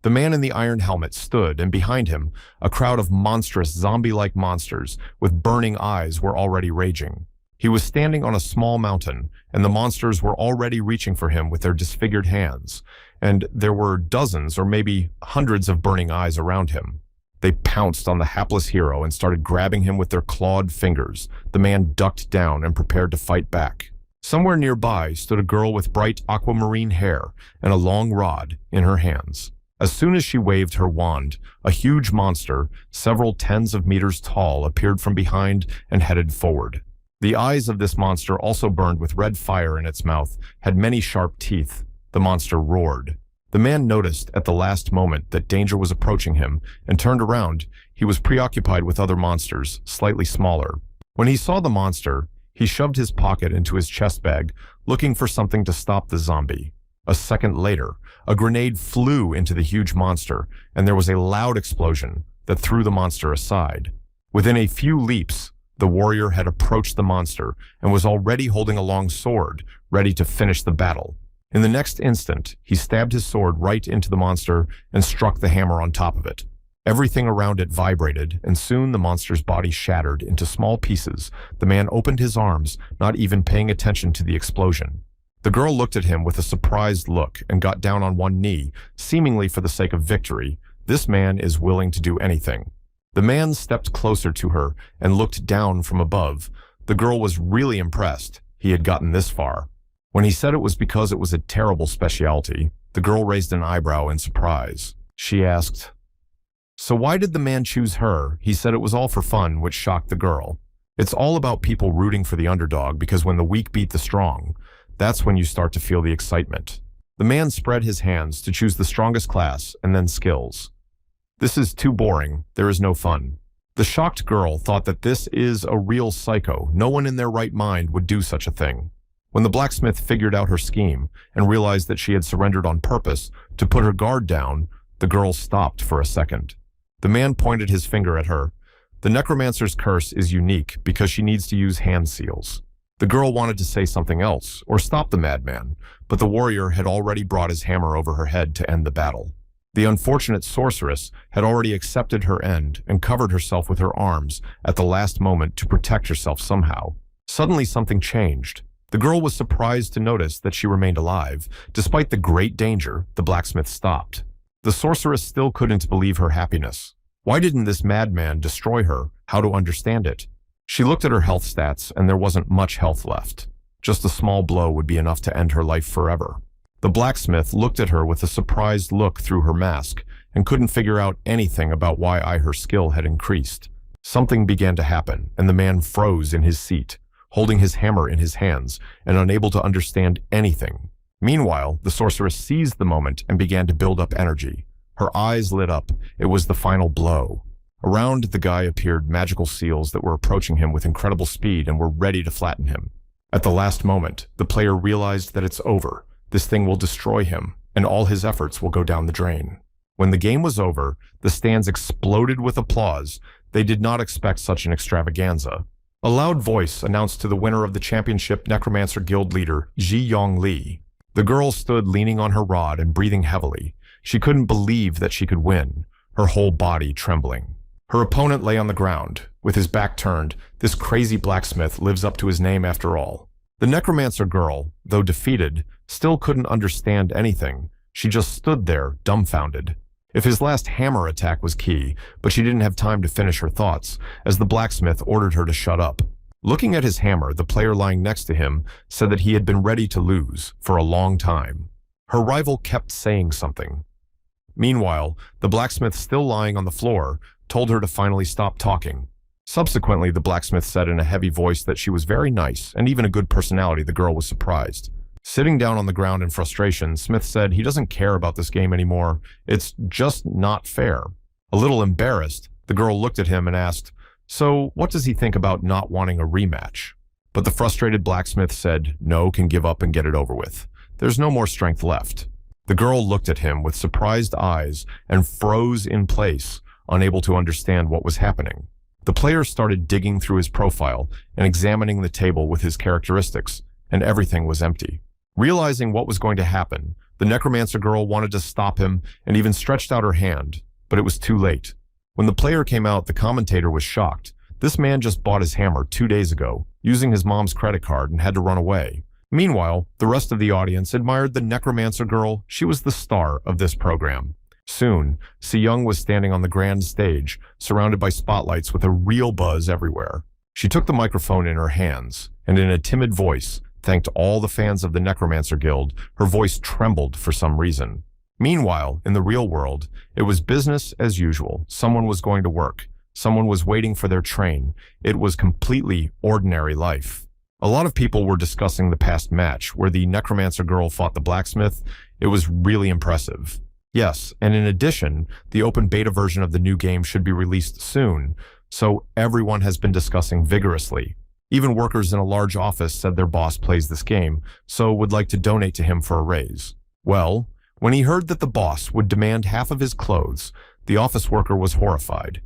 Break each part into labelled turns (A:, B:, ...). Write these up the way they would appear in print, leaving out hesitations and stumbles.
A: The man in the iron helmet stood, and behind him, a crowd of monstrous zombie-like monsters with burning eyes were already raging. He was standing on a small mountain, and the monsters were already reaching for him with their disfigured hands, and there were dozens or maybe hundreds of burning eyes around him. They pounced on the hapless hero and started grabbing him with their clawed fingers. The man ducked down and prepared to fight back. Somewhere nearby stood a girl with bright aquamarine hair and a long rod in her hands. As soon as she waved her wand, a huge monster, several tens of meters tall, appeared from behind and headed forward. The eyes of this monster, also burned with red fire in its mouth, had many sharp teeth. The monster roared. The man noticed at the last moment that danger was approaching him and turned around. He was preoccupied with other monsters, slightly smaller. When he saw the monster, he shoved his pocket into his chest bag, looking for something to stop the zombie. A second later, a grenade flew into the huge monster, and there was a loud explosion that threw the monster aside. Within a few leaps, the warrior had approached the monster and was already holding a long sword, ready to finish the battle. In the next instant, he stabbed his sword right into the monster and struck the hammer on top of it. Everything around it vibrated, and soon the monster's body shattered into small pieces. The man opened his arms, not even paying attention to the explosion. The girl looked at him with a surprised look and got down on one knee, seemingly for the sake of victory. This man is willing to do anything. The man stepped closer to her and looked down from above. The girl was really impressed he had gotten this far. When he said it was because it was a terrible specialty, the girl raised an eyebrow in surprise. She asked, "So why did the man choose her?" He said it was all for fun, which shocked the girl. It's all about people rooting for the underdog, because when the weak beat the strong, that's when you start to feel the excitement. The man spread his hands to choose the strongest class and then skills. This is too boring. There is no fun. The shocked girl thought that this is a real psycho. No one in their right mind would do such a thing. When the blacksmith figured out her scheme and realized that she had surrendered on purpose to put her guard down, the girl stopped for a second. The man pointed his finger at her. The necromancer's curse is unique because she needs to use hand seals. The girl wanted to say something else or stop the madman, but the warrior had already brought his hammer over her head to end the battle. The unfortunate sorceress had already accepted her end and covered herself with her arms at the last moment to protect herself somehow. Suddenly something changed. The girl was surprised to notice that she remained alive. Despite the great danger, the blacksmith stopped. The sorceress still couldn't believe her happiness. Why didn't this madman destroy her? How to understand it? She looked at her health stats, and there wasn't much health left. Just a small blow would be enough to end her life forever. The blacksmith looked at her with a surprised look through her mask and couldn't figure out anything about why her skill had increased. Something began to happen, and the man froze in his seat, holding his hammer in his hands and unable to understand anything. Meanwhile, the sorceress seized the moment and began to build up energy. Her eyes lit up. It was the final blow. Around the guy appeared magical seals that were approaching him with incredible speed and were ready to flatten him. At the last moment, the player realized that it's over. This thing will destroy him, and all his efforts will go down the drain. When the game was over, the stands exploded with applause. They did not expect such an extravaganza. A loud voice announced to the winner of the championship Necromancer Guild leader, Ji Yong Li. The girl stood leaning on her rod and breathing heavily. She couldn't believe that she could win, her whole body trembling. Her opponent lay on the ground, with his back turned. This crazy blacksmith lives up to his name after all. The necromancer girl, though defeated, still couldn't understand anything. She just stood there, dumbfounded. If his last hammer attack was key, but she didn't have time to finish her thoughts, as the blacksmith ordered her to shut up. Looking at his hammer, the player lying next to him said that he had been ready to lose for a long time. Her rival kept saying something. Meanwhile, the blacksmith, still lying on the floor, told her to finally stop talking. Subsequently, the blacksmith said in a heavy voice that she was very nice and even a good personality. The girl was surprised. Sitting down on the ground in frustration, Smith said he doesn't care about this game anymore. It's just not fair. A little embarrassed, the girl looked at him and asked, "So what does he think about not wanting a rematch?" But the frustrated blacksmith said no, can give up and get it over with. There's no more strength left. The girl looked at him with surprised eyes and froze in place, unable to understand what was happening. The player started digging through his profile and examining the table with his characteristics, and everything was empty. Realizing what was going to happen, The necromancer girl wanted to stop him and even stretched out her hand, but it was too late. When the player came out, the commentator was shocked. This man just bought his hammer 2 days ago, using his mom's credit card, and had to run away. Meanwhile, the rest of the audience admired the necromancer girl. She was the star of this program. Soon, Si-young was standing on the grand stage, surrounded by spotlights with a real buzz everywhere. She took the microphone in her hands, and in a timid voice, thanked all the fans of the Necromancer Guild. Her voice trembled for some reason. Meanwhile, in the real world, it was business as usual. Someone was going to work. Someone was waiting for their train. It was completely ordinary life. A lot of people were discussing the past match where the Necromancer girl fought the blacksmith. It was really impressive. Yes, and in addition, the open beta version of the new game should be released soon, so everyone has been discussing vigorously. Even workers in a large office said their boss plays this game, so would like to donate to him for a raise. Well, when he heard that the boss would demand half of his clothes, the office worker was horrified.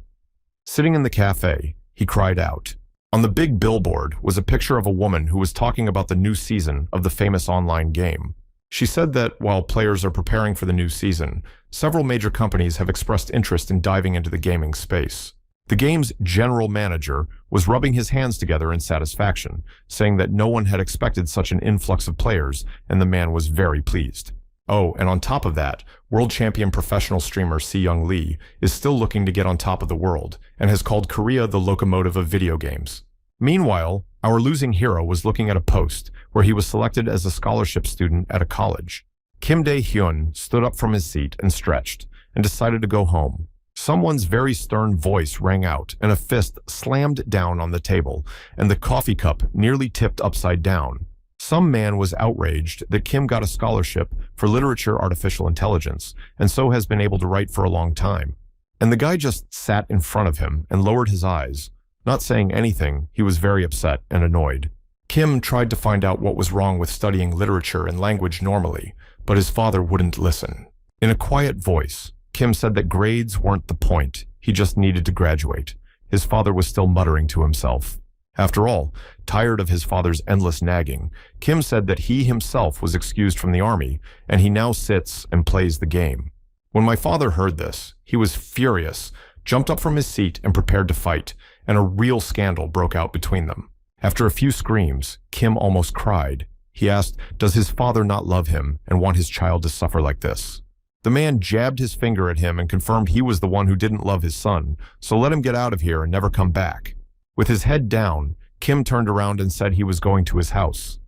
A: Sitting in the cafe, he cried out. On the big billboard was a picture of a woman who was talking about the new season of the famous online game. She said that while players are preparing for the new season, several major companies have expressed interest in diving into the gaming space. The game's general manager was rubbing his hands together in satisfaction, saying that no one had expected such an influx of players, and the man was very pleased. Oh, and on top of that, world champion professional streamer Si-young Lee is still looking to get on top of the world, and has called Korea the locomotive of video games. Meanwhile, our losing hero was looking at a post where he was selected as a scholarship student at a college. Kim Dae-hyun stood up from his seat and stretched, and decided to go home. Someone's very stern voice rang out, and a fist slammed down on the table, and the coffee cup nearly tipped upside down. Some man was outraged that Kim got a scholarship for literature artificial intelligence, and so has been able to write for a long time. And the guy just sat in front of him and lowered his eyes. Not saying anything, he was very upset and annoyed. Kim tried to find out what was wrong with studying literature and language normally, but his father wouldn't listen. In a quiet voice, Kim said that grades weren't the point, he just needed to graduate. His father was still muttering to himself. After all, tired of his father's endless nagging, Kim said that he himself was excused from the army, and he now sits and plays the game. When my father heard this, he was furious, jumped up from his seat and prepared to fight, and a real scandal broke out between them. After a few screams, Kim almost cried. He asked, does his father not love him and want his child to suffer like this? The man jabbed his finger at him and confirmed he was the one who didn't love his son, so let him get out of here and never come back. With his head down, Kim turned around and said he was going to his house.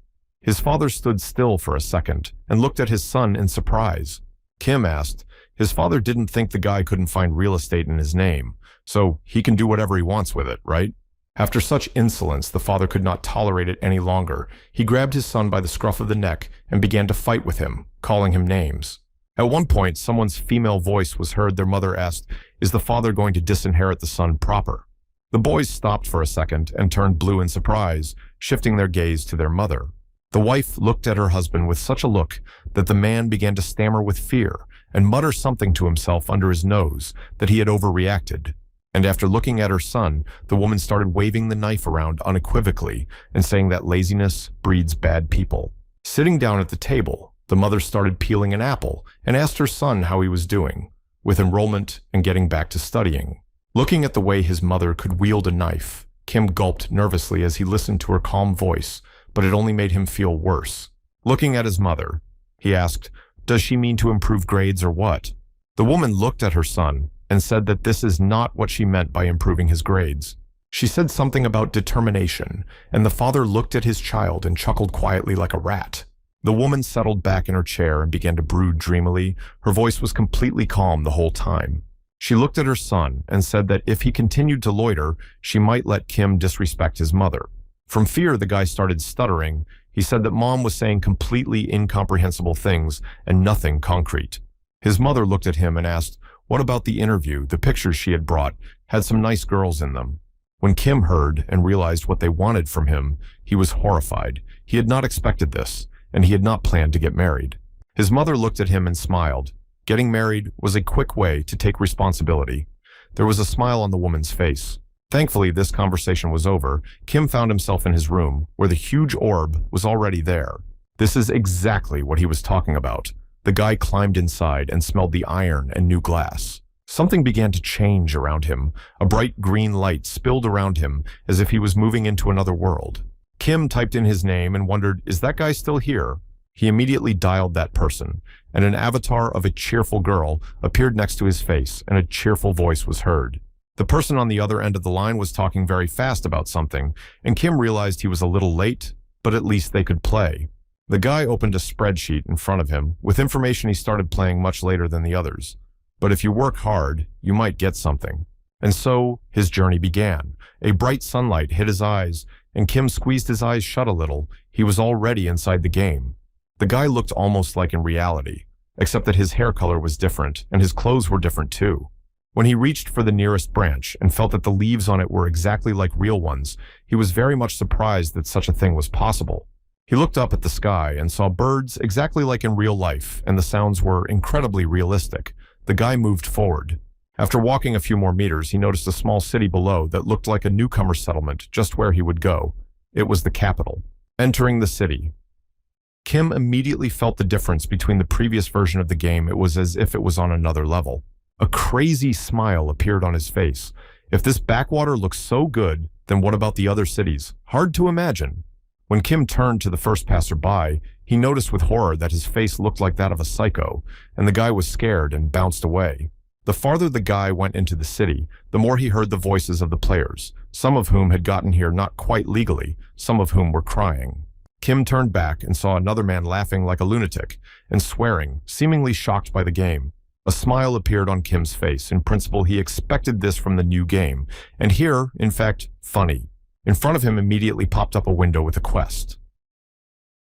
A: His father stood still for a second and looked at his son in surprise. Kim asked, his father didn't think the guy couldn't find real estate in his name, so he can do whatever he wants with it, right? After such insolence, the father could not tolerate it any longer. He grabbed his son by the scruff of the neck and began to fight with him, calling him names. At one point, someone's female voice was heard. Their mother asked, is the father going to disinherit the son proper? The boys stopped for a second and turned blue in surprise, shifting their gaze to their mother. The wife looked at her husband with such a look that the man began to stammer with fear and mutter something to himself under his nose that he had overreacted. And after looking at her son, the woman started waving the knife around unequivocally and saying that laziness breeds bad people. Sitting down at the table, the mother started peeling an apple and asked her son how he was doing, with enrollment and getting back to studying. Looking at the way his mother could wield a knife, Kim gulped nervously as he listened to her calm voice, but it only made him feel worse. Looking at his mother, he asked, does she mean to improve grades or what? The woman looked at her son and said that this is not what she meant by improving his grades. She said something about determination, and the father looked at his child and chuckled quietly like a rat. The woman settled back in her chair and began to brood dreamily. Her voice was completely calm the whole time. She looked at her son and said that if he continued to loiter, she might let Kim disrespect his mother. From fear, the guy started stuttering. He said that mom was saying completely incomprehensible things and nothing concrete. His mother looked at him and asked, what about the interview? The pictures she had brought had some nice girls in them. When Kim heard and realized what they wanted from him, he was horrified. He had not expected this, and he had not planned to get married. His mother looked at him and smiled. Getting married was a quick way to take responsibility. There was a smile on the woman's face. Thankfully, this conversation was over. Kim found himself in his room, where the huge orb was already there. This is exactly what he was talking about. The guy climbed inside and smelled the iron and new glass. Something began to change around him. A bright green light spilled around him as if he was moving into another world. Kim typed in his name and wondered, is that guy still here? He immediately dialed that person, and an avatar of a cheerful girl appeared next to his face, and a cheerful voice was heard. The person on the other end of the line was talking very fast about something, and Kim realized he was a little late, but at least they could play. The guy opened a spreadsheet in front of him with information he started playing much later than the others. But if you work hard, you might get something. And so his journey began. A bright sunlight hit his eyes, and Kim squeezed his eyes shut a little. He was already inside the game. The guy looked almost like in reality, except that his hair color was different, and his clothes were different too. When he reached for the nearest branch and felt that the leaves on it were exactly like real ones, he was very much surprised that such a thing was possible. He looked up at the sky and saw birds exactly like in real life, and the sounds were incredibly realistic. The guy moved forward. After walking a few more meters, he noticed a small city below that looked like a newcomer settlement just where he would go. It was the capital. Entering the city, Kim immediately felt the difference between the previous version of the game. It was as if it was on another level. A crazy smile appeared on his face. If this backwater looks so good, then what about the other cities? Hard to imagine. When Kim turned to the first passerby, he noticed with horror that his face looked like that of a psycho, and the guy was scared and bounced away. The farther the guy went into the city, the more he heard the voices of the players, some of whom had gotten here not quite legally, some of whom were crying. Kim turned back and saw another man laughing like a lunatic and swearing, seemingly shocked by the game. A smile appeared on Kim's face. In principle, he expected this from the new game, and here, in fact, funny. In front of him immediately popped up a window with a quest.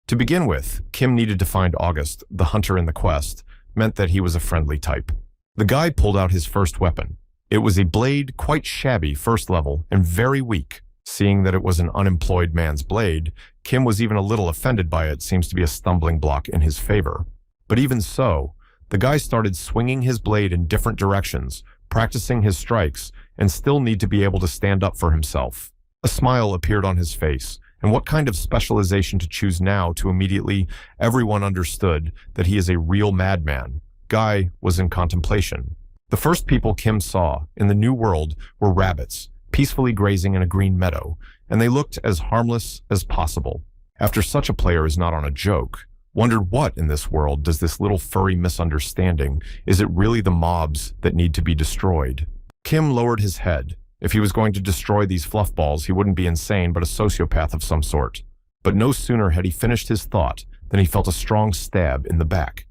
A: To begin with, Kim needed to find August. The hunter in the quest meant that he was a friendly type. The guy pulled out his first weapon. It was a blade, quite shabby, first level, and very weak. Seeing that it was an unemployed man's blade, Kim was even a little offended by it. Seems to be a stumbling block in his favor. But even so, the guy started swinging his blade in different directions, practicing his strikes, and still need to be able to stand up for himself. A smile appeared on his face, and what kind of specialization to choose now to immediately everyone understood that he is a real madman. Guy was in contemplation. The first people Kim saw in the new world were rabbits, peacefully grazing in a green meadow, and they looked as harmless as possible. After such a player is not on a joke, wondered what in this world does this little furry misunderstanding? Is it really the mobs that need to be destroyed? Kim lowered his head. If he was going to destroy these fluff balls, he wouldn't be insane but a sociopath of some sort. But no sooner had he finished his thought than he felt a strong stab in the back.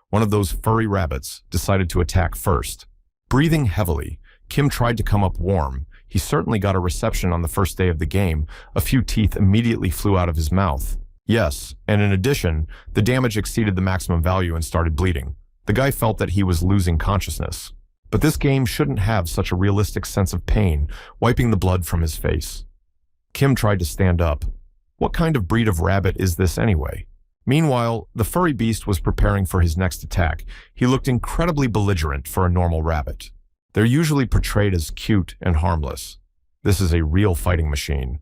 A: One of those furry rabbits decided to attack first. Breathing heavily, Kim tried to come up warm. He certainly got a reception on the first day of the game. A few teeth immediately flew out of his mouth. Yes, and in addition, the damage exceeded the maximum value and started bleeding. The guy felt that he was losing consciousness. But this game shouldn't have such a realistic sense of pain, wiping the blood from his face. Kim tried to stand up. What kind of breed of rabbit is this anyway? Meanwhile, the furry beast was preparing for his next attack. He looked incredibly belligerent for a normal rabbit. They're usually portrayed as cute and harmless. This is a real fighting machine.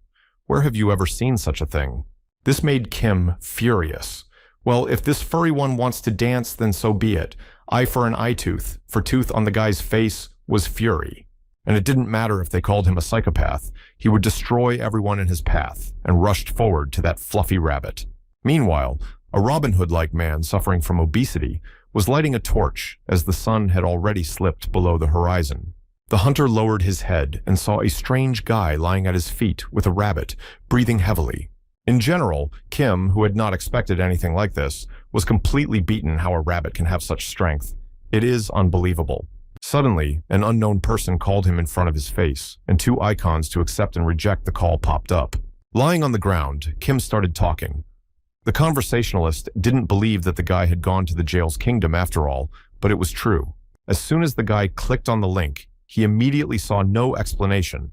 A: Where have you ever seen such a thing? This made Kim furious. Well, if this furry one wants to dance, then so be it. Eye for an eye tooth, for tooth on the guy's face was fury. And it didn't matter if they called him a psychopath. He would destroy everyone in his path and rushed forward to that fluffy rabbit. Meanwhile, a Robin Hood-like man suffering from obesity was lighting a torch as the sun had already slipped below the horizon. The hunter lowered his head and saw a strange guy lying at his feet with a rabbit, breathing heavily. In general, Kim, who had not expected anything like this, was completely beaten how a rabbit can have such strength. It is unbelievable. Suddenly, an unknown person called him in front of his face, and two icons to accept and reject the call popped up. Lying on the ground, Kim started talking. The conversationalist didn't believe that the guy had gone to the jail's kingdom after all, but it was true. As soon as the guy clicked on the link, he immediately saw no explanation.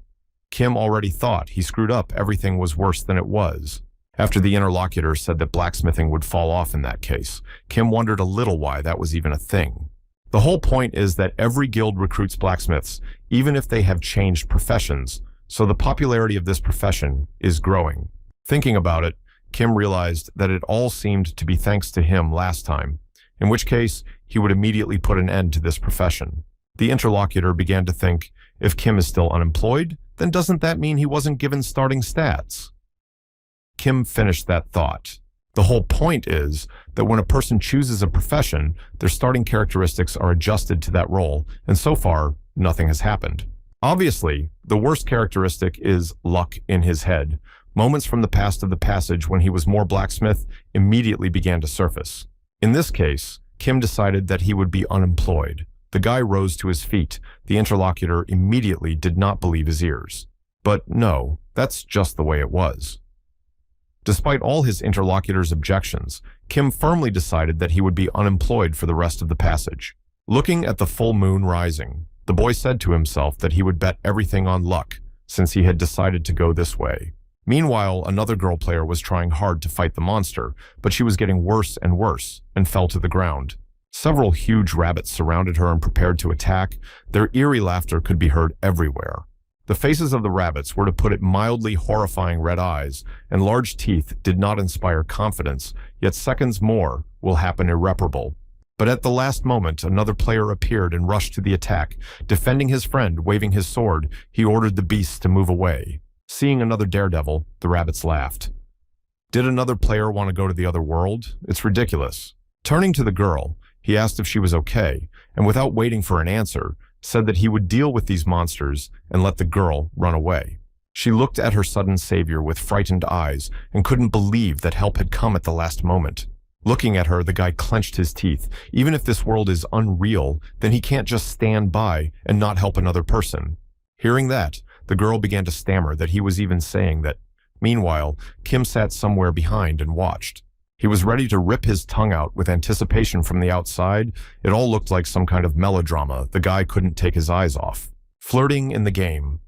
A: Kim already thought he screwed up, everything was worse than it was. After the interlocutor said that blacksmithing would fall off in that case, Kim wondered a little why that was even a thing. The whole point is that every guild recruits blacksmiths, even if they have changed professions, so the popularity of this profession is growing. Thinking about it, Kim realized that it all seemed to be thanks to him last time. in which case he would immediately put an end to this profession. The interlocutor began to think, if Kim is still unemployed, then doesn't that mean he wasn't given starting stats? Kim finished that thought. The whole point is that when a person chooses a profession, their starting characteristics are adjusted to that role, and so far, nothing has happened. Obviously, the worst characteristic is luck in his head. Moments from the past of the passage when he was more blacksmith immediately began to surface. In this case, Kim decided that he would be unemployed. The guy rose to his feet. The interlocutor immediately did not believe his ears. But no, that's just the way it was. Despite all his interlocutor's objections, Kim firmly decided that he would be unemployed for the rest of the passage. Looking at the full moon rising, the boy said to himself that he would bet everything on luck, since he had decided to go this way. Meanwhile, another girl player was trying hard to fight the monster, but she was getting worse and worse, and fell to the ground. Several huge rabbits surrounded her and prepared to attack. Their eerie laughter could be heard everywhere. The faces of the rabbits were, to put it mildly, horrifying red eyes, and large teeth did not inspire confidence, yet seconds more will happen irreparable. But at the last moment, another player appeared and rushed to the attack. Defending his friend, waving his sword, he ordered the beasts to move away. Seeing another daredevil, the rabbits laughed. Did another player want to go to the other world? It's ridiculous. Turning to the girl, he asked if she was okay, and without waiting for an answer, said that he would deal with these monsters and let the girl run away. She looked at her sudden savior with frightened eyes and couldn't believe that help had come at the last moment. Looking at her, the guy clenched his teeth. Even if this world is unreal, then he can't just stand by and not help another person. Hearing that, the girl began to stammer that he was even saying that. Meanwhile, Kim sat somewhere behind and watched. He was ready to rip his tongue out with anticipation from the outside. It all looked like some kind of melodrama. The guy couldn't take his eyes off. Flirting in the game.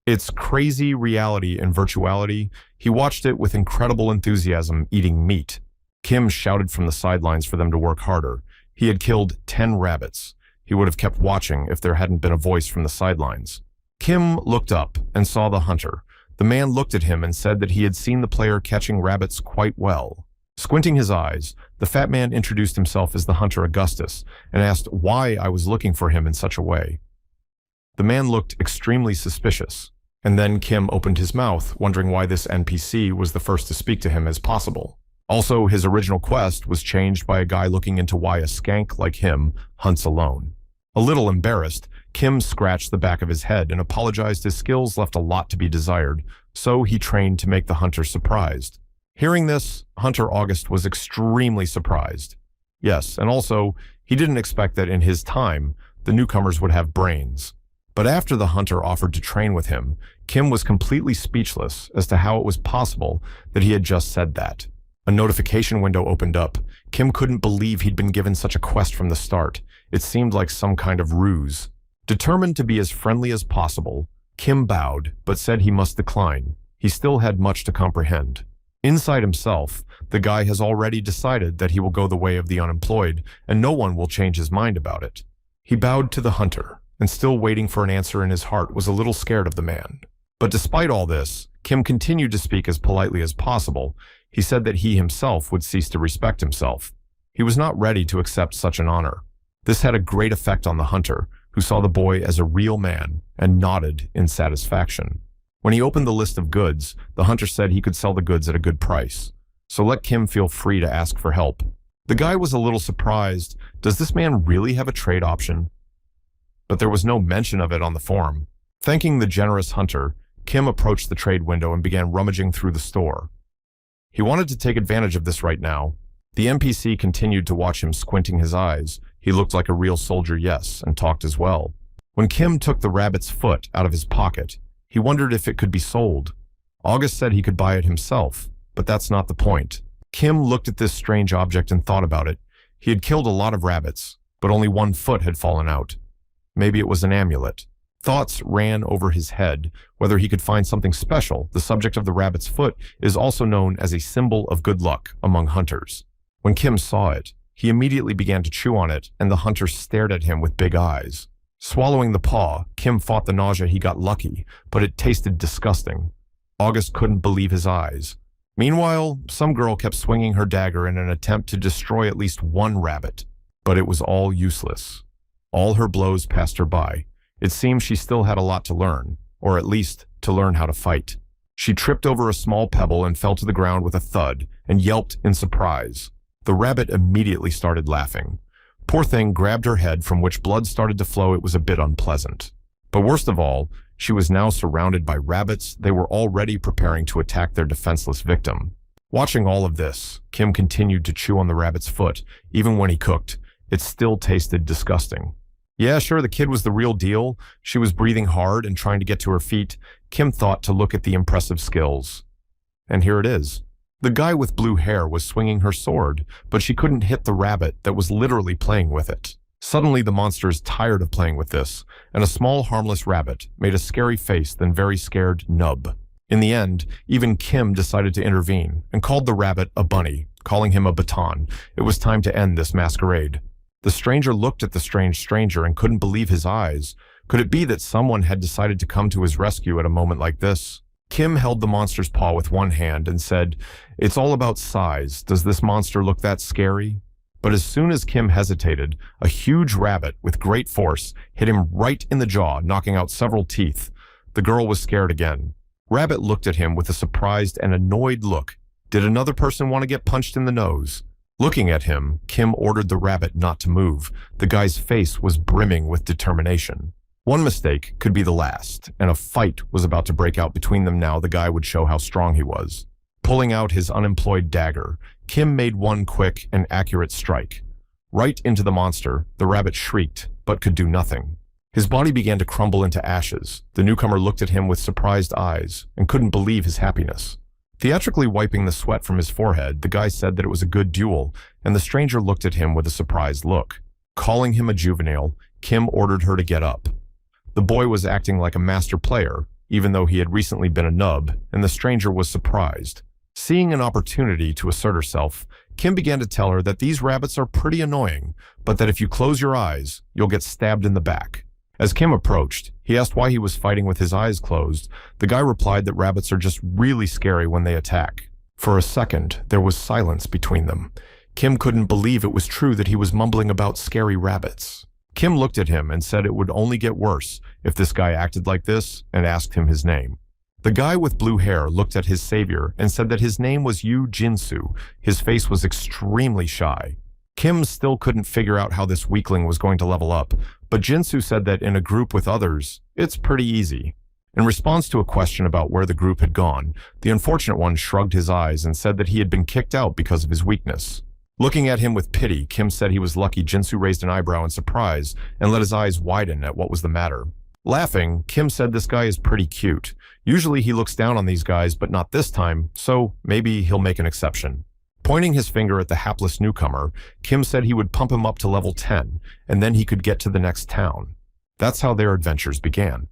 A: It's crazy reality and virtuality. He watched it with incredible enthusiasm, eating meat. Kim shouted from the sidelines for them to work harder. He had killed 10 rabbits. He would have kept watching if there hadn't been a voice from the sidelines. Kim looked up and saw the hunter. The man looked at him and said that he had seen the player catching rabbits quite well. Squinting his eyes, the fat man introduced himself as the hunter Augustus and asked why I was looking for him in such a way. The man looked extremely suspicious, and then Kim opened his mouth, wondering why this NPC was the first to speak to him as possible. Also, his original quest was changed by a guy looking into why a skank like him hunts alone. A little embarrassed, Kim scratched the back of his head and apologized his skills left a lot to be desired, so he trained to make the hunter surprised. Hearing this, Hunter August was extremely surprised. Yes, and also, he didn't expect that in his time, the newcomers would have brains. But after the hunter offered to train with him, Kim was completely speechless as to how it was possible that he had just said that. A notification window opened up. Kim couldn't believe he'd been given such a quest from the start. It seemed like some kind of ruse. Determined to be as friendly as possible, Kim bowed, but said he must decline. He still had much to comprehend. Inside himself, the guy has already decided that he will go the way of the unemployed, and no one will change his mind about it. He bowed to the hunter, and still waiting for an answer in his heart, was a little scared of the man. But despite all this, Kim continued to speak as politely as possible. He said that he himself would cease to respect himself. He was not ready to accept such an honor. This had a great effect on the hunter, who saw the boy as a real man and nodded in satisfaction. When he opened the list of goods, the hunter said he could sell the goods at a good price. So let Kim feel free to ask for help. The guy was a little surprised. Does this man really have a trade option? But there was no mention of it on the form. Thanking the generous hunter, Kim approached the trade window and began rummaging through the store. He wanted to take advantage of this right now. The NPC continued to watch him, squinting his eyes. He looked like a real soldier, yes, and talked as well. When Kim took the rabbit's foot out of his pocket, he wondered if it could be sold. August said he could buy it himself, but that's not the point. Kim looked at this strange object and thought about it. He had killed a lot of rabbits, but only one foot had fallen out. Maybe it was an amulet. Thoughts ran over his head, whether he could find something special. The subject of the rabbit's foot is also known as a symbol of good luck among hunters. When Kim saw it, he immediately began to chew on it, and the hunter stared at him with big eyes. Swallowing the paw, Kim fought the nausea. He got lucky, but it tasted disgusting. August couldn't believe his eyes. Meanwhile, some girl kept swinging her dagger in an attempt to destroy at least one rabbit, but it was all useless. All her blows passed her by. It seemed she still had a lot to learn, or at least to learn how to fight. She tripped over a small pebble and fell to the ground with a thud and yelped in surprise. The rabbit immediately started laughing. Poor thing grabbed her head from which blood started to flow. It was a bit unpleasant. But worst of all, she was now surrounded by rabbits. They were already preparing to attack their defenseless victim. Watching all of this, Kim continued to chew on the rabbit's foot. Even when he cooked, it still tasted disgusting. Yeah, sure, the kid was the real deal. She was breathing hard and trying to get to her feet. Kim thought to look at the impressive skills. And here it is. The guy with blue hair was swinging her sword, but she couldn't hit the rabbit that was literally playing with it. Suddenly, the monsters tired of playing with this, and a small harmless rabbit made a scary face, then very scared nub. In the end, even Kim decided to intervene and called the rabbit a bunny, calling him a baton. It was time to end this masquerade. The stranger looked at the strange stranger and couldn't believe his eyes. Could it be that someone had decided to come to his rescue at a moment like this? Kim held the monster's paw with one hand and said, "It's all about size. Does this monster look that scary?" But as soon as Kim hesitated, a huge rabbit with great force hit him right in the jaw, knocking out several teeth. The girl was scared again. Rabbit looked at him with a surprised and annoyed look. Did another person want to get punched in the nose? Looking at him, Kim ordered the rabbit not to move. The guy's face was brimming with determination. One mistake could be the last, and a fight was about to break out between them now. The guy would show how strong he was. Pulling out his unemployed dagger, Kim made one quick and accurate strike. Right into the monster, the rabbit shrieked, but could do nothing. His body began to crumble into ashes. The newcomer looked at him with surprised eyes and couldn't believe his happiness. Theatrically wiping the sweat from his forehead, the guy said that it was a good duel, and the stranger looked at him with a surprised look. Calling him a juvenile, Kim ordered her to get up. The boy was acting like a master player, even though he had recently been a nub, and the stranger was surprised. Seeing an opportunity to assert herself, Kim began to tell her that these rabbits are pretty annoying, but that if you close your eyes, you'll get stabbed in the back. As Kim approached, he asked why he was fighting with his eyes closed. The guy replied that rabbits are just really scary when they attack. For a second, there was silence between them. Kim couldn't believe it was true that he was mumbling about scary rabbits. Kim looked at him and said it would only get worse if this guy acted like this, and asked him his name. The guy with blue hair looked at his savior and said that his name was Yu Jinsu. His face was extremely shy. Kim still couldn't figure out how this weakling was going to level up, but Jinsu said that in a group with others, it's pretty easy. In response to a question about where the group had gone, the unfortunate one shrugged his eyes and said that he had been kicked out because of his weakness. Looking at him with pity, Kim said he was lucky. Jinsu raised an eyebrow in surprise and let his eyes widen at what was the matter. Laughing, Kim said this guy is pretty cute. Usually he looks down on these guys, but not this time, so maybe he'll make an exception. Pointing his finger at the hapless newcomer, Kim said he would pump him up to level 10, and then he could get to the next town. That's how their adventures began.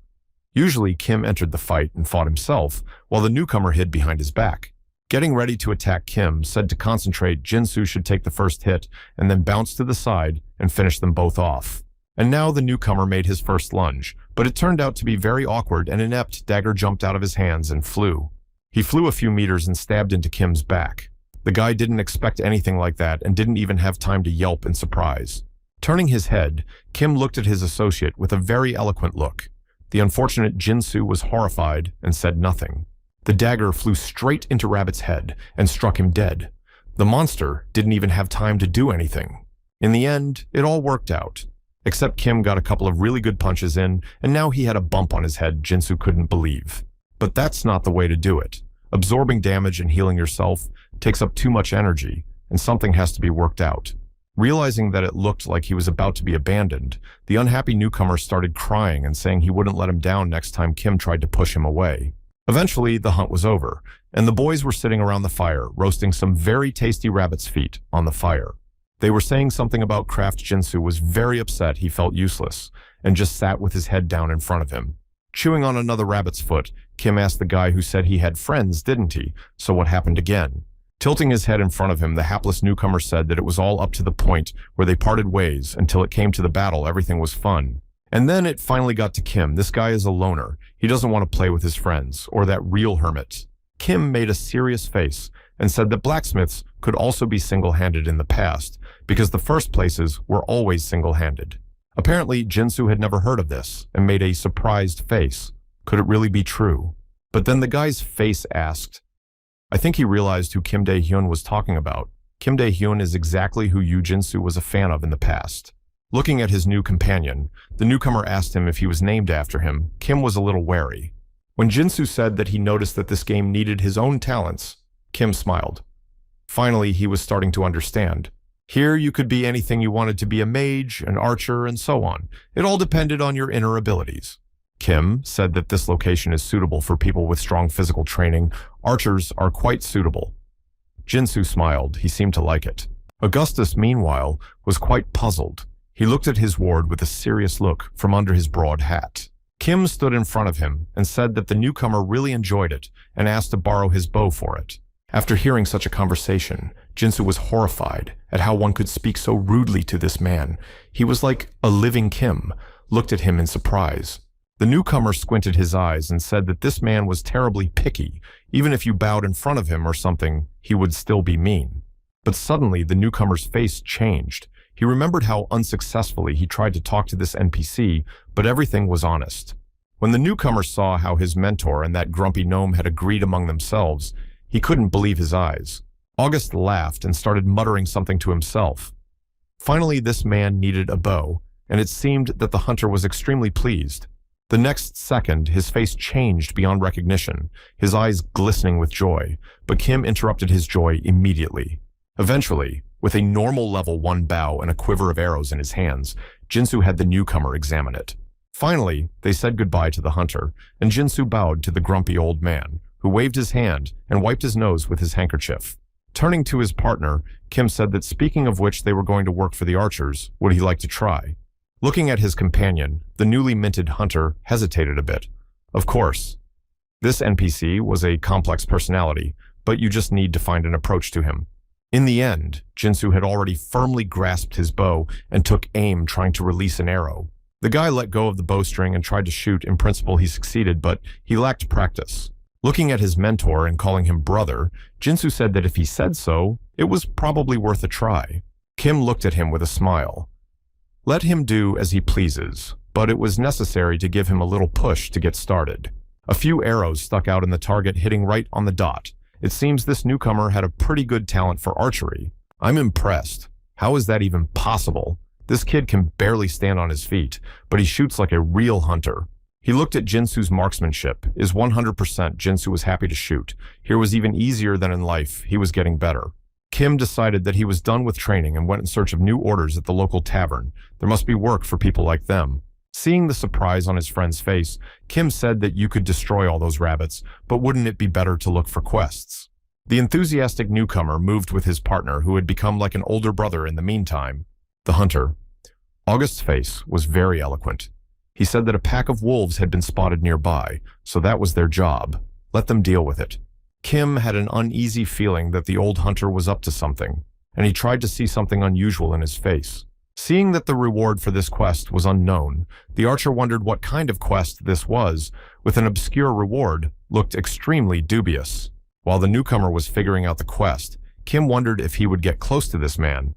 A: Usually, Kim entered the fight and fought himself, while the newcomer hid behind his back. Getting ready to attack Kim, said to concentrate, Jinsu should take the first hit, and then bounce to the side and finish them both off. And now the newcomer made his first lunge, but it turned out to be very awkward and inept. Dagger jumped out of his hands and flew. He flew a few meters and stabbed into Kim's back. The guy didn't expect anything like that and didn't even have time to yelp in surprise. Turning his head, Kim looked at his associate with a very eloquent look. The unfortunate Jinsu was horrified and said nothing. The dagger flew straight into Rabbit's head and struck him dead. The monster didn't even have time to do anything. In the end, it all worked out. Except Kim got a couple of really good punches in, and now he had a bump on his head Jinsu couldn't believe. But that's not the way to do it. Absorbing damage and healing yourself takes up too much energy, and something has to be worked out. Realizing that it looked like he was about to be abandoned, the unhappy newcomer started crying and saying he wouldn't let him down next time Kim tried to push him away. Eventually, the hunt was over, and the boys were sitting around the fire, roasting some very tasty rabbit's feet on the fire. They were saying something about Craft. Jinsu was very upset he felt useless, and just sat with his head down in front of him. Chewing on another rabbit's foot, Kim asked the guy who said he had friends, didn't he? So what happened again? Tilting his head in front of him, the hapless newcomer said that it was all up to the point where they parted ways. Until it came to the battle, everything was fun. And then it finally got to Kim. This guy is a loner. He doesn't want to play with his friends, or that real hermit. Kim made a serious face and said that blacksmiths could also be single-handed in the past because the first places were always single-handed. Apparently, Jinsu had never heard of this and made a surprised face. Could it really be true? But then the guy's face asked. I think he realized who Kim Dae-hyun was talking about. Kim Dae-hyun is exactly who Yu Jinsu was a fan of in the past. Looking at his new companion, the newcomer asked him if he was named after him. Kim was a little wary. When Jinsu said that he noticed that this game needed his own talents, Kim smiled. Finally, he was starting to understand. Here you could be anything you wanted to be, a mage, an archer, and so on. It all depended on your inner abilities. Kim said that this location is suitable for people with strong physical training. Archers are quite suitable. Jinsu smiled. He seemed to like it. Augustus, meanwhile, was quite puzzled. He looked at his ward with a serious look from under his broad hat. Kim stood in front of him and said that the newcomer really enjoyed it and asked to borrow his bow for it. After hearing such a conversation, Jinsu was horrified at how one could speak so rudely to this man. He was like a living Kim, looked at him in surprise. The newcomer squinted his eyes and said that this man was terribly picky. Even if you bowed in front of him or something, he would still be mean. But suddenly, the newcomer's face changed. He remembered how unsuccessfully he tried to talk to this NPC, but everything was honest. When the newcomer saw how his mentor and that grumpy gnome had agreed among themselves, he couldn't believe his eyes. August laughed and started muttering something to himself. Finally, this man needed a bow, and it seemed that the hunter was extremely pleased. The next second, his face changed beyond recognition, his eyes glistening with joy, but Kim interrupted his joy immediately. Eventually, with a normal level 1 bow and a quiver of arrows in his hands, Jinsu had the newcomer examine it. Finally, they said goodbye to the hunter, and Jinsu bowed to the grumpy old man, who waved his hand and wiped his nose with his handkerchief. Turning to his partner, Kim said that speaking of which they were going to work for the archers, would he like to try? Looking at his companion, the newly minted hunter hesitated a bit. Of course. This NPC was a complex personality, but you just need to find an approach to him. In the end, Jinsu had already firmly grasped his bow and took aim, trying to release an arrow. The guy let go of the bowstring and tried to shoot. In principle, he succeeded, but he lacked practice. Looking at his mentor and calling him brother, Jinsu said that if he said so, it was probably worth a try. Kim looked at him with a smile. Let him do as he pleases, but it was necessary to give him a little push to get started. A few arrows stuck out in the target, hitting right on the dot. It seems this newcomer had a pretty good talent for archery. I'm impressed. How is that even possible? This kid can barely stand on his feet, but he shoots like a real hunter. He looked at Jinsu's marksmanship. Is 100% Jinsu was happy to shoot. Here was even easier than in life. He was getting better. Kim decided that he was done with training and went in search of new orders at the local tavern. There must be work for people like them. Seeing the surprise on his friend's face, Kim said that you could destroy all those rabbits, but wouldn't it be better to look for quests? The enthusiastic newcomer moved with his partner, who had become like an older brother in the meantime. The hunter. August's face was very eloquent. He said that a pack of wolves had been spotted nearby, so that was their job. Let them deal with it. Kim had an uneasy feeling that the old hunter was up to something, and he tried to see something unusual in his face. Seeing that the reward for this quest was unknown, the archer wondered what kind of quest this was, with an obscure reward, looked extremely dubious. While the newcomer was figuring out the quest, Kim wondered if he would get close to this man.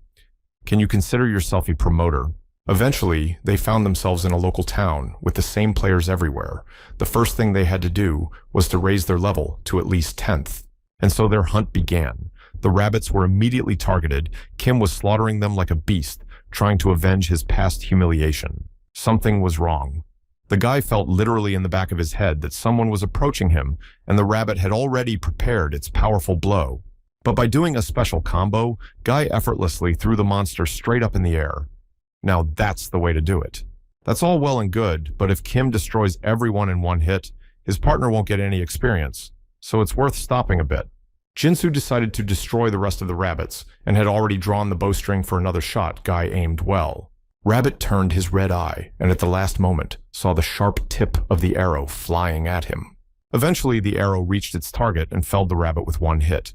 A: Can you consider yourself a promoter? Eventually, they found themselves in a local town with the same players everywhere. The first thing they had to do was to raise their level to at least 10th. And so their hunt began. The rabbits were immediately targeted. Kim was slaughtering them like a beast, trying to avenge his past humiliation. Something was wrong. The guy felt literally in the back of his head that someone was approaching him, and the rabbit had already prepared its powerful blow. But by doing a special combo, Guy effortlessly threw the monster straight up in the air. Now that's the way to do it. That's all well and good, but if Kim destroys everyone in one hit, his partner won't get any experience, so it's worth stopping a bit. Jinsu decided to destroy the rest of the rabbits, and had already drawn the bowstring for another shot. Guy aimed well. Rabbit turned his red eye, and at the last moment, saw the sharp tip of the arrow flying at him. Eventually, the arrow reached its target and felled the rabbit with one hit.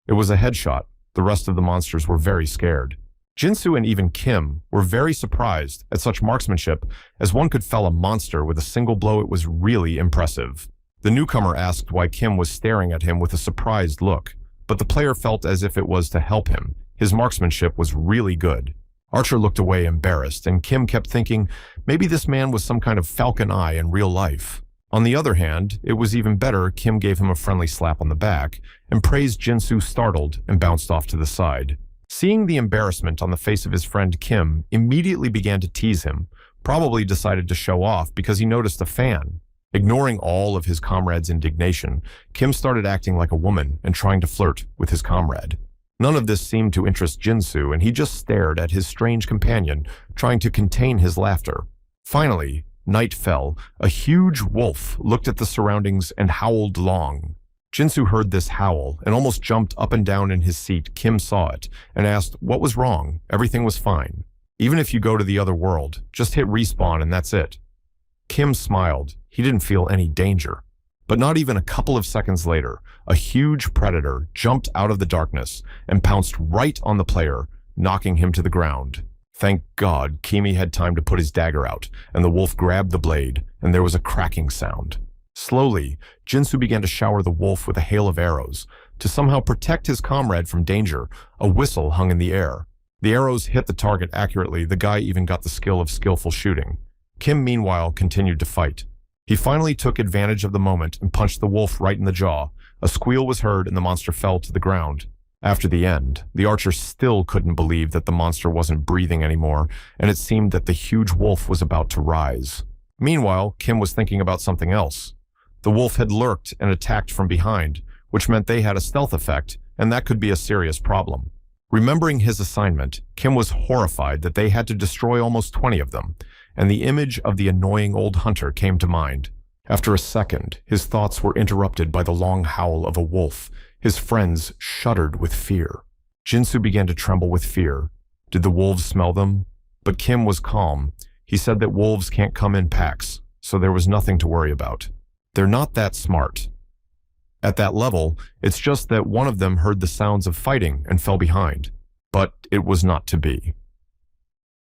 A: It was a headshot. The rest of the monsters were very scared. Jinsu and even Kim were very surprised at such marksmanship, as one could fell a monster with a single blow. It was really impressive. The newcomer asked why Kim was staring at him with a surprised look, but the player felt as if it was to help him. His marksmanship was really good. Archer looked away embarrassed, and Kim kept thinking maybe this man was some kind of falcon eye in real life. On the other hand, it was even better Kim gave him a friendly slap on the back and praised Jinsu, startled, and bounced off to the side. Seeing the embarrassment on the face of his friend, Kim immediately began to tease him, probably decided to show off because he noticed a fan. Ignoring all of his comrade's indignation, Kim started acting like a woman and trying to flirt with his comrade. None of this seemed to interest Jinsu, and he just stared at his strange companion, trying to contain his laughter. Finally, night fell. A huge wolf looked at the surroundings and howled long. Jinsu heard this howl and almost jumped up and down in his seat. Kim saw it and asked what was wrong. Everything was fine. Even if you go to the other world, just hit respawn and that's it. Kim smiled. He didn't feel any danger. But not even a couple of seconds later, a huge predator jumped out of the darkness and pounced right on the player, knocking him to the ground. Thank God, Kimi had time to put his dagger out, and the wolf grabbed the blade, and there was a cracking sound. Slowly, Jinsu began to shower the wolf with a hail of arrows. To somehow protect his comrade from danger, a whistle hung in the air. The arrows hit the target accurately. The guy even got the skill of skillful shooting. Kim, meanwhile, continued to fight. He finally took advantage of the moment and punched the wolf right in the jaw. A squeal was heard and the monster fell to the ground. After the end, the archer still couldn't believe that the monster wasn't breathing anymore, and it seemed that the huge wolf was about to rise. Meanwhile, Kim was thinking about something else. The wolf had lurked and attacked from behind, which meant they had a stealth effect, and that could be a serious problem. Remembering his assignment, Kim was horrified that they had to destroy almost 20 of them, and the image of the annoying old hunter came to mind. After a second, his thoughts were interrupted by the long howl of a wolf. His friends shuddered with fear. Jinsu began to tremble with fear. Did the wolves smell them? But Kim was calm. He said that wolves can't come in packs, so there was nothing to worry about. They're not that smart. At that level, it's just that one of them heard the sounds of fighting and fell behind. But it was not to be.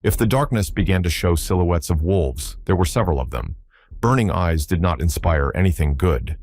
A: If the darkness began to show silhouettes of wolves, there were several of them. Burning eyes did not inspire anything good.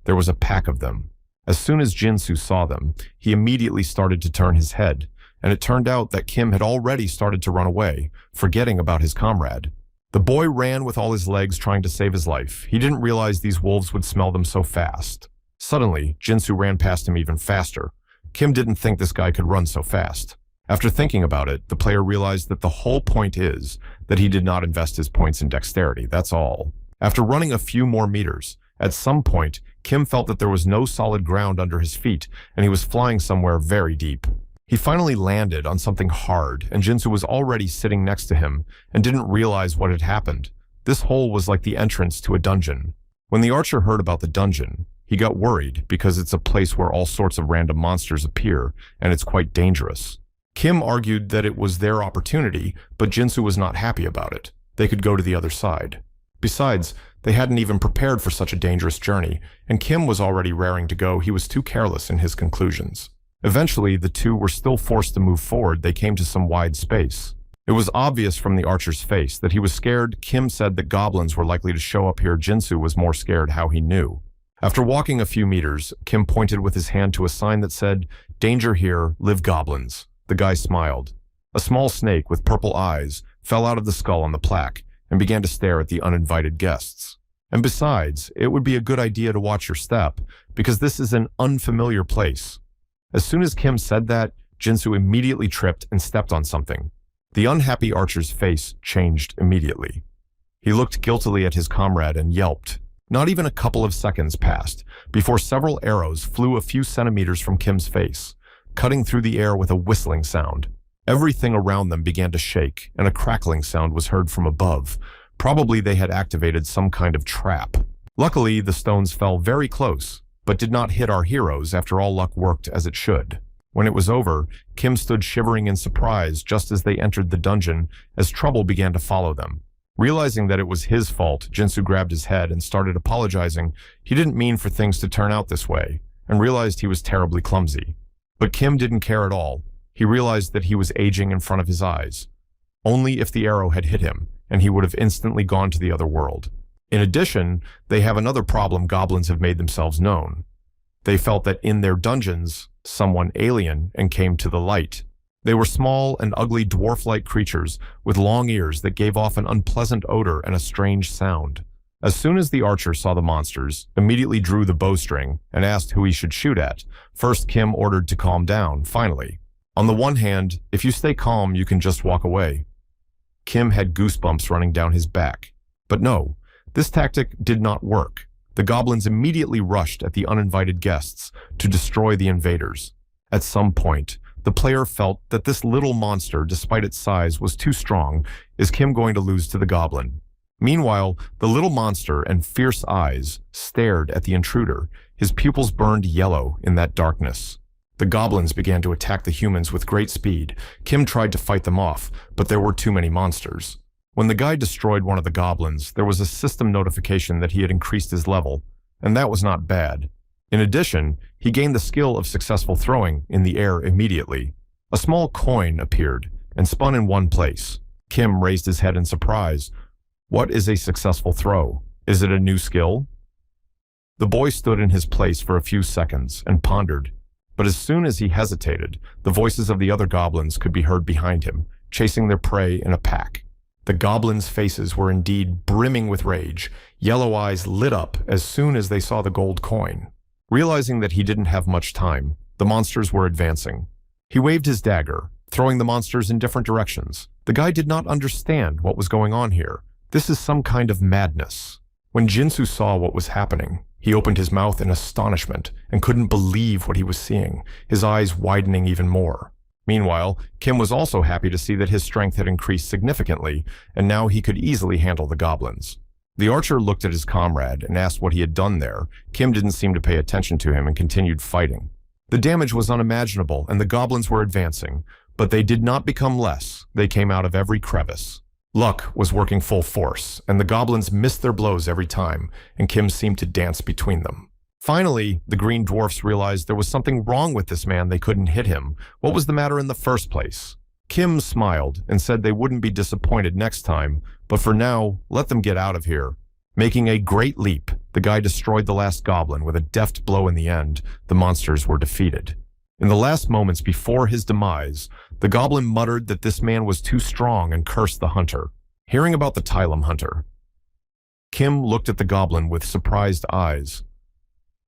A: There was a pack of them. As soon as Jinsu saw them, he immediately started to turn his head, and it turned out that Kim had already started to run away, forgetting about his comrade. The boy ran with all his legs trying to save his life. He didn't realize these wolves would smell them so fast. Suddenly, Jinsu ran past him even faster. Kim didn't think this guy could run so fast. After thinking about it, the player realized that the whole point is that he did not invest his points in dexterity, that's all. After running a few more meters, at some point, Kim felt that there was no solid ground under his feet, and he was flying somewhere very deep. He finally landed on something hard, and Jinsu was already sitting next to him and didn't realize what had happened. This hole was like the entrance to a dungeon. When the archer heard about the dungeon, he got worried because it's a place where all sorts of random monsters appear, and it's quite dangerous. Kim argued that it was their opportunity, but Jinsu was not happy about it. They could go to the other side. Besides, they hadn't even prepared for such a dangerous journey, and Kim was already raring to go. He was too careless in his conclusions. Eventually, the two were still forced to move forward. They came to some wide space. It was obvious from the archer's face that he was scared. Kim said that goblins were likely to show up here. Jinsu was more scared. How he knew. After walking a few meters, Kim pointed with his hand to a sign that said, "Danger here, live goblins." The guy smiled. A small snake with purple eyes fell out of the skull on the plaque and began to stare at the uninvited guests. And besides, it would be a good idea to watch your step, because this is an unfamiliar place. As soon as Kim said that, Jinsu immediately tripped and stepped on something. The unhappy archer's face changed immediately. He looked guiltily at his comrade and yelped. Not even a couple of seconds passed before several arrows flew a few centimeters from Kim's face, cutting through the air with a whistling sound. Everything around them began to shake, and a crackling sound was heard from above. Probably they had activated some kind of trap. Luckily, the stones fell very close, but did not hit our heroes. After all, luck worked as it should. When it was over, Kim stood shivering in surprise just as they entered the dungeon, as trouble began to follow them. Realizing that it was his fault, Jinsu grabbed his head and started apologizing. He didn't mean for things to turn out this way, and realized he was terribly clumsy. But Kim didn't care at all. He realized that he was aging in front of his eyes. Only if the arrow had hit him, and he would have instantly gone to the other world. In addition, they have another problem goblins have made themselves known. They felt that in their dungeons, someone alien and came to the light. They were small and ugly dwarf-like creatures with long ears that gave off an unpleasant odor and a strange sound. As soon as the archer saw the monsters, immediately drew the bowstring and asked who he should shoot at. First, Kim ordered to calm down, finally. On the one hand, if you stay calm, you can just walk away. Kim had goosebumps running down his back. But no, this tactic did not work. The goblins immediately rushed at the uninvited guests to destroy the invaders. At some point, the player felt that this little monster, despite its size, was too strong. Is Kim going to lose to the goblin? Meanwhile, the little monster and fierce eyes stared at the intruder. His pupils burned yellow in that darkness. The goblins began to attack the humans with great speed. Kim tried to fight them off, but there were too many monsters. When the guy destroyed one of the goblins, there was a system notification that he had increased his level, and that was not bad. In addition, he gained the skill of successful throwing in the air immediately. A small coin appeared and spun in one place. Kim raised his head in surprise. What is a successful throw? Is it a new skill? The boy stood in his place for a few seconds and pondered, but as soon as he hesitated, the voices of the other goblins could be heard behind him, chasing their prey in a pack. The goblins' faces were indeed brimming with rage. Yellow eyes lit up as soon as they saw the gold coin. Realizing that he didn't have much time, the monsters were advancing. He waved his dagger, throwing the monsters in different directions. The guy did not understand what was going on here. This is some kind of madness. When Jinsu saw what was happening, he opened his mouth in astonishment and couldn't believe what he was seeing, his eyes widening even more. Meanwhile, Kim was also happy to see that his strength had increased significantly, and now he could easily handle the goblins. The archer looked at his comrade and asked what he had done there. Kim didn't seem to pay attention to him and continued fighting. The damage was unimaginable, and the goblins were advancing, but they did not become less. They came out of every crevice. Luck was working full force, and the goblins missed their blows every time, and Kim seemed to dance between them. Finally, the green dwarfs realized there was something wrong with this man. They couldn't hit him. What was the matter in the first place? Kim smiled and said they wouldn't be disappointed next time, but for now, let them get out of here. Making a great leap, the guy destroyed the last goblin with a deft blow in the end. The monsters were defeated. In the last moments before his demise, the goblin muttered that this man was too strong and cursed the hunter. Hearing about the Tylum hunter, Kim looked at the goblin with surprised eyes.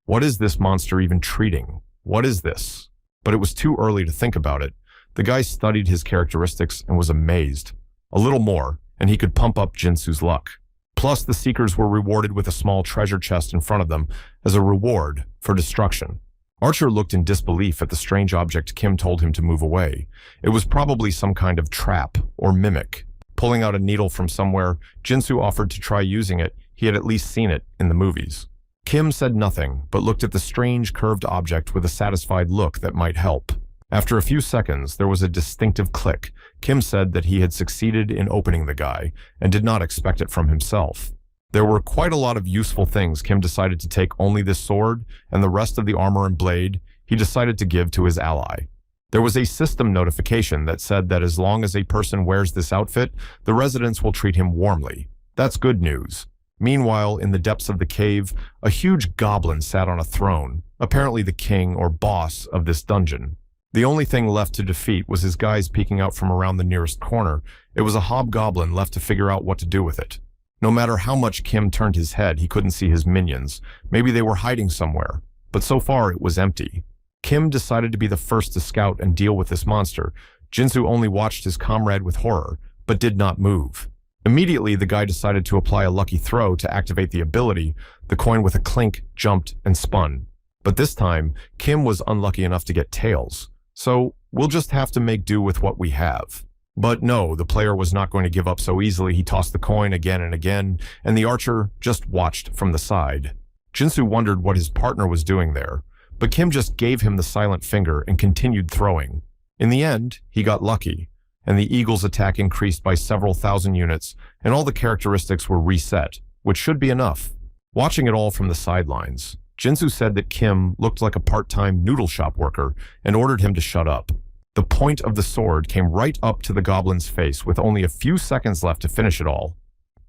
A: What is this monster even treating? What is this? But it was too early to think about it. The guy studied his characteristics and was amazed. A little more, and he could pump up Jinsu's luck. Plus, the Seekers were rewarded with a small treasure chest in front of them as a reward for destruction. Archer looked in disbelief at the strange object Kim told him to move away. It was probably some kind of trap or mimic. Pulling out a needle from somewhere, Jinsu offered to try using it. He had at least seen it in the movies. Kim said nothing, but looked at the strange curved object with a satisfied look that might help. After a few seconds, there was a distinctive click. Kim said that he had succeeded in opening the guy and did not expect it from himself. There were quite a lot of useful things. Kim decided to take only this sword, and the rest of the armor and blade he decided to give to his ally. There was a system notification that said that as long as a person wears this outfit, the residents will treat him warmly. That's good news. Meanwhile, in the depths of the cave, a huge goblin sat on a throne, apparently the king or boss of this dungeon. The only thing left to defeat was his guys peeking out from around the nearest corner. It was a hobgoblin left to figure out what to do with it. No matter how much Kim turned his head, he couldn't see his minions. Maybe they were hiding somewhere, but so far it was empty. Kim decided to be the first to scout and deal with this monster. Jinsu only watched his comrade with horror, but did not move. Immediately, the guy decided to apply a lucky throw to activate the ability. The coin with a clink jumped and spun. But this time, Kim was unlucky enough to get tails. So, we'll just have to make do with what we have. But no, the player was not going to give up so easily. He tossed the coin again and again, and the archer just watched from the side. Jinsu wondered what his partner was doing there, but Kim just gave him the silent finger and continued throwing. In the end, he got lucky, and the eagle's attack increased by several thousand units, and all the characteristics were reset, which should be enough. Watching it all from the sidelines, Jinsu said that Kim looked like a part-time noodle shop worker and ordered him to shut up. The point of the sword came right up to the goblin's face with only a few seconds left to finish it all.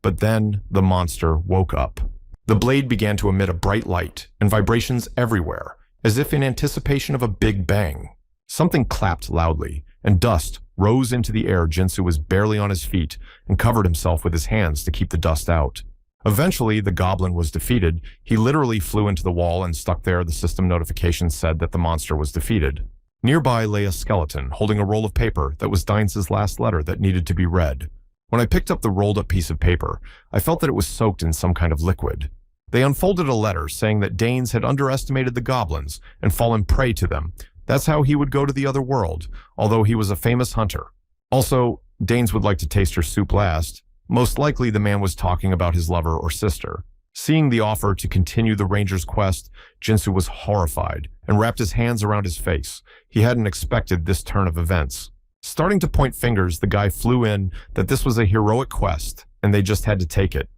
A: But then the monster woke up. The blade began to emit a bright light and vibrations everywhere, as if in anticipation of a big bang. Something clapped loudly, and dust rose into the air. Jinsu was barely on his feet and covered himself with his hands to keep the dust out. Eventually, the goblin was defeated. He literally flew into the wall and stuck there. The system notification said that the monster was defeated. Nearby lay a skeleton holding a roll of paper that was Dines' last letter that needed to be read. When I picked up the rolled-up piece of paper, I felt that it was soaked in some kind of liquid. They unfolded a letter saying that Danes had underestimated the goblins and fallen prey to them. That's how he would go to the other world, although he was a famous hunter. Also, Danes would like to taste her soup last. Most likely the man was talking about his lover or sister. Seeing the offer to continue the ranger's quest, Jinsu was horrified and wrapped his hands around his face. He hadn't expected this turn of events. Starting to point fingers, the guy flew in that this was a heroic quest, and they just had to take it.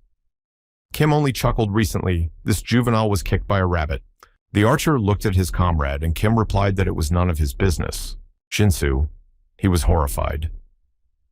A: Kim only chuckled recently. This juvenile was kicked by a rabbit. The archer looked at his comrade, and Kim replied that it was none of his business. Jinsu, he was horrified.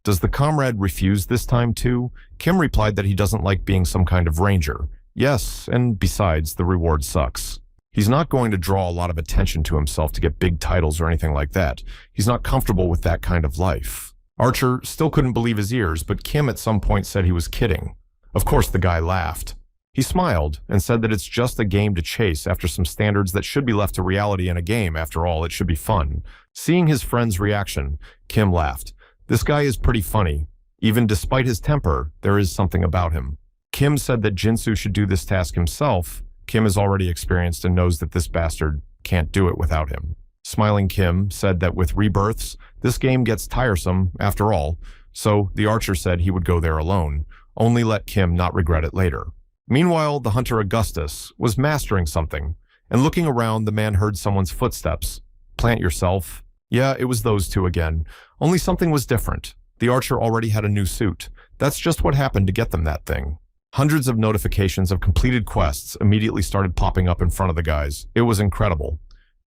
A: Does the comrade refuse this time too? Kim replied that he doesn't like being some kind of ranger. Yes, and besides, the reward sucks. He's not going to draw a lot of attention to himself to get big titles or anything like that. He's not comfortable with that kind of life. Archer still couldn't believe his ears, but Kim at some point said he was kidding. Of course, the guy laughed. He smiled and said that it's just a game to chase after some standards that should be left to reality in a game. After all, it should be fun. Seeing his friend's reaction, Kim laughed. This guy is pretty funny. Even despite his temper, there is something about him. Kim said that Jinsu should do this task himself. Kim is already experienced and knows that this bastard can't do it without him. Smiling Kim said that with rebirths, this game gets tiresome after all, so the archer said he would go there alone, only let Kim not regret it later. Meanwhile, the hunter Augustus was mastering something, and looking around, the man heard someone's footsteps. Plant yourself. Yeah, it was those two again, only something was different. The archer already had a new suit. That's just what happened to get them that thing. Hundreds of notifications of completed quests immediately started popping up in front of the guys. It was incredible.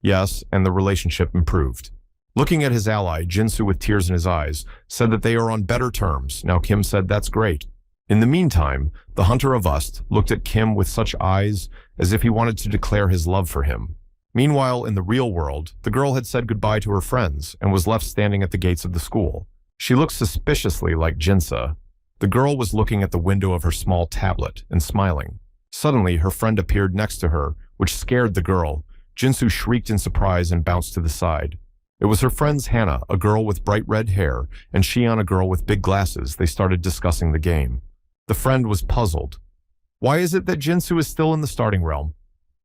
A: Yes, and the relationship improved. Looking at his ally, Jinsu with tears in his eyes, said that they are on better terms. Now Kim said that's great. In the meantime, the hunter of Ust looked at Kim with such eyes as if he wanted to declare his love for him. Meanwhile, in the real world, the girl had said goodbye to her friends and was left standing at the gates of the school. She looked suspiciously like Jinsa. The girl was looking at the window of her small tablet and smiling. Suddenly, her friend appeared next to her, which scared the girl. Jinsu shrieked in surprise and bounced to the side. It was her friend's Hannah, a girl with bright red hair, and Shion, a girl with big glasses. They started discussing the game. The friend was puzzled. Why is it that Jinsu is still in the starting realm?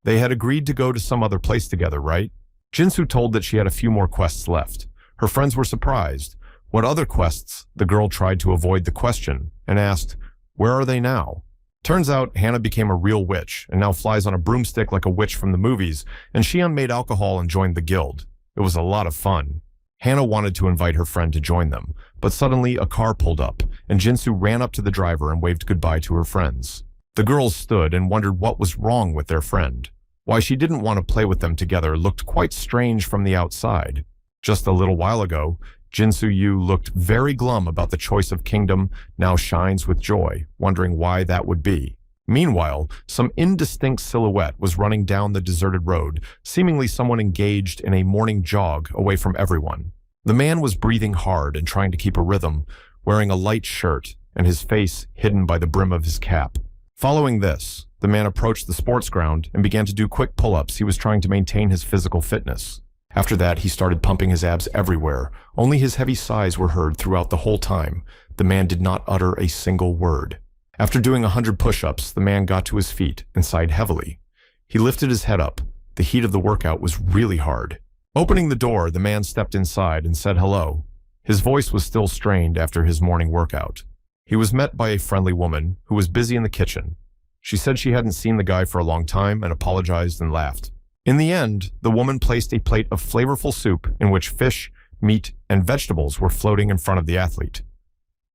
A: They had agreed to go to some other place together, right? Jinsu told that she had a few more quests left. Her friends were surprised. What other quests? The girl tried to avoid the question and asked, where are they now? Turns out Hannah became a real witch and now flies on a broomstick like a witch from the movies, and Shion made alcohol and joined the guild. It was a lot of fun. Hannah wanted to invite her friend to join them, but suddenly a car pulled up, and Jinsu ran up to the driver and waved goodbye to her friends. The girls stood and wondered what was wrong with their friend. Why she didn't want to play with them together looked quite strange from the outside. Just a little while ago, Jinsu Yu looked very glum about the choice of kingdom, now shines with joy, wondering why that would be. Meanwhile, some indistinct silhouette was running down the deserted road, seemingly someone engaged in a morning jog away from everyone. The man was breathing hard and trying to keep a rhythm, wearing a light shirt and his face hidden by the brim of his cap. Following this, the man approached the sports ground and began to do quick pull-ups. He was trying to maintain his physical fitness. After that, he started pumping his abs everywhere. Only his heavy sighs were heard throughout the whole time. The man did not utter a single word. After doing 100 push-ups, the man got to his feet and sighed heavily. He lifted his head up. The heat of the workout was really hard. Opening the door, the man stepped inside and said hello. His voice was still strained after his morning workout. He was met by a friendly woman who was busy in the kitchen. She said she hadn't seen the guy for a long time and apologized and laughed. In the end, the woman placed a plate of flavorful soup in which fish, meat, and vegetables were floating in front of the athlete.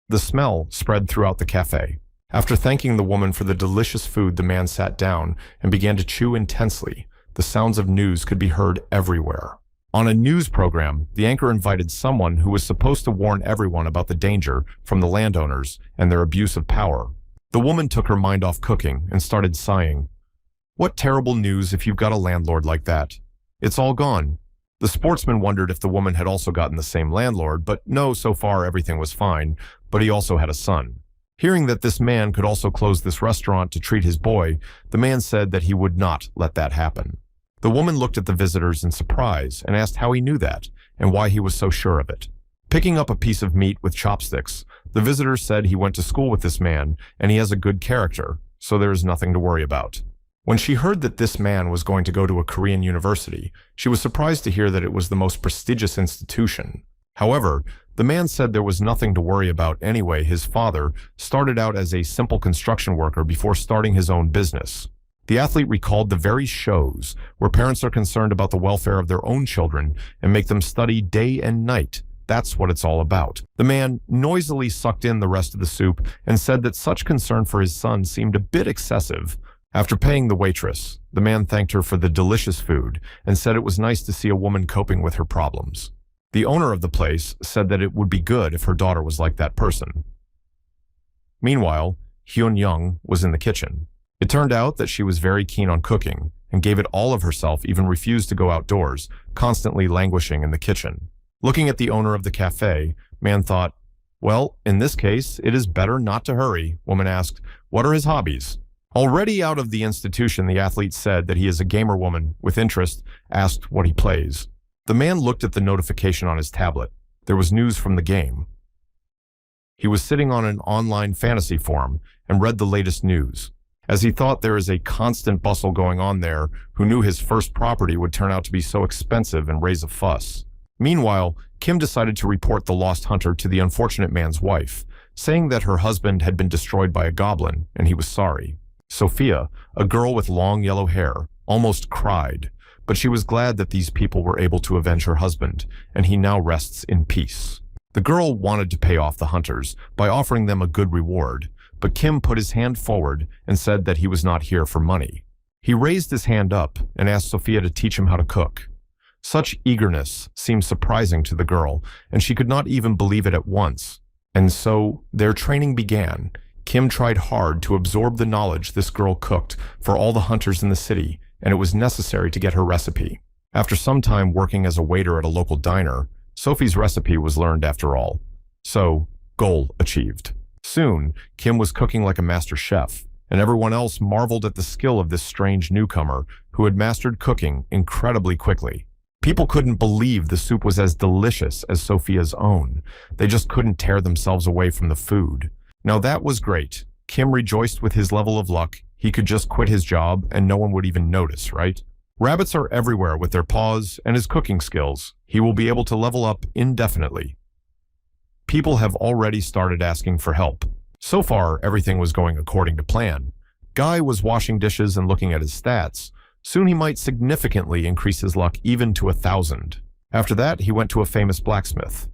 A: The smell spread throughout the cafe. After thanking the woman for the delicious food, the man sat down and began to chew intensely. The sounds of news could be heard everywhere. On a news program, the anchor invited someone who was supposed to warn everyone about the danger from the landowners and their abuse of power. The woman took her mind off cooking and started sighing. What terrible news if you've got a landlord like that. It's all gone. The sportsman wondered if the woman had also gotten the same landlord, but no, so far everything was fine, but he also had a son. Hearing that this man could also close this restaurant to treat his boy, the man said that he would not let that happen. The woman looked at the visitors in surprise and asked how he knew that and why he was so sure of it. Picking up a piece of meat with chopsticks, the visitors said he went to school with this man and he has a good character, so there is nothing to worry about. When she heard that this man was going to go to a Korean university, she was surprised to hear that it was the most prestigious institution. However, the man said there was nothing to worry about anyway. His father started out as a simple construction worker before starting his own business. The athlete recalled the very shows where parents are concerned about the welfare of their own children and make them study day and night. That's what it's all about. The man noisily sucked in the rest of the soup and said that such concern for his son seemed a bit excessive. After paying the waitress, the man thanked her for the delicious food and said it was nice to see a woman coping with her problems. The owner of the place said that it would be good if her daughter was like that person. Meanwhile, Hyun Young was in the kitchen. It turned out that she was very keen on cooking and gave it all of herself, even refused to go outdoors, constantly languishing in the kitchen. Looking at the owner of the cafe, man thought, well, in this case, it is better not to hurry. Woman asked, what are his hobbies? Already out of the institution, the athlete said that he is a gamer. Woman, with interest, asked what he plays. The man looked at the notification on his tablet. There was news from the game. He was sitting on an online fantasy forum and read the latest news. As he thought there is a constant bustle going on there, who knew his first property would turn out to be so expensive and raise a fuss. Meanwhile, Kim decided to report the lost hunter to the unfortunate man's wife, saying that her husband had been destroyed by a goblin and he was sorry. Sophia, a girl with long yellow hair, almost cried, but she was glad that these people were able to avenge her husband, and he now rests in peace. The girl wanted to pay off the hunters by offering them a good reward, but Kim put his hand forward and said that he was not here for money. He raised his hand up and asked Sophia to teach him how to cook. Such eagerness seemed surprising to the girl, and she could not even believe it at once. And so their training began. Kim tried hard to absorb the knowledge this girl cooked for all the hunters in the city, and it was necessary to get her recipe. After some time working as a waiter at a local diner, Sophie's recipe was learned after all. So, goal achieved. Soon, Kim was cooking like a master chef, and everyone else marveled at the skill of this strange newcomer who had mastered cooking incredibly quickly. People couldn't believe the soup was as delicious as Sophia's own. They just couldn't tear themselves away from the food. Now that was great. Kim rejoiced with his level of luck. He could just quit his job and no one would even notice, right? Rabbits are everywhere with their paws and his cooking skills. He will be able to level up indefinitely. People have already started asking for help. So far, everything was going according to plan. Guy was washing dishes and looking at his stats. Soon he might significantly increase his luck even to 1,000. After that, he went to a famous blacksmith.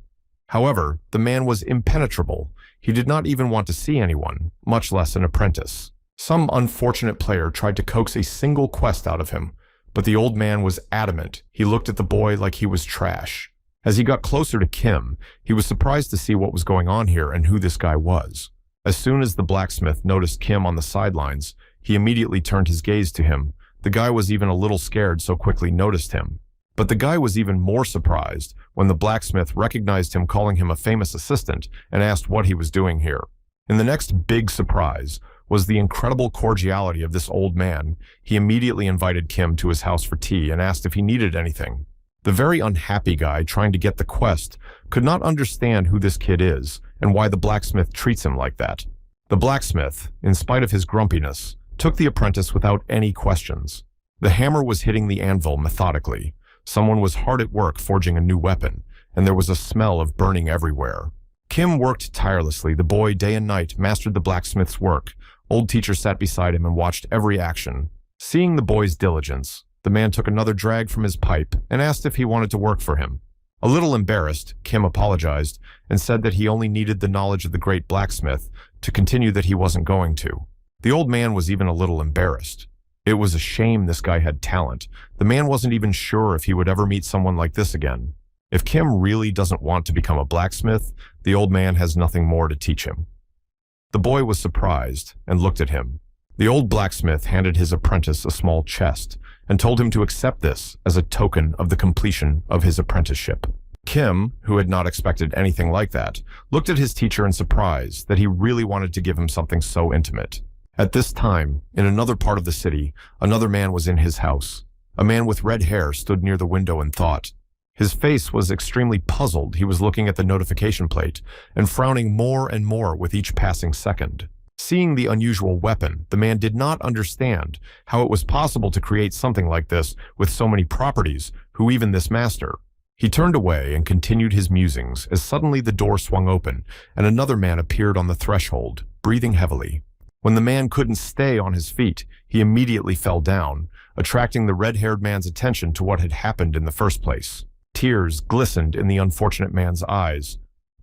A: However, the man was impenetrable. He did not even want to see anyone, much less an apprentice. Some unfortunate player tried to coax a single quest out of him, but the old man was adamant. He looked at the boy like he was trash. As he got closer to Kim, he was surprised to see what was going on here and who this guy was. As soon as the blacksmith noticed Kim on the sidelines, he immediately turned his gaze to him. The guy was even a little scared, so quickly noticed him. But the guy was even more surprised when the blacksmith recognized him, calling him a famous assistant, and asked what he was doing here. And the next big surprise was the incredible cordiality of this old man. He immediately invited Kim to his house for tea and asked if he needed anything. The very unhappy guy trying to get the quest could not understand who this kid is and why the blacksmith treats him like that. The blacksmith, in spite of his grumpiness, took the apprentice without any questions. The hammer was hitting the anvil methodically. Someone was hard at work forging a new weapon, and there was a smell of burning everywhere. Kim worked tirelessly. The boy, day and night, mastered the blacksmith's work. Old teacher sat beside him and watched every action. Seeing the boy's diligence, the man took another drag from his pipe and asked if he wanted to work for him. A little embarrassed, Kim apologized and said that he only needed the knowledge of the great blacksmith to continue, that he wasn't going to. The old man was even a little embarrassed. It was a shame this guy had talent. The man wasn't even sure if he would ever meet someone like this again. If Kim really doesn't want to become a blacksmith, the old man has nothing more to teach him. The boy was surprised and looked at him. The old blacksmith handed his apprentice a small chest and told him to accept this as a token of the completion of his apprenticeship. Kim, who had not expected anything like that, looked at his teacher in surprise that he really wanted to give him something so intimate. At this time, in another part of the city, another man was in his house. A man with red hair stood near the window and thought. His face was extremely puzzled. He was looking at the notification plate and frowning more and more with each passing second. Seeing the unusual weapon, the man did not understand how it was possible to create something like this with so many properties, who even this master. He turned away and continued his musings as suddenly the door swung open and another man appeared on the threshold, breathing heavily. When the man couldn't stay on his feet, he immediately fell down, attracting the red-haired man's attention to what had happened in the first place. Tears glistened in the unfortunate man's eyes.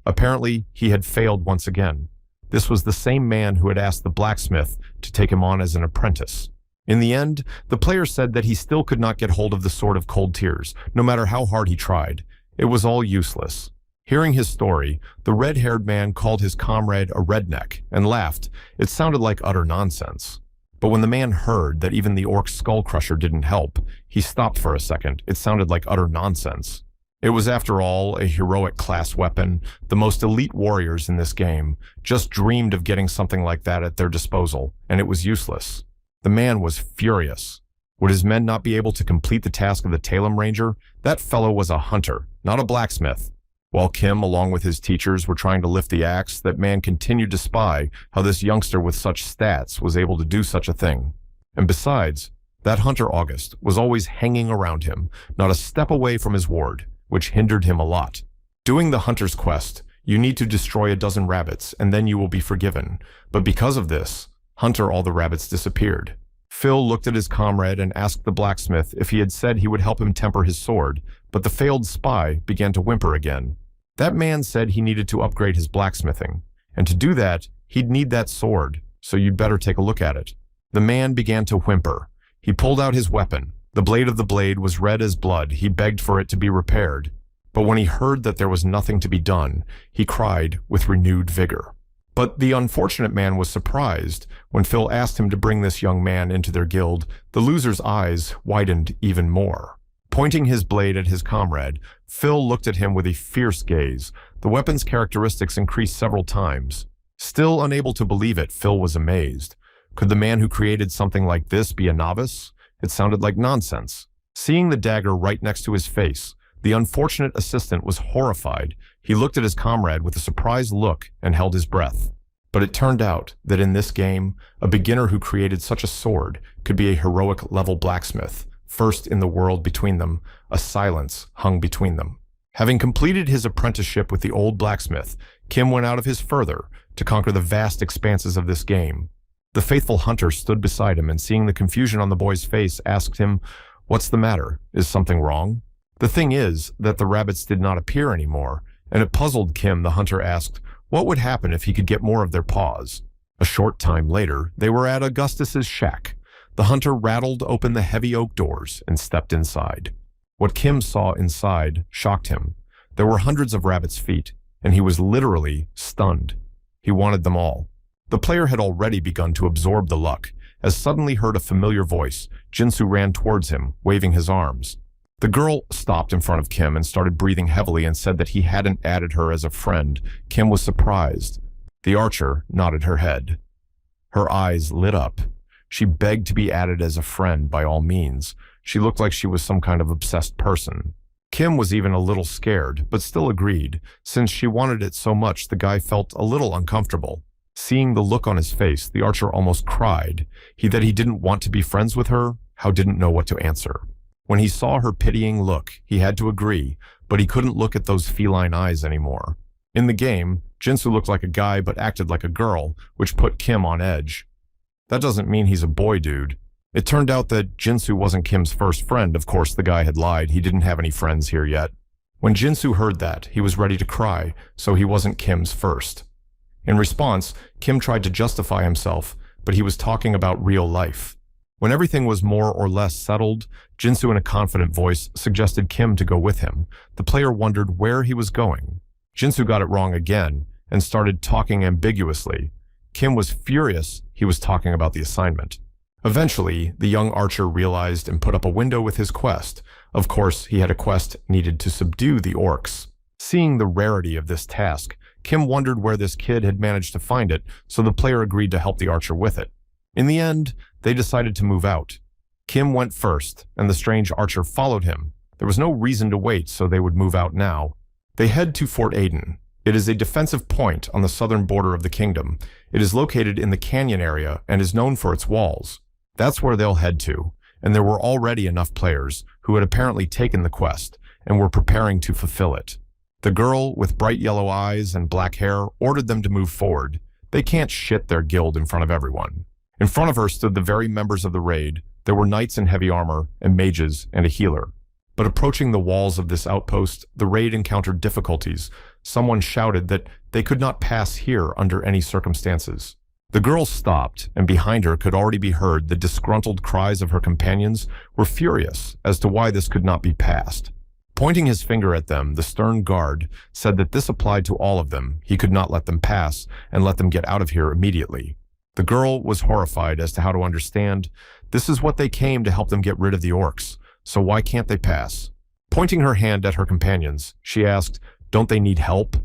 A: Apparently, he had failed once again. This was the same man who had asked the blacksmith to take him on as an apprentice. In the end, the player said that he still could not get hold of the Sword of Cold Tears, no matter how hard he tried. It was all useless. Hearing his story, the red-haired man called his comrade a redneck and laughed. It sounded like utter nonsense. But when the man heard that even the orc skull crusher didn't help, he stopped for a second. It sounded like utter nonsense. It was, after all, a heroic class weapon. The most elite warriors in this game just dreamed of getting something like that at their disposal, and it was useless. The man was furious. Would his men not be able to complete the task of the Talem Ranger? That fellow was a hunter, not a blacksmith. While Kim, along with his teachers, were trying to lift the axe, that man continued to spy how this youngster with such stats was able to do such a thing. And besides, that hunter August was always hanging around him, not a step away from his ward, which hindered him a lot. Doing the hunter's quest, you need to destroy a dozen rabbits, and then you will be forgiven. But because of this, Hunter, all the rabbits disappeared. Phil looked at his comrade and asked the blacksmith if he had said he would help him temper his sword, but the failed spy began to whimper again. That man said he needed to upgrade his blacksmithing, and to do that, he'd need that sword, so you'd better take a look at it. The man began to whimper. He pulled out his weapon. The blade of the blade was red as blood. He begged for it to be repaired. But when he heard that there was nothing to be done, he cried with renewed vigor. But the unfortunate man was surprised. When Phil asked him to bring this young man into their guild, the loser's eyes widened even more. Pointing his blade at his comrade, Phil looked at him with a fierce gaze. The weapon's characteristics increased several times. Still unable to believe it, Phil was amazed. Could the man who created something like this be a novice? It sounded like nonsense. Seeing the dagger right next to his face, the unfortunate assistant was horrified. He looked at his comrade with a surprised look and held his breath. But it turned out that in this game, a beginner who created such a sword could be a heroic level blacksmith, first in the world between them. A silence hung between them. Having completed his apprenticeship with the old blacksmith, Kim went out of his further to conquer the vast expanses of this game. The faithful hunter stood beside him and, seeing the confusion on the boy's face, asked him, "What's the matter? Is something wrong?" The thing is that the rabbits did not appear anymore, and it puzzled Kim. The hunter asked what would happen if he could get more of their paws. A short time later, they were at Augustus's shack. The hunter rattled open the heavy oak doors and stepped inside. What Kim saw inside shocked him. There were hundreds of rabbits' feet, and he was literally stunned. He wanted them all. The player had already begun to absorb the luck, as suddenly heard a familiar voice. Jinsu ran towards him, waving his arms. The girl stopped in front of Kim and started breathing heavily and said that he hadn't added her as a friend. Kim was surprised. The archer nodded her head. Her eyes lit up. She begged to be added as a friend by all means. She looked like she was some kind of obsessed person. Kim was even a little scared, but still agreed. Since she wanted it so much, the guy felt a little uncomfortable. Seeing the look on his face, the archer almost cried. That he didn't want to be friends with her, how didn't know what to answer. When he saw her pitying look, he had to agree, but he couldn't look at those feline eyes anymore. In the game, Jinsu looked like a guy but acted like a girl, which put Kim on edge. That doesn't mean he's a boy dude. It turned out that Jinsu wasn't Kim's first friend. Of course, the guy had lied. He didn't have any friends here yet. When Jinsu heard that, he was ready to cry, so he wasn't Kim's first. In response, Kim tried to justify himself, but he was talking about real life. When everything was more or less settled, Jinsu in a confident voice suggested Kim to go with him. The player wondered where he was going. Jinsu got it wrong again and started talking ambiguously. Kim was furious he was talking about the assignment. Eventually, the young archer realized and put up a window with his quest. Of course, he had a quest needed to subdue the orcs. Seeing the rarity of this task, Kim wondered where this kid had managed to find it, so the player agreed to help the archer with it. In the end, they decided to move out. Kim went first, and the strange archer followed him. There was no reason to wait, so they would move out now. They head to Fort Aiden. It is a defensive point on the southern border of the kingdom. It is located in the canyon area and is known for its walls. That's where they'll head to, and there were already enough players who had apparently taken the quest and were preparing to fulfill it. The girl with bright yellow eyes and black hair ordered them to move forward. They can't shit their guild in front of everyone. In front of her stood the very members of the raid. There were knights in heavy armor and mages and a healer. But approaching the walls of this outpost, the raid encountered difficulties. Someone shouted that they could not pass here under any circumstances. The girl stopped, and behind her could already be heard the disgruntled cries of her companions were furious as to why this could not be passed. Pointing his finger at them, the stern guard said that this applied to all of them. He could not let them pass and let them get out of here immediately. The girl was horrified as to how to understand. This is what they came to help them get rid of the orcs, so why can't they pass? Pointing her hand at her companions, she asked, "Don't they need help?"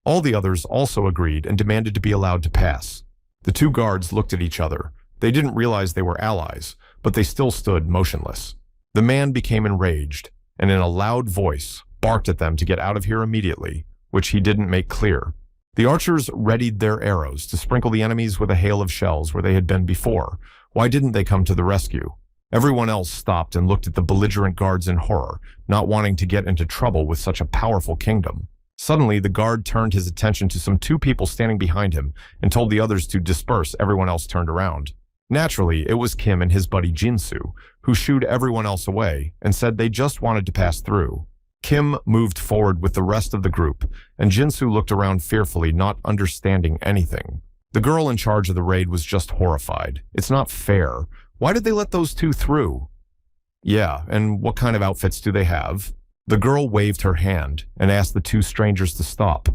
A: All the others also agreed and demanded to be allowed to pass. The two guards looked at each other. They didn't realize they were allies, but they still stood motionless. The man became enraged, and in a loud voice, barked at them to get out of here immediately, which he didn't make clear. The archers readied their arrows to sprinkle the enemies with a hail of shells where they had been before. Why didn't they come to the rescue? Everyone else stopped and looked at the belligerent guards in horror, not wanting to get into trouble with such a powerful kingdom. Suddenly, the guard turned his attention to some two people standing behind him and told the others to disperse. Everyone else turned around. Naturally, it was Kim and his buddy Jinsu, who shooed everyone else away and said they just wanted to pass through. Kim moved forward with the rest of the group, and Jinsu looked around fearfully, not understanding anything. The girl in charge of the raid was just horrified. It's not fair. Why did they let those two through? Yeah, and what kind of outfits do they have? The girl waved her hand and asked the two strangers to stop.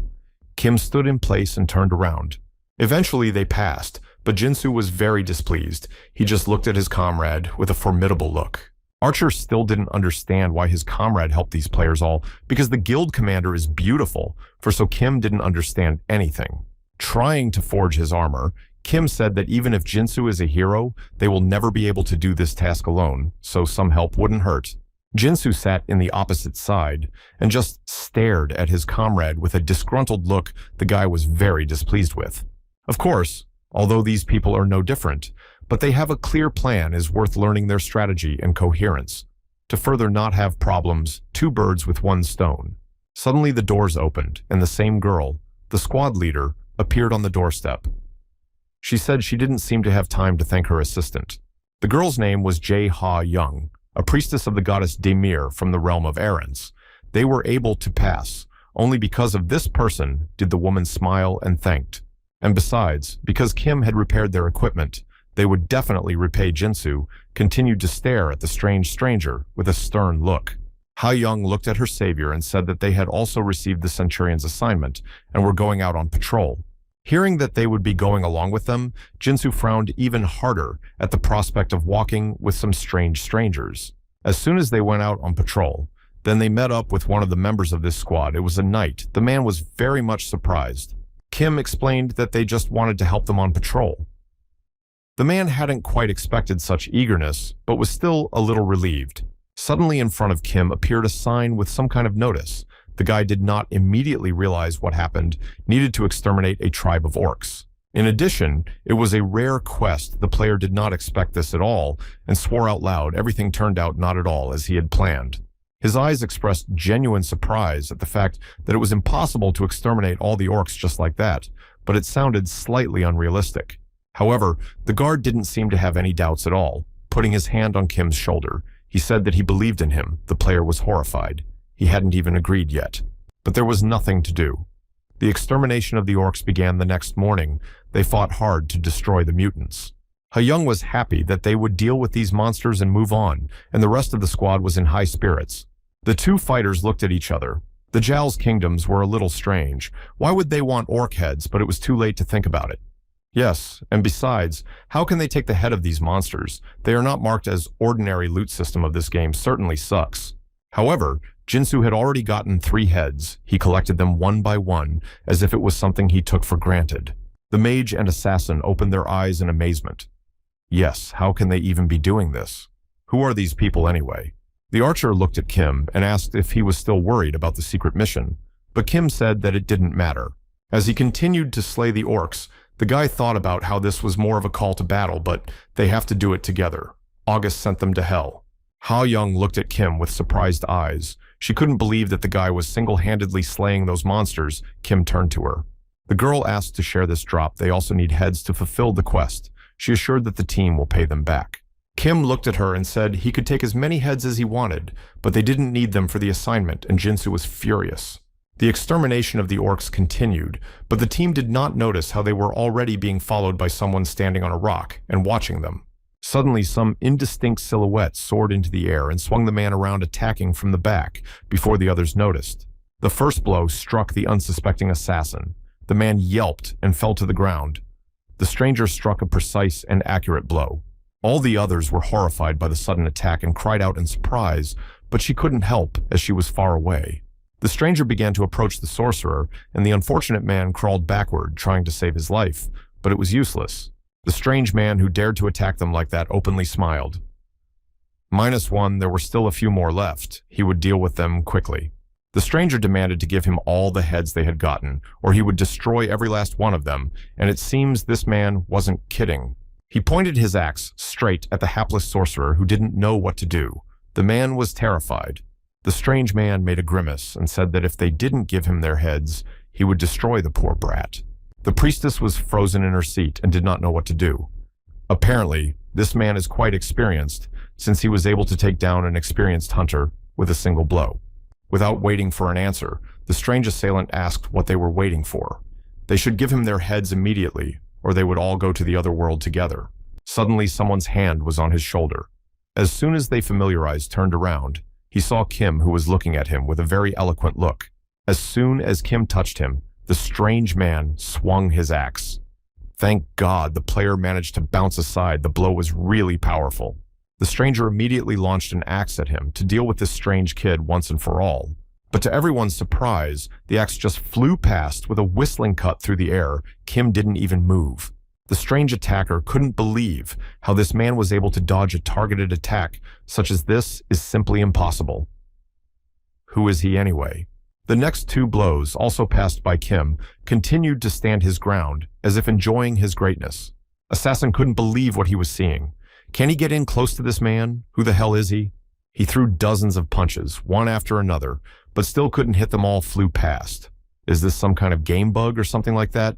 A: Kim stood in place and turned around. Eventually they passed, but Jinsu was very displeased. He just looked at his comrade with a formidable look. Archer still didn't understand why his comrade helped these players all, because the guild commander is beautiful, so Kim didn't understand anything. Trying to forge his armor, Kim said that even if Jinsu is a hero, they will never be able to do this task alone, so some help wouldn't hurt. Jinsu sat in the opposite side and just stared at his comrade with a disgruntled look the guy was very displeased with. Of course, although these people are no different, but they have a clear plan is worth learning their strategy and coherence. To further not have problems, two birds with one stone. Suddenly the doors opened and the same girl, the squad leader, appeared on the doorstep. She said she didn't seem to have time to thank her assistant. The girl's name was Ha Young, a priestess of the goddess Demir from the realm of Arens. They were able to pass. Only because of this person did the woman smile and thanked. And besides, because Kim had repaired their equipment, they would definitely repay. Jinsu continued to stare at the strange stranger with a stern look. Ha Young looked at her savior and said that they had also received the centurion's assignment and were going out on patrol. Hearing that they would be going along with them, Jinsu frowned even harder at the prospect of walking with some strange strangers. As soon as they went out on patrol, then they met up with one of the members of this squad. It was a knight. The man was very much surprised. Kim explained that they just wanted to help them on patrol. The man hadn't quite expected such eagerness, but was still a little relieved. Suddenly in front of Kim appeared a sign with some kind of notice. The guy did not immediately realize what happened, needed to exterminate a tribe of orcs. In addition, it was a rare quest. The player did not expect this at all and swore out loud. Everything turned out not at all as he had planned. His eyes expressed genuine surprise at the fact that it was impossible to exterminate all the orcs just like that, but it sounded slightly unrealistic. However, the guard didn't seem to have any doubts at all. Putting his hand on Kim's shoulder, he said that he believed in him. The player was horrified. He hadn't even agreed yet. But there was nothing to do. The extermination of the orcs began the next morning. They fought hard to destroy the mutants. Ha Young was happy that they would deal with these monsters and move on, and the rest of the squad was in high spirits. The two fighters looked at each other. The Jal's kingdoms were a little strange. Why would they want orc heads, but it was too late to think about it. Yes, and besides, how can they take the head of these monsters? They are not marked as ordinary loot system of this game certainly sucks. However, Jinsu had already gotten 3 heads. He collected them one by one, as if it was something he took for granted. The mage and assassin opened their eyes in amazement. Yes, how can they even be doing this? Who are these people anyway? The archer looked at Kim and asked if he was still worried about the secret mission, but Kim said that it didn't matter. As he continued to slay the orcs, the guy thought about how this was more of a call to battle, but they have to do it together. August sent them to hell. Ha Young looked at Kim with surprised eyes. She couldn't believe that the guy was single-handedly slaying those monsters. Kim turned to her. The girl asked to share this drop. They also need heads to fulfill the quest. She assured that the team will pay them back. Kim looked at her and said he could take as many heads as he wanted, but they didn't need them for the assignment, and Jinsu was furious. The extermination of the orcs continued, but the team did not notice how they were already being followed by someone standing on a rock and watching them. Suddenly, some indistinct silhouette soared into the air and swung the man around, attacking from the back before the others noticed. The first blow struck the unsuspecting assassin. The man yelped and fell to the ground. The stranger struck a precise and accurate blow. All the others were horrified by the sudden attack and cried out in surprise, but she couldn't help as she was far away. The stranger began to approach the sorcerer, and the unfortunate man crawled backward, trying to save his life, but it was useless. The strange man who dared to attack them like that openly smiled. -1, there were still a few more left. He would deal with them quickly. The stranger demanded to give him all the heads they had gotten, or he would destroy every last one of them, and it seems this man wasn't kidding. He pointed his axe straight at the hapless sorcerer who didn't know what to do. The man was terrified. The strange man made a grimace and said that if they didn't give him their heads, he would destroy the poor brat. The priestess was frozen in her seat and did not know what to do. Apparently, this man is quite experienced, since he was able to take down an experienced hunter with a single blow. Without waiting for an answer, the strange assailant asked what they were waiting for. They should give him their heads immediately, or they would all go to the other world together. Suddenly, someone's hand was on his shoulder. As soon as they familiarized turned around, he saw Kim, who was looking at him with a very eloquent look. As soon as Kim touched him, the strange man swung his axe. Thank God the player managed to bounce aside. The blow was really powerful. The stranger immediately launched an axe at him to deal with this strange kid once and for all. But to everyone's surprise, the axe just flew past with a whistling cut through the air. Kim didn't even move. The strange attacker couldn't believe how this man was able to dodge a targeted attack such as this is simply impossible. Who is he anyway? The next 2 blows, also passed by Kim, continued to stand his ground, as if enjoying his greatness. Assassin couldn't believe what he was seeing. Can he get in close to this man? Who the hell is he? He threw dozens of punches, one after another, but still couldn't hit them all. Flew past. Is this some kind of game bug or something like that?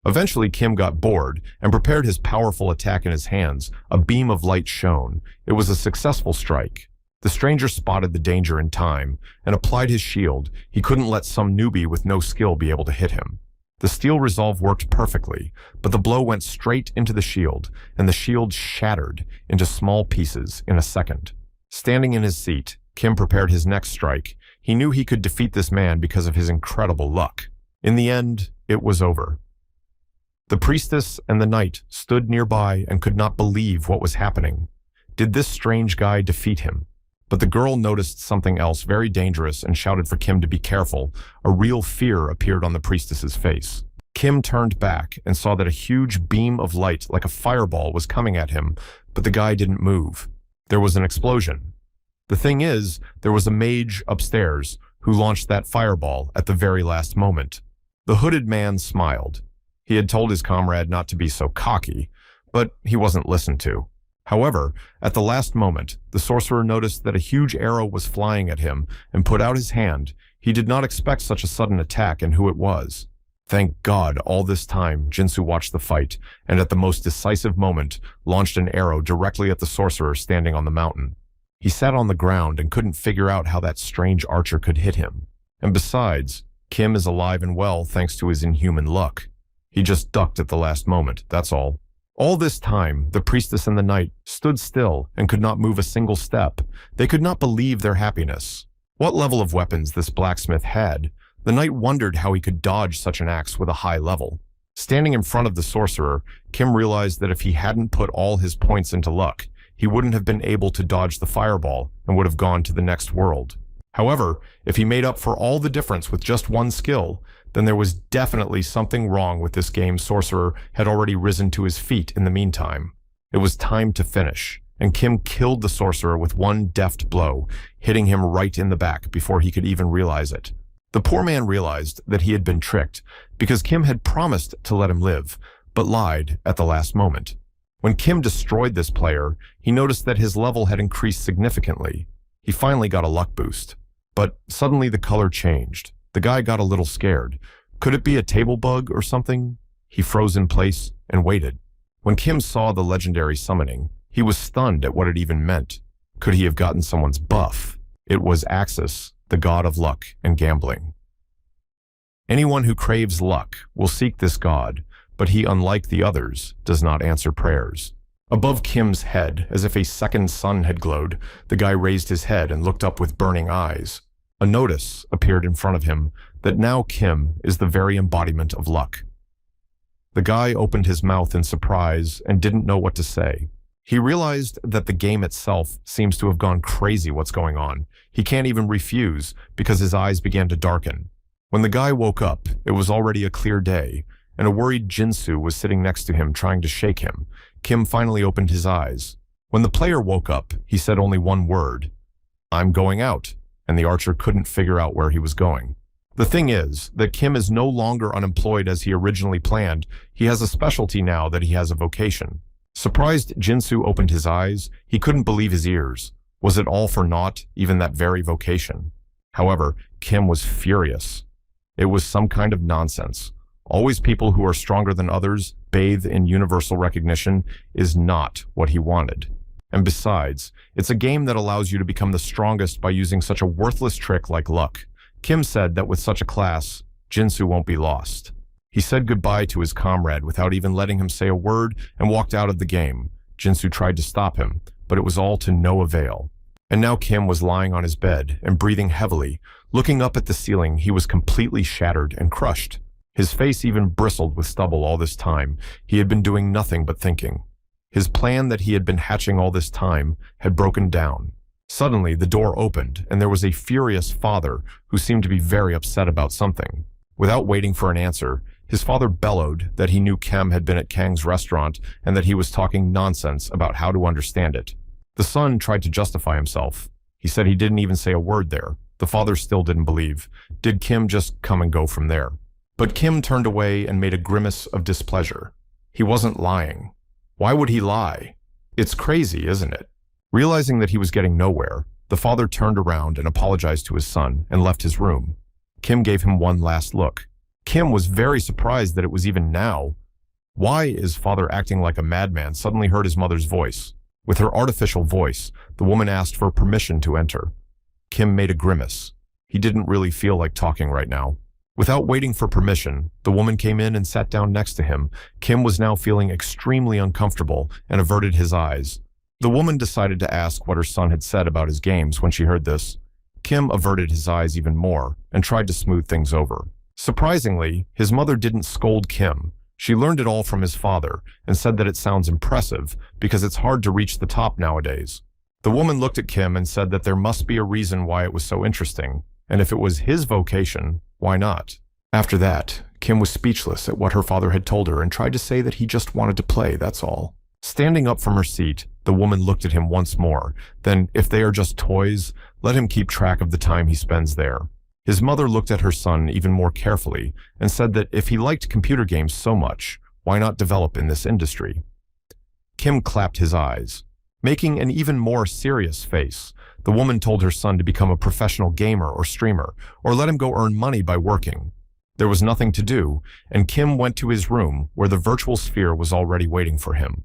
A: Eventually, Kim got bored and prepared his powerful attack in his hands. A beam of light shone. It was a successful strike. The stranger spotted the danger in time and applied his shield. He couldn't let some newbie with no skill be able to hit him. The steel resolve worked perfectly, but the blow went straight into the shield, and the shield shattered into small pieces in a second. Standing in his seat, Kim prepared his next strike. He knew he could defeat this man because of his incredible luck. In the end, it was over. The priestess and the knight stood nearby and could not believe what was happening. Did this strange guy defeat him? But the girl noticed something else very dangerous and shouted for Kim to be careful. A real fear appeared on the priestess's face. Kim turned back and saw that a huge beam of light like a fireball was coming at him, but the guy didn't move. There was an explosion. The thing is, there was a mage upstairs who launched that fireball at the very last moment. The hooded man smiled. He had told his comrade not to be so cocky, but he wasn't listened to. However, at the last moment, the sorcerer noticed that a huge arrow was flying at him and put out his hand. He did not expect such a sudden attack and who it was. Thank God, all this time, Jinsu watched the fight, and at the most decisive moment, launched an arrow directly at the sorcerer standing on the mountain. He sat on the ground and couldn't figure out how that strange archer could hit him. And besides, Kim is alive and well thanks to his inhuman luck. He just ducked at the last moment, that's all. All this time, the priestess and the knight stood still and could not move a single step. They could not believe their happiness. What level of weapons this blacksmith had? The knight wondered how he could dodge such an axe with a high level. Standing in front of the sorcerer, Kim realized that if he hadn't put all his points into luck, he wouldn't have been able to dodge the fireball and would have gone to the next world. However, if he made up for all the difference with just one skill, then there was definitely something wrong with this game. Sorcerer had already risen to his feet in the meantime. It was time to finish, and Kim killed the sorcerer with one deft blow, hitting him right in the back before he could even realize it. The poor man realized that he had been tricked because Kim had promised to let him live, but lied at the last moment. When Kim destroyed this player, he noticed that his level had increased significantly. He finally got a luck boost. But suddenly the color changed. The guy got a little scared. Could it be a table bug or something? He froze in place and waited. When Kim saw the legendary summoning, he was stunned at what it even meant. Could he have gotten someone's buff? It was Axis, the god of luck and gambling. Anyone who craves luck will seek this god, but he, unlike the others, does not answer prayers. Above Kim's head, as if a second sun had glowed, the guy raised his head and looked up with burning eyes. A notice appeared in front of him that now Kim is the very embodiment of luck. The guy opened his mouth in surprise and didn't know what to say. He realized that the game itself seems to have gone crazy. What's going on? He can't even refuse because his eyes began to darken. When the guy woke up, it was already a clear day, and a worried Jinsu was sitting next to him trying to shake him. Kim finally opened his eyes. When the player woke up, he said only one word, "I'm going out," and the archer couldn't figure out where he was going. The thing is that Kim is no longer unemployed as he originally planned. He has a specialty now that he has a vocation. Surprised, Jinsu opened his eyes. He couldn't believe his ears. Was it all for naught, even that very vocation? However, Kim was furious. It was some kind of nonsense. Always people who are stronger than others, bathed in universal recognition, is not what he wanted. And besides, it's a game that allows you to become the strongest by using such a worthless trick like luck. Kim said that with such a class, Jinsu won't be lost. He said goodbye to his comrade without even letting him say a word and walked out of the game. Jinsu tried to stop him, but it was all to no avail. And now Kim was lying on his bed and breathing heavily. Looking up at the ceiling, he was completely shattered and crushed. His face even bristled with stubble all this time. He had been doing nothing but thinking. His plan that he had been hatching all this time had broken down. Suddenly, the door opened, and there was a furious father who seemed to be very upset about something. Without waiting for an answer, his father bellowed that he knew Kim had been at Kang's restaurant and that he was talking nonsense about how to understand it. The son tried to justify himself. He said he didn't even say a word there. The father still didn't believe. Did Kim just come and go from there? But Kim turned away and made a grimace of displeasure. He wasn't lying. Why would he lie? It's crazy, isn't it? Realizing that he was getting nowhere, the father turned around and apologized to his son and left his room. Kim gave him one last look. Kim was very surprised that it was even now. Why is father acting like a madman? Suddenly heard his mother's voice. With her artificial voice, the woman asked for permission to enter. Kim made a grimace. He didn't really feel like talking right now. Without waiting for permission, the woman came in and sat down next to him. Kim was now feeling extremely uncomfortable and averted his eyes. The woman decided to ask what her son had said about his games when she heard this. Kim averted his eyes even more and tried to smooth things over. Surprisingly, his mother didn't scold Kim. She learned it all from his father and said that it sounds impressive because it's hard to reach the top nowadays. The woman looked at Kim and said that there must be a reason why it was so interesting, and if it was his vocation, why not? After that, Kim was speechless at what her father had told her and tried to say that he just wanted to play, that's all. Standing up from her seat, the woman looked at him once more. Then, if they are just toys, let him keep track of the time he spends there. His mother looked at her son even more carefully and said that if he liked computer games so much, why not develop in this industry? Kim clapped his eyes. Making an even more serious face, the woman told her son to become a professional gamer or streamer, or let him go earn money by working. There was nothing to do, and Kim went to his room where the virtual sphere was already waiting for him.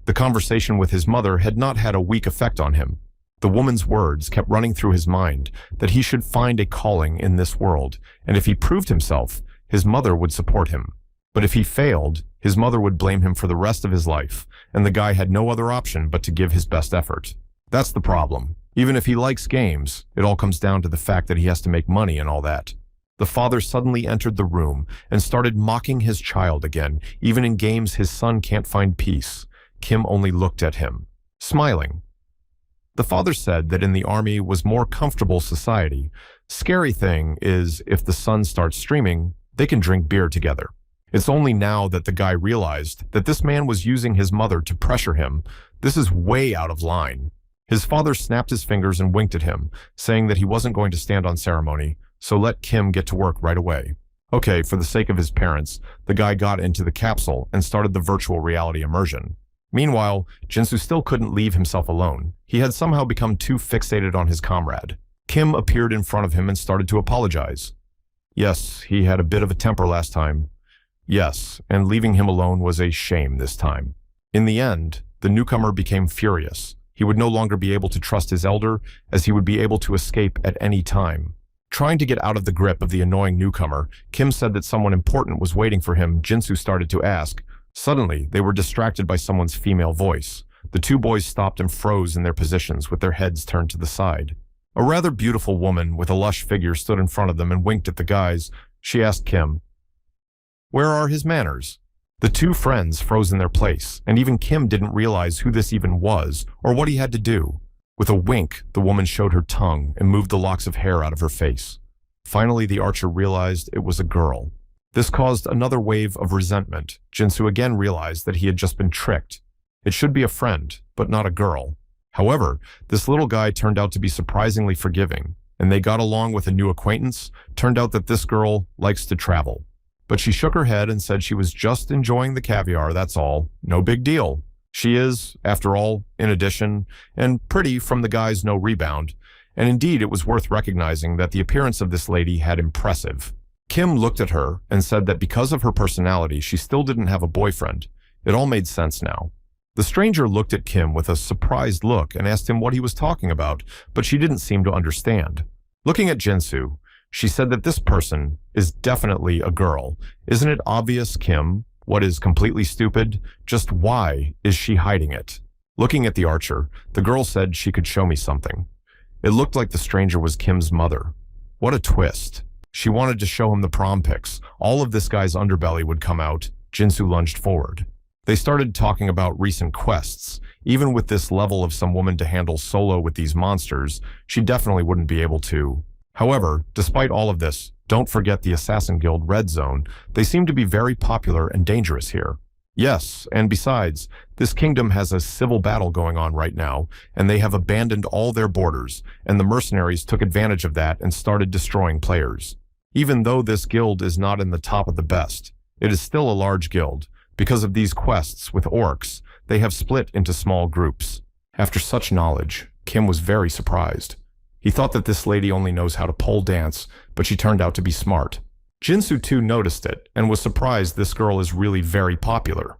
A: The conversation with his mother had not had a weak effect on him. The woman's words kept running through his mind that he should find a calling in this world, and if he proved himself, his mother would support him. But if he failed, his mother would blame him for the rest of his life, and the guy had no other option but to give his best effort. That's the problem. Even if he likes games, it all comes down to the fact that he has to make money and all that. The father suddenly entered the room and started mocking his child again. Even in games, his son can't find peace. Kim only looked at him, smiling. The father said that in the army was more comfortable society. Scary thing is, if the son starts streaming, they can drink beer together. It's only now that the guy realized that this man was using his mother to pressure him. This is way out of line. His father snapped his fingers and winked at him, saying that he wasn't going to stand on ceremony, so let Kim get to work right away. Okay, for the sake of his parents, the guy got into the capsule and started the virtual reality immersion. Meanwhile, Jinsu still couldn't leave himself alone. He had somehow become too fixated on his comrade. Kim appeared in front of him and started to apologize. Yes, he had a bit of a temper last time. Yes, and leaving him alone was a shame this time. In the end, the newcomer became furious. He would no longer be able to trust his elder, as he would be able to escape at any time. Trying to get out of the grip of the annoying newcomer, Kim said that someone important was waiting for him. Jinsu started to ask. Suddenly, they were distracted by someone's female voice. The two boys stopped and froze in their positions with their heads turned to the side. A rather beautiful woman with a lush figure stood in front of them and winked at the guys. She asked Kim, "Where are his manners?" The two friends froze in their place, and even Kim didn't realize who this even was or what he had to do. With a wink, the woman showed her tongue and moved the locks of hair out of her face. Finally, the archer realized it was a girl. This caused another wave of resentment. Jinsu again realized that he had just been tricked. It should be a friend, but not a girl. However, this little guy turned out to be surprisingly forgiving, and they got along with a new acquaintance. Turned out that this girl likes to travel. But she shook her head and said she was just enjoying the caviar, that's all. No big deal. She is, after all, in addition, and pretty from the guy's no rebound. And indeed, it was worth recognizing that the appearance of this lady had impressive. Kim looked at her and said that because of her personality, she still didn't have a boyfriend. It all made sense now. The stranger looked at Kim with a surprised look and asked him what he was talking about, but she didn't seem to understand. Looking at Jinsu, she said that this person is definitely a girl. Isn't it obvious, Kim? What is completely stupid? Just why is she hiding it? Looking at the archer, the girl said she could show me something. It looked like the stranger was Kim's mother. What a twist. She wanted to show him the prom pics. All of this guy's underbelly would come out. Jinsu lunged forward. They started talking about recent quests. Even with this level of some woman to handle solo with these monsters, she definitely wouldn't be able to. However, despite all of this, don't forget the Assassin Guild Red Zone. They seem to be very popular and dangerous here. Yes, and besides, this kingdom has a civil battle going on right now, and they have abandoned all their borders, and the mercenaries took advantage of that and started destroying players. Even though this guild is not in the top of the best, it is still a large guild. Because of these quests with orcs, they have split into small groups. After such knowledge, Kim was very surprised. He thought that this lady only knows how to pole dance, but she turned out to be smart. Jinsu too noticed it, and was surprised this girl is really very popular.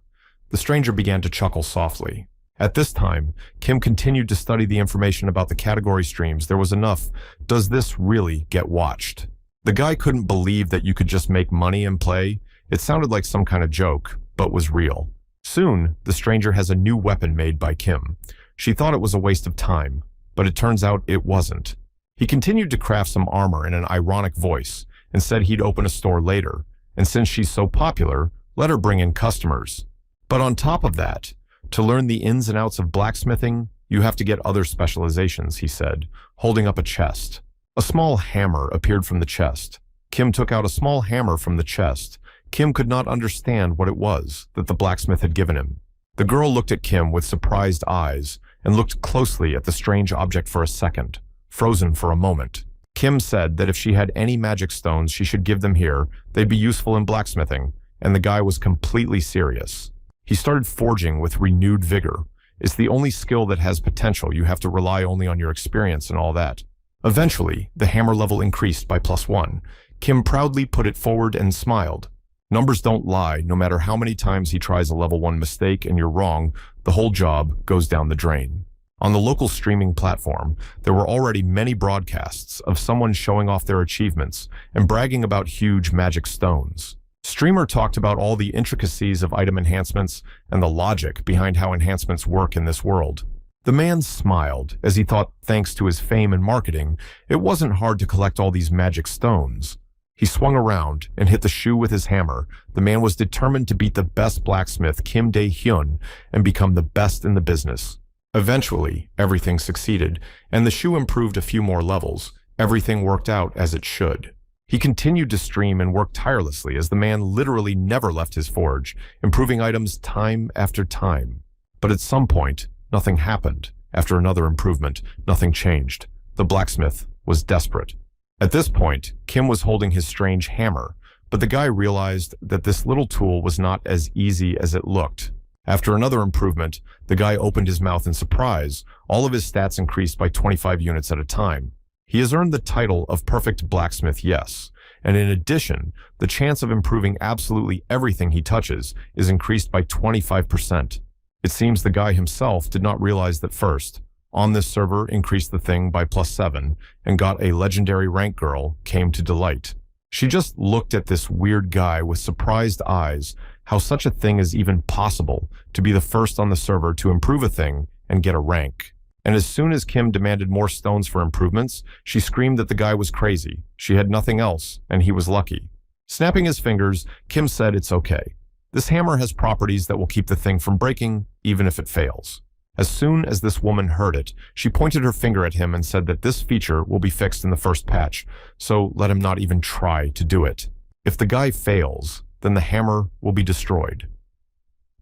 A: The stranger began to chuckle softly. At this time, Kim continued to study the information about the category streams. There was enough. Does this really get watched? The guy couldn't believe that you could just make money and play. It sounded like some kind of joke, but was real. Soon, the stranger has a new weapon made by Kim. She thought it was a waste of time, but it turns out it wasn't. He continued to craft some armor in an ironic voice and said he'd open a store later, and since she's so popular, let her bring in customers. But on top of that, to learn the ins and outs of blacksmithing, you have to get other specializations, he said, holding up a chest. A small hammer appeared from the chest. Kim took out a small hammer from the chest. Kim could not understand what it was that the blacksmith had given him. The girl looked at Kim with surprised eyes and looked closely at the strange object for a second, frozen for a moment. Kim said that if she had any magic stones, she should give them here. They'd be useful in blacksmithing, and the guy was completely serious. He started forging with renewed vigor. It's the only skill that has potential. You have to rely only on your experience and all that. Eventually, the hammer level increased by +1. Kim proudly put it forward and smiled. Numbers don't lie. No matter how many times he tries a level 1 mistake and you're wrong, the whole job goes down the drain. On the local streaming platform, there were already many broadcasts of someone showing off their achievements and bragging about huge magic stones. Streamer talked about all the intricacies of item enhancements and the logic behind how enhancements work in this world. The man smiled as he thought, thanks to his fame and marketing, it wasn't hard to collect all these magic stones. He swung around and hit the shoe with his hammer. The man was determined to beat the best blacksmith, Kim Dae-hyun, and become the best in the business. Eventually, everything succeeded, and the shoe improved a few more levels. Everything worked out as it should. He continued to stream and work tirelessly as the man literally never left his forge, improving items time after time. But at some point, nothing happened. After another improvement, nothing changed. The blacksmith was desperate. At this point, Kim was holding his strange hammer, but the guy realized that this little tool was not as easy as it looked. After another improvement, the guy opened his mouth in surprise. All of his stats increased by 25 units at a time. He has earned the title of Perfect Blacksmith, yes, and in addition, the chance of improving absolutely everything he touches is increased by 25%. It seems the guy himself did not realize that first. On this server, increased the thing by +7 and got a legendary rank girl, came to delight. She just looked at this weird guy with surprised eyes, how such a thing is even possible, to be the first on the server to improve a thing and get a rank. And as soon as Kim demanded more stones for improvements, she screamed that the guy was crazy. She had nothing else, and he was lucky. Snapping his fingers, Kim said it's okay. This hammer has properties that will keep the thing from breaking, even if it fails. As soon as this woman heard it, she pointed her finger at him and said that this feature will be fixed in the first patch, so let him not even try to do it. If the guy fails, then the hammer will be destroyed.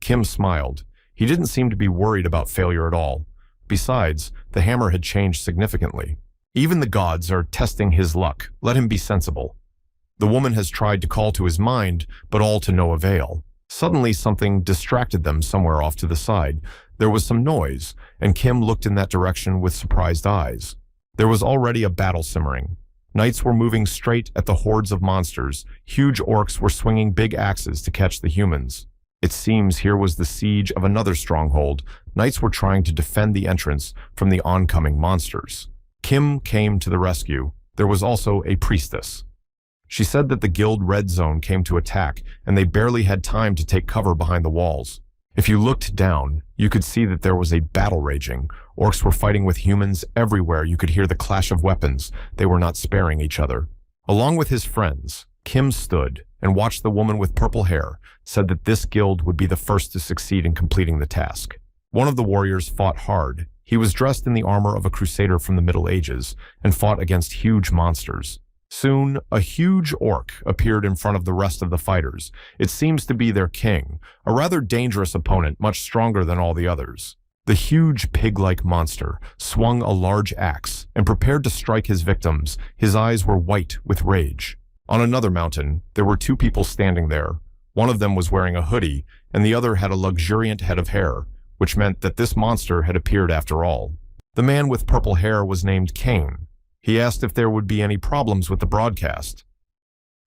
A: Kim smiled. He didn't seem to be worried about failure at all. Besides, the hammer had changed significantly. Even the gods are testing his luck. Let him be sensible. The woman has tried to call to his mind, but all to no avail. Suddenly, something distracted them somewhere off to the side. There was some noise, and Kim looked in that direction with surprised eyes. There was already a battle simmering. Knights were moving straight at the hordes of monsters. Huge orcs were swinging big axes to catch the humans. It seems here was the siege of another stronghold. Knights were trying to defend the entrance from the oncoming monsters. Kim came to the rescue. There was also a priestess. She said that the guild red zone came to attack, and they barely had time to take cover behind the walls. If you looked down, you could see that there was a battle raging. Orcs were fighting with humans everywhere. You could hear the clash of weapons. They were not sparing each other. Along with his friends, Kim stood and watched the woman with purple hair, said that this guild would be the first to succeed in completing the task. One of the warriors fought hard. He was dressed in the armor of a crusader from the Middle Ages and fought against huge monsters. Soon, a huge orc appeared in front of the rest of the fighters. It seems to be their king, a rather dangerous opponent, much stronger than all the others. The huge pig-like monster swung a large axe and prepared to strike his victims. His eyes were white with rage. On another mountain, there were two people standing there. One of them was wearing a hoodie, and the other had a luxuriant head of hair, which meant that this monster had appeared after all. The man with purple hair was named Kane. He asked if there would be any problems with the broadcast.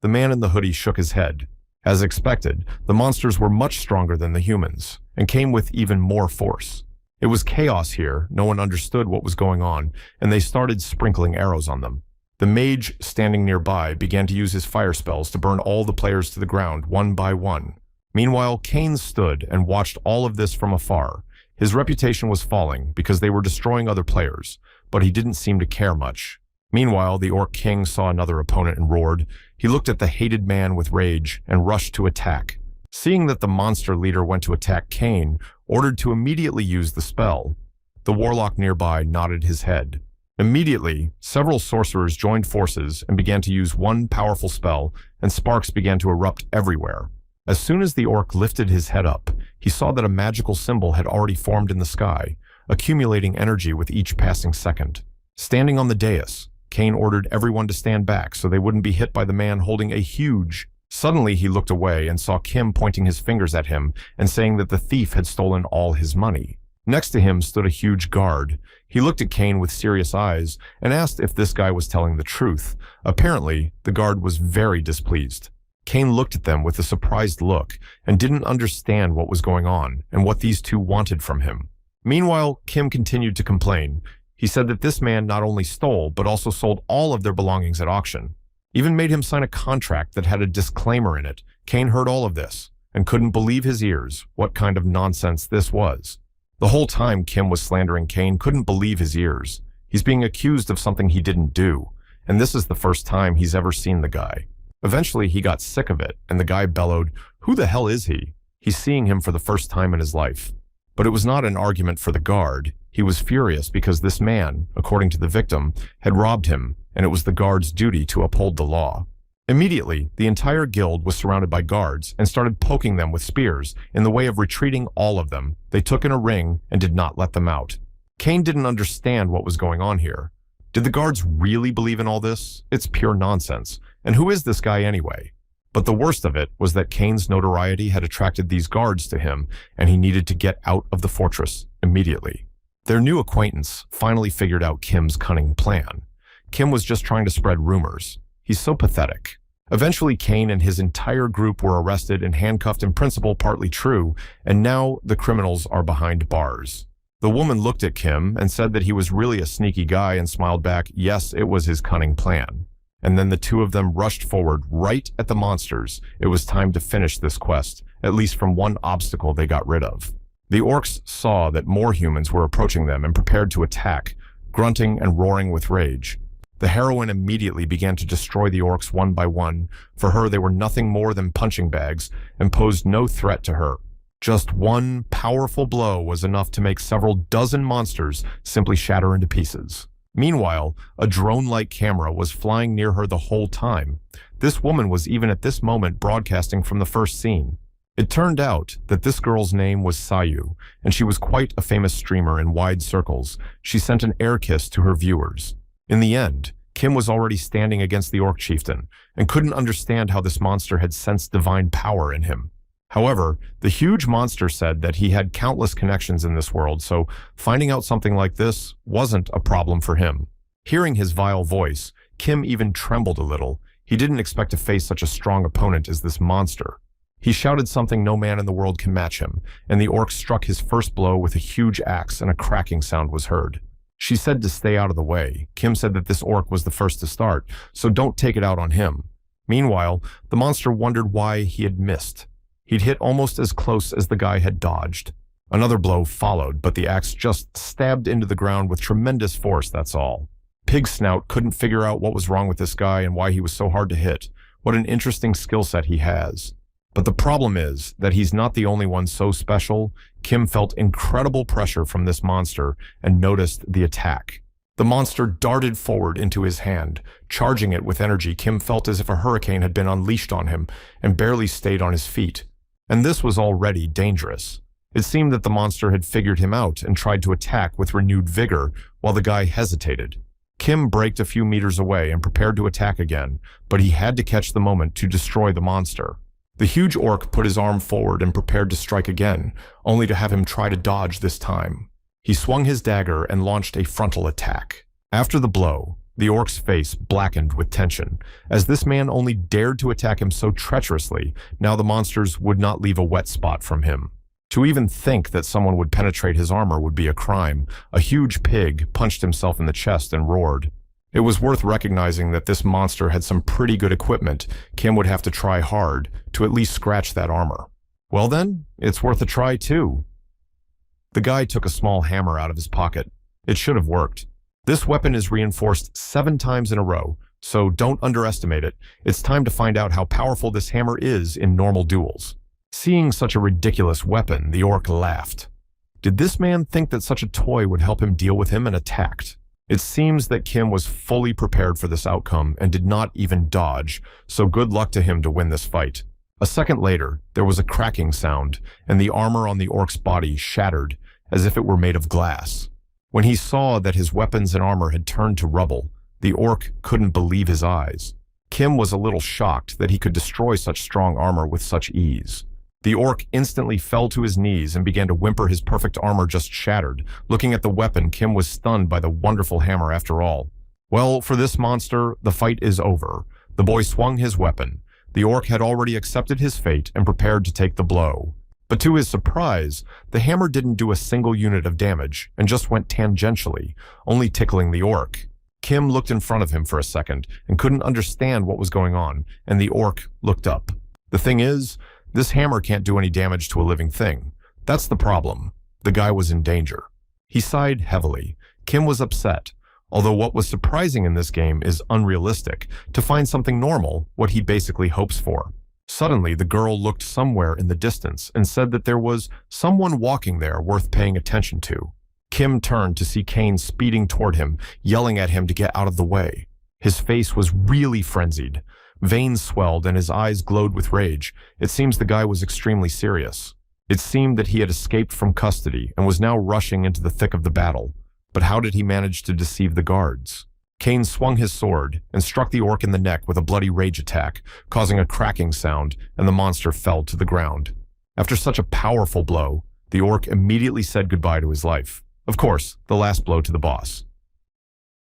A: The man in the hoodie shook his head. As expected, the monsters were much stronger than the humans, and came with even more force. It was chaos here. No one understood what was going on, and they started sprinkling arrows on them. The mage standing nearby began to use his fire spells to burn all the players to the ground, one by one. Meanwhile, Kane stood and watched all of this from afar. His reputation was falling because they were destroying other players, but he didn't seem to care much. Meanwhile, the Orc King saw another opponent and roared. He looked at the hated man with rage and rushed to attack. Seeing that the monster leader went to attack Kane, ordered to immediately use the spell. The warlock nearby nodded his head. Immediately, several sorcerers joined forces and began to use one powerful spell, and sparks began to erupt everywhere. As soon as the orc lifted his head up, he saw that a magical symbol had already formed in the sky, accumulating energy with each passing second. Standing on the dais, Kane ordered everyone to stand back so they wouldn't be hit by the man holding a huge... Suddenly he looked away and saw Kim pointing his fingers at him and saying that the thief had stolen all his money. Next to him stood a huge guard. He looked at Kane with serious eyes and asked if this guy was telling the truth. Apparently, the guard was very displeased. Kane looked at them with a surprised look and didn't understand what was going on and what these two wanted from him. Meanwhile, Kim continued to complain. He said that this man not only stole, but also sold all of their belongings at auction. Even made him sign a contract that had a disclaimer in it. Kane heard all of this and couldn't believe his ears what kind of nonsense this was. The whole time Kim was slandering Kane couldn't believe his ears. He's being accused of something he didn't do, and this is the first time he's ever seen the guy. Eventually, he got sick of it, and the guy bellowed, "Who the hell is he?" He's seeing him for the first time in his life. But it was not an argument for the guard. He was furious because this man, according to the victim, had robbed him, and it was the guard's duty to uphold the law. Immediately, the entire guild was surrounded by guards and started poking them with spears in the way of retreating all of them. They took in a ring and did not let them out. Kane didn't understand what was going on here. Did the guards really believe in all this? It's pure nonsense. And who is this guy anyway? But the worst of it was that Kane's notoriety had attracted these guards to him, and he needed to get out of the fortress immediately. Their new acquaintance finally figured out Kim's cunning plan. Kim was just trying to spread rumors. He's so pathetic. Eventually, Kane and his entire group were arrested and handcuffed, in principle partly true, and now the criminals are behind bars. The woman looked at Kim and said that he was really a sneaky guy and smiled back, yes, it was his cunning plan. And then the two of them rushed forward right at the monsters. It was time to finish this quest, at least from one obstacle they got rid of. The orcs saw that more humans were approaching them and prepared to attack, grunting and roaring with rage. The heroine immediately began to destroy the orcs one by one. For her, they were nothing more than punching bags and posed no threat to her. Just one powerful blow was enough to make several dozen monsters simply shatter into pieces. Meanwhile, a drone-like camera was flying near her the whole time. This woman was even at this moment broadcasting from the first scene. It turned out that this girl's name was Sayu, and she was quite a famous streamer in wide circles. She sent an air kiss to her viewers. In the end, Kim was already standing against the orc chieftain and couldn't understand how this monster had sensed divine power in him. However, the huge monster said that he had countless connections in this world, so finding out something like this wasn't a problem for him. Hearing his vile voice, Kim even trembled a little. He didn't expect to face such a strong opponent as this monster. He shouted something no man in the world can match him, and the orc struck his first blow with a huge axe and a cracking sound was heard. She said to stay out of the way. Kim said that this orc was the first to start, so don't take it out on him. Meanwhile, the monster wondered why he had missed. He'd hit almost as close as the guy had dodged. Another blow followed, but the axe just stabbed into the ground with tremendous force, that's all. Pig Snout couldn't figure out what was wrong with this guy and why he was so hard to hit. What an interesting skill set he has. But the problem is that he's not the only one so special. Kim felt incredible pressure from this monster and noticed the attack. The monster darted forward into his hand. Charging it with energy, Kim felt as if a hurricane had been unleashed on him and barely stayed on his feet. And this was already dangerous. It seemed that the monster had figured him out and tried to attack with renewed vigor while the guy hesitated. Kim braked a few meters away and prepared to attack again, but he had to catch the moment to destroy the monster. The huge orc put his arm forward and prepared to strike again, only to have him try to dodge this time. He swung his dagger and launched a frontal attack. After the blow, the orc's face blackened with tension. As this man only dared to attack him so treacherously, now the monsters would not leave a wet spot from him. To even think that someone would penetrate his armor would be a crime. A huge pig punched himself in the chest and roared. It was worth recognizing that this monster had some pretty good equipment. Kim would have to try hard to at least scratch that armor. Well then, it's worth a try too. The guy took a small hammer out of his pocket. It should have worked. This weapon is reinforced 7 times in a row, so don't underestimate it. It's time to find out how powerful this hammer is in normal duels. Seeing such a ridiculous weapon, the orc laughed. Did this man think that such a toy would help him deal with him and attacked? It seems that Kim was fully prepared for this outcome and did not even dodge, so good luck to him to win this fight. A second later, there was a cracking sound, and the armor on the orc's body shattered as if it were made of glass. When he saw that his weapons and armor had turned to rubble, the orc couldn't believe his eyes. Kim was a little shocked that he could destroy such strong armor with such ease. The orc instantly fell to his knees and began to whimper. His perfect armor just shattered. Looking at the weapon, Kim was stunned by the wonderful hammer after all. Well, for this monster, the fight is over. The boy swung his weapon. The orc had already accepted his fate and prepared to take the blow. But to his surprise, the hammer didn't do a single unit of damage and just went tangentially, only tickling the orc. Kim looked in front of him for a second and couldn't understand what was going on, and the orc looked up. The thing is, this hammer can't do any damage to a living thing. That's the problem. The guy was in danger. He sighed heavily. Kim was upset. Although what was surprising in this game is unrealistic, to find something normal, what he basically hopes for. Suddenly, the girl looked somewhere in the distance and said that there was someone walking there worth paying attention to. Kim turned to see Kane speeding toward him, yelling at him to get out of the way. His face was really frenzied. Veins swelled and his eyes glowed with rage. It seems the guy was extremely serious. It seemed that he had escaped from custody and was now rushing into the thick of the battle. But how did he manage to deceive the guards? Kane swung his sword and struck the orc in the neck with a bloody rage attack, causing a cracking sound, and the monster fell to the ground. After such a powerful blow, the orc immediately said goodbye to his life. Of course, the last blow to the boss.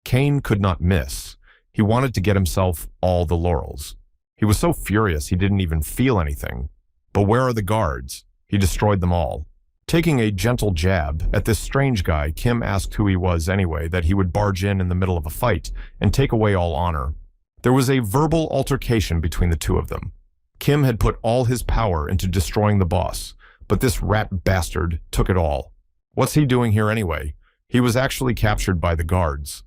A: Kane could not miss. He wanted to get himself all the laurels. He was so furious he didn't even feel anything. But where are the guards? He destroyed them all. Taking a gentle jab at this strange guy, Kim asked who he was anyway, that he would barge in the middle of a fight and take away all honor. There was a verbal altercation between the two of them. Kim had put all his power into destroying the boss, but this rat bastard took it all. What's he doing here anyway? He was actually captured by the guards.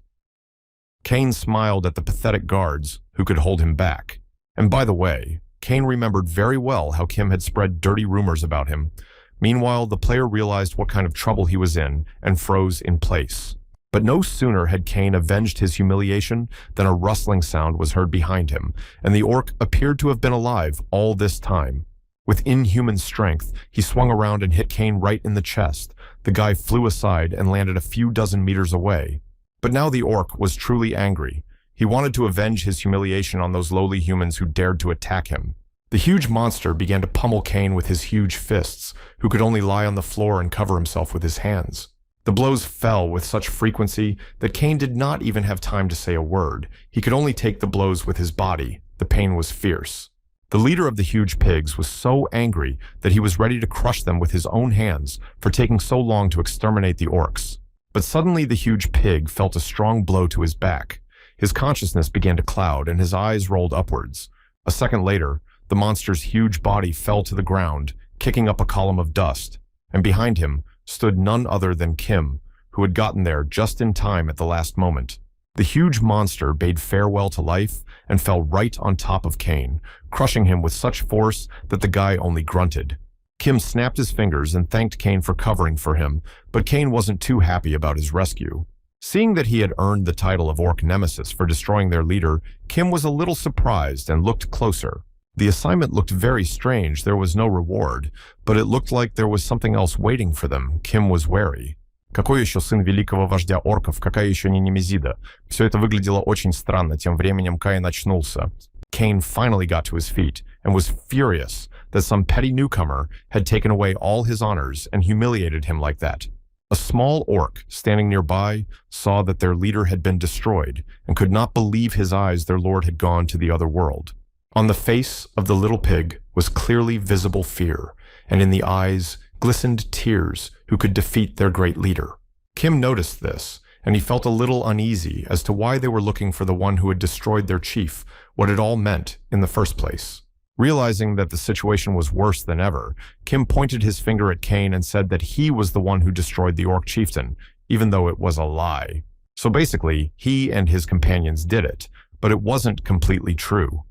A: Kane smiled at the pathetic guards who could hold him back. And by the way, Kane remembered very well how Kim had spread dirty rumors about him. Meanwhile, the player realized what kind of trouble he was in and froze in place. But no sooner had Kane avenged his humiliation than a rustling sound was heard behind him, and the orc appeared to have been alive all this time. With inhuman strength, he swung around and hit Kane right in the chest. The guy flew aside and landed a few dozen meters away. But now the orc was truly angry. He wanted to avenge his humiliation on those lowly humans who dared to attack him. The huge monster began to pummel Kane with his huge fists, who could only lie on the floor and cover himself with his hands. The blows fell with such frequency that Kane did not even have time to say a word. He could only take the blows with his body. The pain was fierce. The leader of the huge pigs was so angry that he was ready to crush them with his own hands for taking so long to exterminate the orcs. But suddenly the huge pig felt a strong blow to his back. His consciousness began to cloud and his eyes rolled upwards. A second later, the monster's huge body fell to the ground, kicking up a column of dust, and behind him stood none other than Kim, who had gotten there just in time at the last moment. The huge monster bade farewell to life and fell right on top of Kane, crushing him with such force that the guy only grunted. Kim snapped his fingers and thanked Kane for covering for him, but Kane wasn't too happy about his rescue. Seeing that he had earned the title of Orc Nemesis for destroying their leader, Kim was a little surprised and looked closer. The assignment looked very strange. There was no reward, but it looked like there was something else waiting for them. Kim was wary. Какой еще сын великого вождя орков, какая еще не Немезида? Все это выглядело очень странно. Тем временем Каин очнулся. Kane finally got to his feet and was furious that some petty newcomer had taken away all his honors and humiliated him like that. A small orc standing nearby saw that their leader had been destroyed and could not believe his eyes their lord had gone to the other world. On the face of the little pig was clearly visible fear, and in the eyes glistened tears who could defeat their great leader. Kim noticed this, and he felt a little uneasy as to why they were looking for the one who had destroyed their chief, what it all meant in the first place. Realizing that the situation was worse than ever, Kim pointed his finger at Kane and said that he was the one who destroyed the orc chieftain, even though it was a lie. So basically, he and his companions did it, but it wasn't completely true.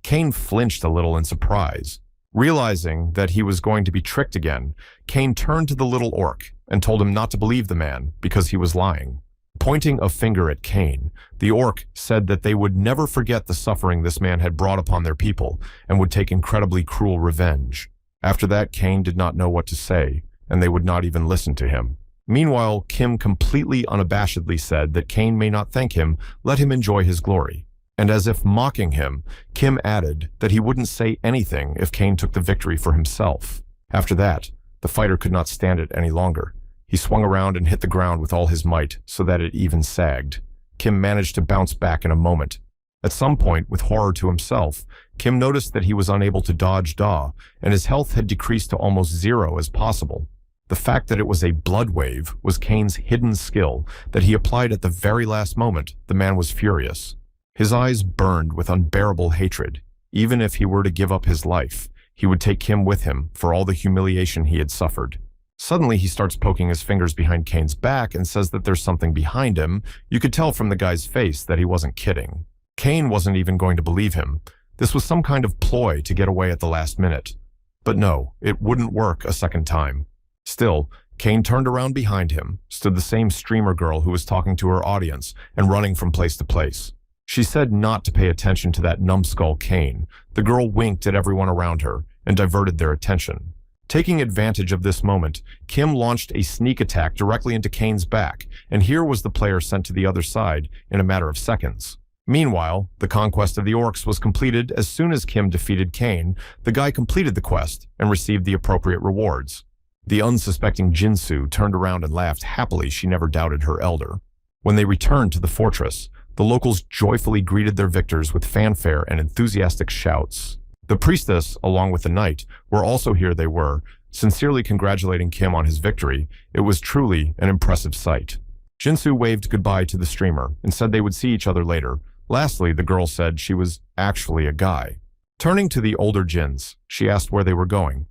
A: Kane flinched a little in surprise. Realizing that he was going to be tricked again, Kane turned to the little orc and told him not to believe the man because he was lying. Pointing a finger at Kane, the orc said that they would never forget the suffering this man had brought upon their people and would take incredibly cruel revenge. After that, Kane did not know what to say, and they would not even listen to him. Meanwhile, Kim completely unabashedly said that Kane may not thank him, let him enjoy his glory. And as if mocking him, Kim added that he wouldn't say anything if Kane took the victory for himself. After that, the fighter could not stand it any longer. He swung around and hit the ground with all his might so that it even sagged. Kim managed to bounce back in a moment. At some point, with horror to himself, Kim noticed that he was unable to dodge Da, and his health had decreased to almost zero as possible. The fact that it was a blood wave was Kane's hidden skill that he applied at the very last moment. The man was furious. His eyes burned with unbearable hatred. Even if he were to give up his life, he would take Kim with him for all the humiliation he had suffered. Suddenly, he starts poking his fingers behind Kane's back and says that there's something behind him. You could tell from the guy's face that he wasn't kidding. Kane wasn't even going to believe him. This was some kind of ploy to get away at the last minute. But no, it wouldn't work a second time. Still, Kane turned around behind him, stood the same streamer girl who was talking to her audience and running from place to place. She said not to pay attention to that numbskull Kane. The girl winked at everyone around her and diverted their attention. Taking advantage of this moment, Kim launched a sneak attack directly into Kane's back, and here was the player sent to the other side in a matter of seconds. Meanwhile, the conquest of the orcs was completed as soon as Kim defeated Kane. The guy completed the quest and received the appropriate rewards. The unsuspecting Jinsu turned around and laughed happily. She never doubted her elder. When they returned to the fortress, the locals joyfully greeted their victors with fanfare and enthusiastic shouts. The priestess, along with the knight, were also here. They were, sincerely congratulating Kim on his victory. It was truly an impressive sight. Jinsu waved goodbye to the streamer and said they would see each other later. Lastly, the girl said she was actually a guy. Turning to the older Jins, she asked where they were going.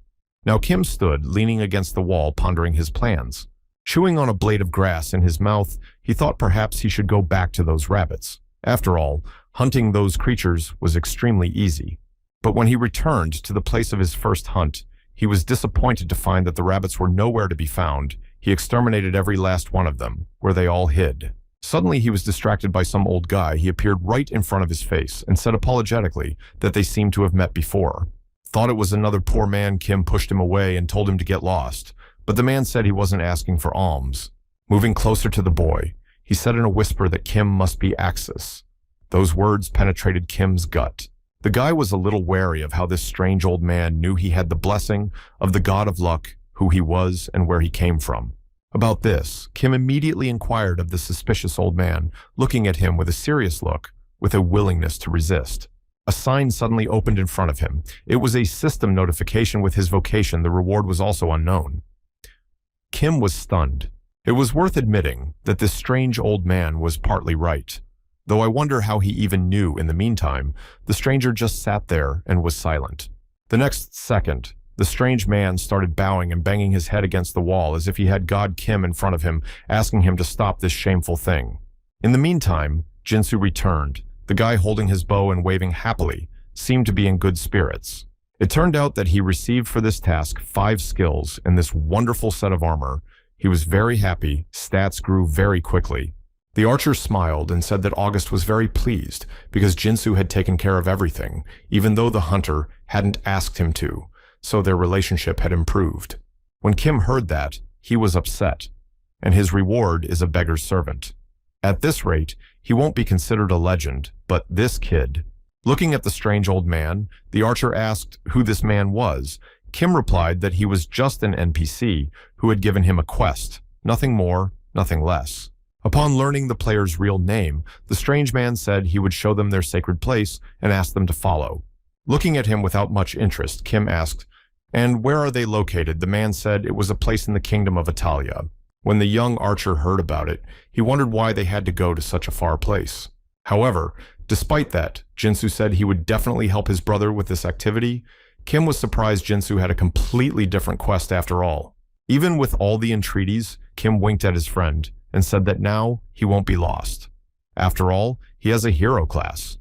A: Now Kim stood, leaning against the wall, pondering his plans. Chewing on a blade of grass in his mouth, he thought perhaps he should go back to those rabbits. After all, hunting those creatures was extremely easy. But when he returned to the place of his first hunt, he was disappointed to find that the rabbits were nowhere to be found. He exterminated every last one of them, where they all hid. Suddenly he was distracted by some old guy. He appeared right in front of his face and said apologetically that they seemed to have met before. Thought it was another poor man, Kim pushed him away and told him to get lost. But the man said he wasn't asking for alms. Moving closer to the boy, he said in a whisper that Kim must be Axis. Those words penetrated Kim's gut. The guy was a little wary of how this strange old man knew he had the blessing of the god of luck, who he was and where he came from. About this, Kim immediately inquired of the suspicious old man, looking at him with a serious look, with a willingness to resist. A sign suddenly opened in front of him. It was a system notification with his vocation. The reward was also unknown. Kim was stunned. It was worth admitting that this strange old man was partly right. Though I wonder how he even knew in the meantime, the stranger just sat there and was silent. The next second, the strange man started bowing and banging his head against the wall as if he had God Kim in front of him, asking him to stop this shameful thing. In the meantime, Jinsu returned. The guy holding his bow and waving happily seemed to be in good spirits. It turned out that he received for this task 5 skills in this wonderful set of armor. He was very happy. Stats grew very quickly. The archer smiled and said that August was very pleased because Jinsu had taken care of everything, even though the hunter hadn't asked him to, so their relationship had improved. When Kim heard that, he was upset, and his reward is a beggar's servant. At this rate, he won't be considered a legend, but this kid. Looking at the strange old man, the archer asked who this man was. Kim replied that he was just an NPC who had given him a quest, nothing more, nothing less. Upon learning the player's real name, the strange man said he would show them their sacred place and ask them to follow. Looking at him without much interest, Kim asked, "And where are they located?" The man said it was a place in the kingdom of Italia. When the young archer heard about it, he wondered why they had to go to such a far place. However, despite that, Jinsu said he would definitely help his brother with this activity. Kim was surprised Jinsu had a completely different quest after all. Even with all the entreaties, Kim winked at his friend and said that now he won't be lost. After all, he has a hero class.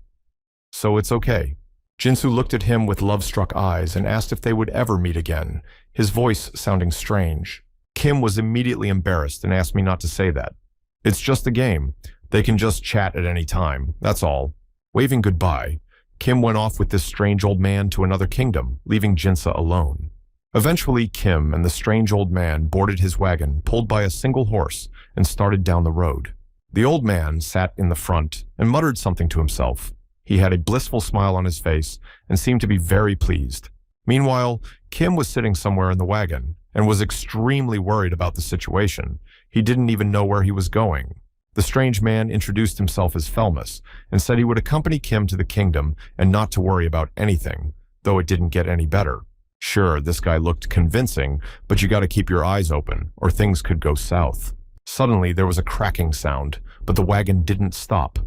A: So it's okay. Jinsu looked at him with love-struck eyes and asked if they would ever meet again, his voice sounding strange. Kim was immediately embarrassed and asked me not to say that. It's just a game. They can just chat at any time, that's all. Waving goodbye, Kim went off with this strange old man to another kingdom, leaving Jinsa alone. Eventually, Kim and the strange old man boarded his wagon, pulled by a single horse, and started down the road. The old man sat in the front and muttered something to himself. He had a blissful smile on his face and seemed to be very pleased. Meanwhile, Kim was sitting somewhere in the wagon and was extremely worried about the situation. He didn't even know where he was going. The strange man introduced himself as Felmus and said he would accompany Kim to the kingdom and not to worry about anything, though it didn't get any better. Sure, this guy looked convincing, but you gotta keep your eyes open, or things could go south. Suddenly, there was a cracking sound, but the wagon didn't stop.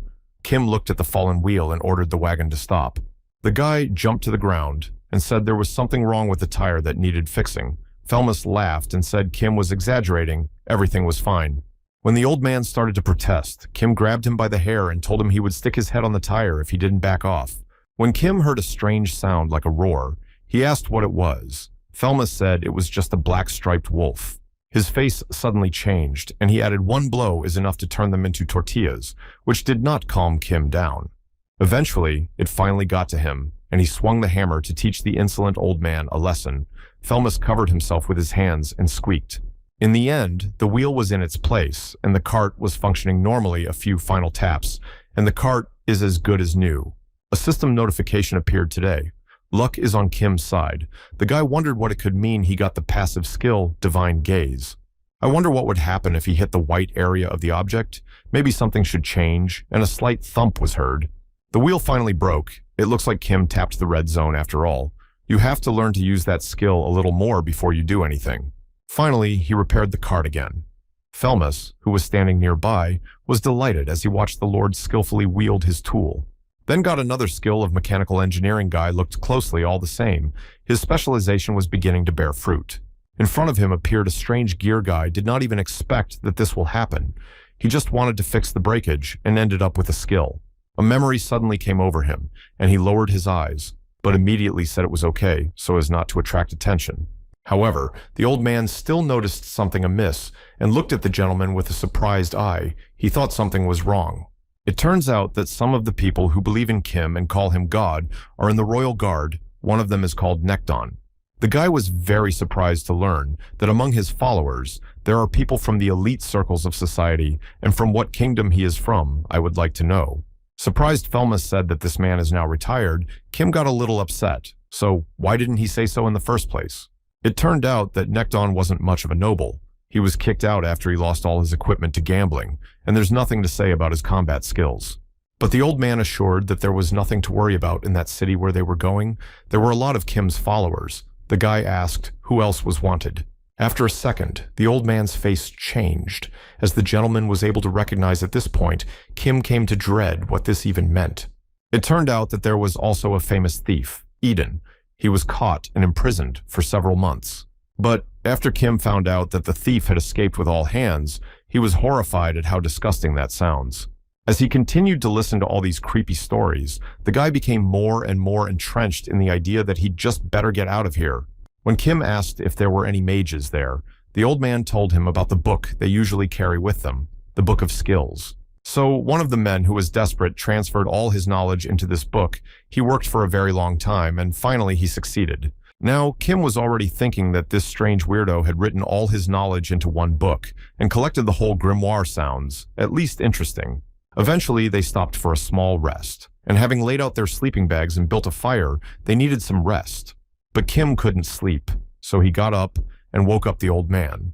A: Kim looked at the fallen wheel and ordered the wagon to stop. The guy jumped to the ground and said there was something wrong with the tire that needed fixing, Felmus laughed and said Kim was exaggerating. Everything was fine. When the old man started to protest, Kim grabbed him by the hair and told him he would stick his head on the tire if he didn't back off. When Kim heard a strange sound like a roar, he asked what it was. Felmus said it was just a black-striped wolf. His face suddenly changed, and he added one blow is enough to turn them into tortillas, which did not calm Kim down. Eventually, it finally got to him, and he swung the hammer to teach the insolent old man a lesson. Felmus covered himself with his hands and squeaked. In the end, the wheel was in its place, and the cart was functioning normally. A few final taps, and the cart is as good as new. A system notification appeared today. Luck is on Kim's side. The guy wondered what it could mean. He got the passive skill, Divine Gaze. I wonder what would happen if he hit the white area of the object. Maybe something should change, and a slight thump was heard. The wheel finally broke. It looks like Kim tapped the red zone after all. You have to learn to use that skill a little more before you do anything. Finally, he repaired the cart again. Felmus, who was standing nearby, was delighted as he watched the Lord skillfully wield his tool. Then got another skill of mechanical engineering guy looked closely all the same. His specialization was beginning to bear fruit. In front of him appeared a strange gear guy, did not even expect that this will happen. He just wanted to fix the breakage and ended up with a skill. A memory suddenly came over him, and he lowered his eyes, but immediately said it was okay so as not to attract attention. However, the old man still noticed something amiss and looked at the gentleman with a surprised eye. He thought something was wrong. It turns out that some of the people who believe in Kim and call him God are in the royal guard. One of them is called Nekton. The guy was very surprised to learn that among his followers, there are people from the elite circles of society, and from what kingdom he is from, I would like to know. Surprised Felmus said that this man is now retired, Kim got a little upset. So why didn't he say so in the first place? It turned out that Nekton wasn't much of a noble. He was kicked out after he lost all his equipment to gambling, and there's nothing to say about his combat skills. But the old man assured that there was nothing to worry about in that city where they were going. There were a lot of Kim's followers. The guy asked who else was wanted. After a second, the old man's face changed. As the gentleman was able to recognize at this point, Kim came to dread what this even meant. It turned out that there was also a famous thief, Eden. He was caught and imprisoned for several months. But after Kim found out that the thief had escaped with all hands, he was horrified at how disgusting that sounds. As he continued to listen to all these creepy stories, the guy became more and more entrenched in the idea that he'd just better get out of here. When Kim asked if there were any mages there, the old man told him about the book they usually carry with them, the Book of Skills. So one of the men who was desperate transferred all his knowledge into this book. He worked for a very long time, and finally he succeeded. Now, Kim was already thinking that this strange weirdo had written all his knowledge into one book and collected the whole grimoire. Sounds at least interesting. Eventually, they stopped for a small rest, and having laid out their sleeping bags and built a fire, they needed some rest. But Kim couldn't sleep, so he got up and woke up the old man.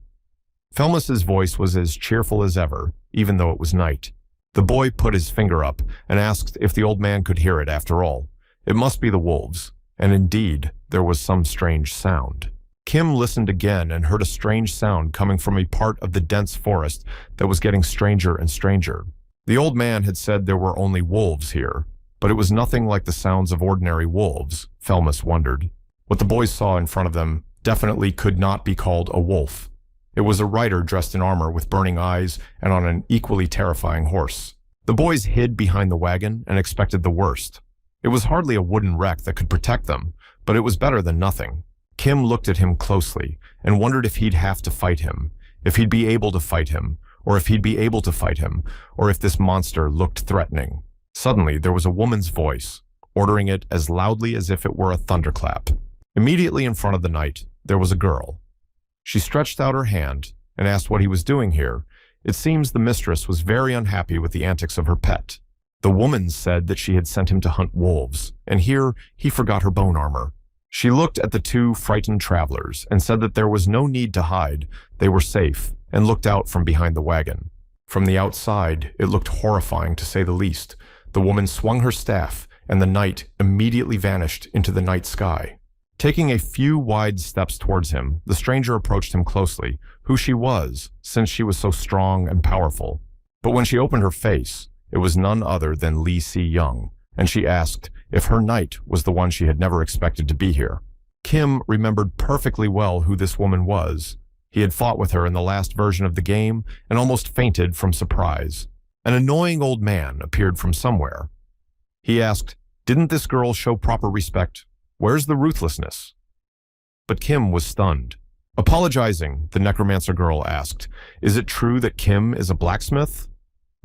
A: Felmus's voice was as cheerful as ever, even though it was night. The boy put his finger up and asked if the old man could hear it after all. It must be the wolves, and indeed, there was some strange sound. Kim listened again and heard a strange sound coming from a part of the dense forest that was getting stranger and stranger. The old man had said there were only wolves here, but it was nothing like the sounds of ordinary wolves, Felmus wondered. What the boys saw in front of them definitely could not be called a wolf. It was a rider dressed in armor with burning eyes and on an equally terrifying horse. The boys hid behind the wagon and expected the worst. It was hardly a wooden wreck that could protect them, but it was better than nothing. Kim looked at him closely and wondered if he'd have to fight him, if he'd be able to fight him, or if he'd be able to fight him, or if this monster looked threatening. Suddenly, there was a woman's voice, ordering it as loudly as if it were a thunderclap. Immediately in front of the knight, there was a girl. She stretched out her hand and asked what he was doing here. It seems the mistress was very unhappy with the antics of her pet. The woman said that she had sent him to hunt wolves, and here he forgot her bone armor. She looked at the two frightened travelers and said that there was no need to hide. They were safe, and looked out from behind the wagon. From the outside, it looked horrifying to say the least. The woman swung her staff, and the knight immediately vanished into the night sky. Taking a few wide steps towards him, the stranger approached him closely, who she was, since she was so strong and powerful. But when she opened her face, it was none other than Lee Si-young, and she asked if her knight was the one she had never expected to be here. Kim remembered perfectly well who this woman was. He had fought with her in the last version of the game and almost fainted from surprise. An annoying old man appeared from somewhere. He asked, "Didn't this girl show proper respect? Where's the ruthlessness?" But Kim was stunned. Apologizing, the necromancer girl asked, "Is it true that Kim is a blacksmith?"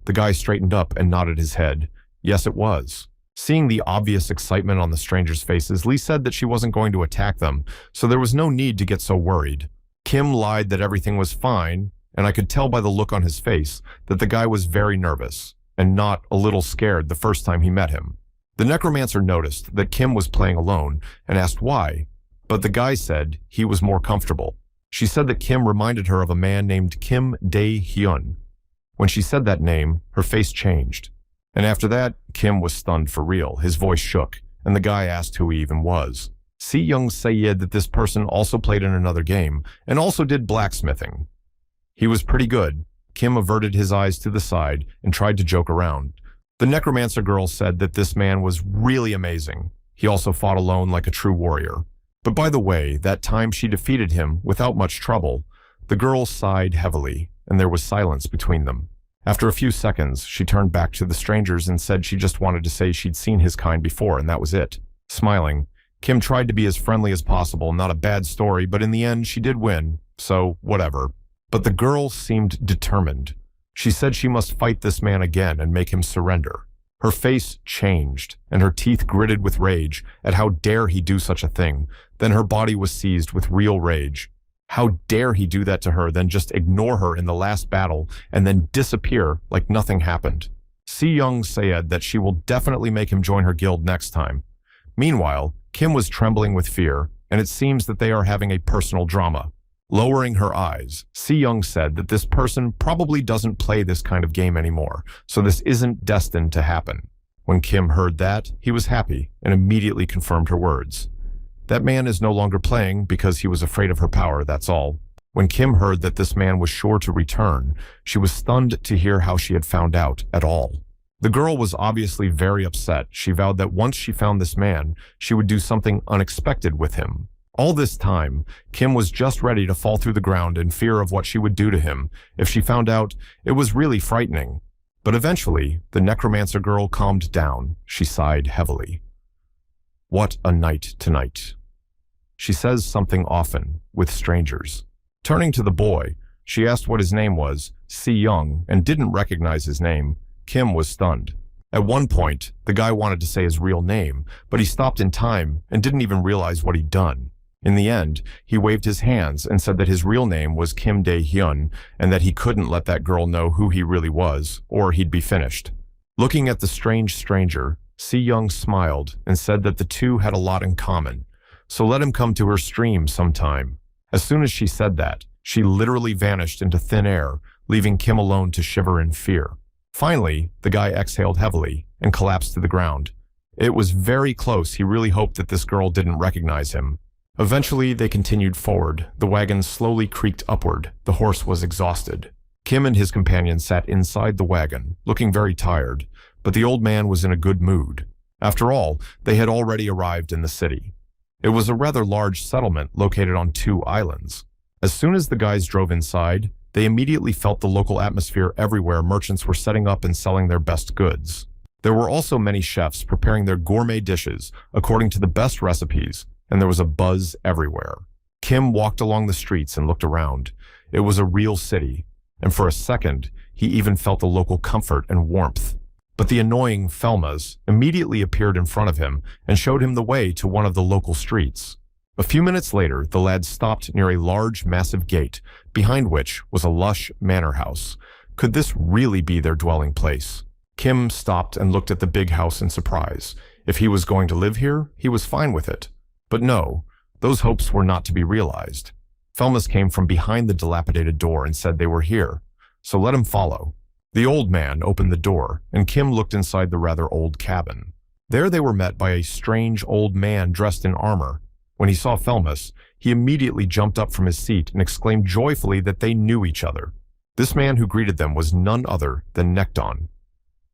A: The guy straightened up and nodded his head. Yes, it was. Seeing the obvious excitement on the strangers' faces, Lee said that she wasn't going to attack them, so there was no need to get so worried. Kim lied that everything was fine, and I could tell by the look on his face that the guy was very nervous and not a little scared the first time he met him. The necromancer noticed that Kim was playing alone and asked why, but the guy said he was more comfortable. She said that Kim reminded her of a man named Kim Dae-hyun. When she said that name, her face changed. And after that, Kim was stunned for real. His voice shook, and the guy asked who he even was. Si-young said that this person also played in another game, and also did blacksmithing. He was pretty good. Kim averted his eyes to the side and tried to joke around. The necromancer girl said that this man was really amazing. He also fought alone like a true warrior. But by the way, that time she defeated him without much trouble, the girl sighed heavily, and there was silence between them. After a few seconds, she turned back to the strangers and said she just wanted to say she'd seen his kind before, and that was it. Smiling, Kim tried to be as friendly as possible. Not a bad story, but in the end, she did win, so whatever. But the girl seemed determined. She said she must fight this man again and make him surrender. Her face changed, and her teeth gritted with rage at how dare he do such a thing. Then her body was seized with real rage. How dare he do that to her, then just ignore her in the last battle, and then disappear like nothing happened. Si-young said that she will definitely make him join her guild next time. Meanwhile, Kim was trembling with fear, and it seems that they are having a personal drama. Lowering her eyes, Si-young said that this person probably doesn't play this kind of game anymore, so this isn't destined to happen. When Kim heard that, he was happy and immediately confirmed her words. That man is no longer playing because he was afraid of her power, that's all. When Kim heard that this man was sure to return, she was stunned to hear how she had found out at all. The girl was obviously very upset. She vowed that once she found this man, she would do something unexpected with him. All this time, Kim was just ready to fall through the ground in fear of what she would do to him if she found out. It was really frightening. But eventually, the necromancer girl calmed down. She sighed heavily. What a night tonight. She says something often with strangers. Turning to the boy, she asked what his name was, Si-young, and didn't recognize his name. Kim was stunned. At one point, the guy wanted to say his real name, but he stopped in time and didn't even realize what he'd done. In the end, he waved his hands and said that his real name was Kim Dae-hyun and that he couldn't let that girl know who he really was, or he'd be finished. Looking at the strange stranger, Si-young smiled and said that the two had a lot in common, so let him come to her stream sometime. As soon as she said that, she literally vanished into thin air, leaving Kim alone to shiver in fear. Finally, the guy exhaled heavily and collapsed to the ground. It was very close. He really hoped that this girl didn't recognize him. Eventually, they continued forward. The wagon slowly creaked upward. The horse was exhausted. Kim and his companion sat inside the wagon, looking very tired, but the old man was in a good mood. After all, they had already arrived in the city. It was a rather large settlement located on 2 islands. As soon as the guys drove inside, they immediately felt the local atmosphere everywhere. Merchants were setting up and selling their best goods. There were also many chefs preparing their gourmet dishes according to the best recipes, and there was a buzz everywhere. Kim walked along the streets and looked around. It was a real city, and for a second, he even felt the local comfort and warmth. But the annoying Felmas immediately appeared in front of him and showed him the way to one of the local streets. A few minutes later, the lad stopped near a large, massive gate, behind which was a lush manor house. Could this really be their dwelling place? Kim stopped and looked at the big house in surprise. If he was going to live here, he was fine with it. But no, those hopes were not to be realized. Felmas came from behind the dilapidated door and said they were here, so let him follow. The old man opened the door, and Kim looked inside the rather old cabin. There they were met by a strange old man dressed in armor. When he saw Felmas, he immediately jumped up from his seat and exclaimed joyfully that they knew each other. This man who greeted them was none other than Nekton.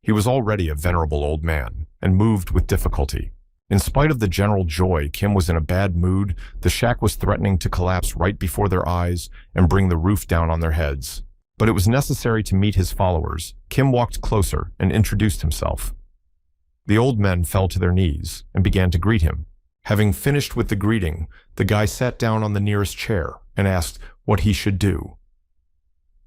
A: He was already a venerable old man, and moved with difficulty. In spite of the general joy, Kim was in a bad mood. The shack was threatening to collapse right before their eyes and bring the roof down on their heads. But it was necessary to meet his followers. Kim walked closer and introduced himself. The old men fell to their knees and began to greet him. Having finished with the greeting, the guy sat down on the nearest chair and asked what he should do.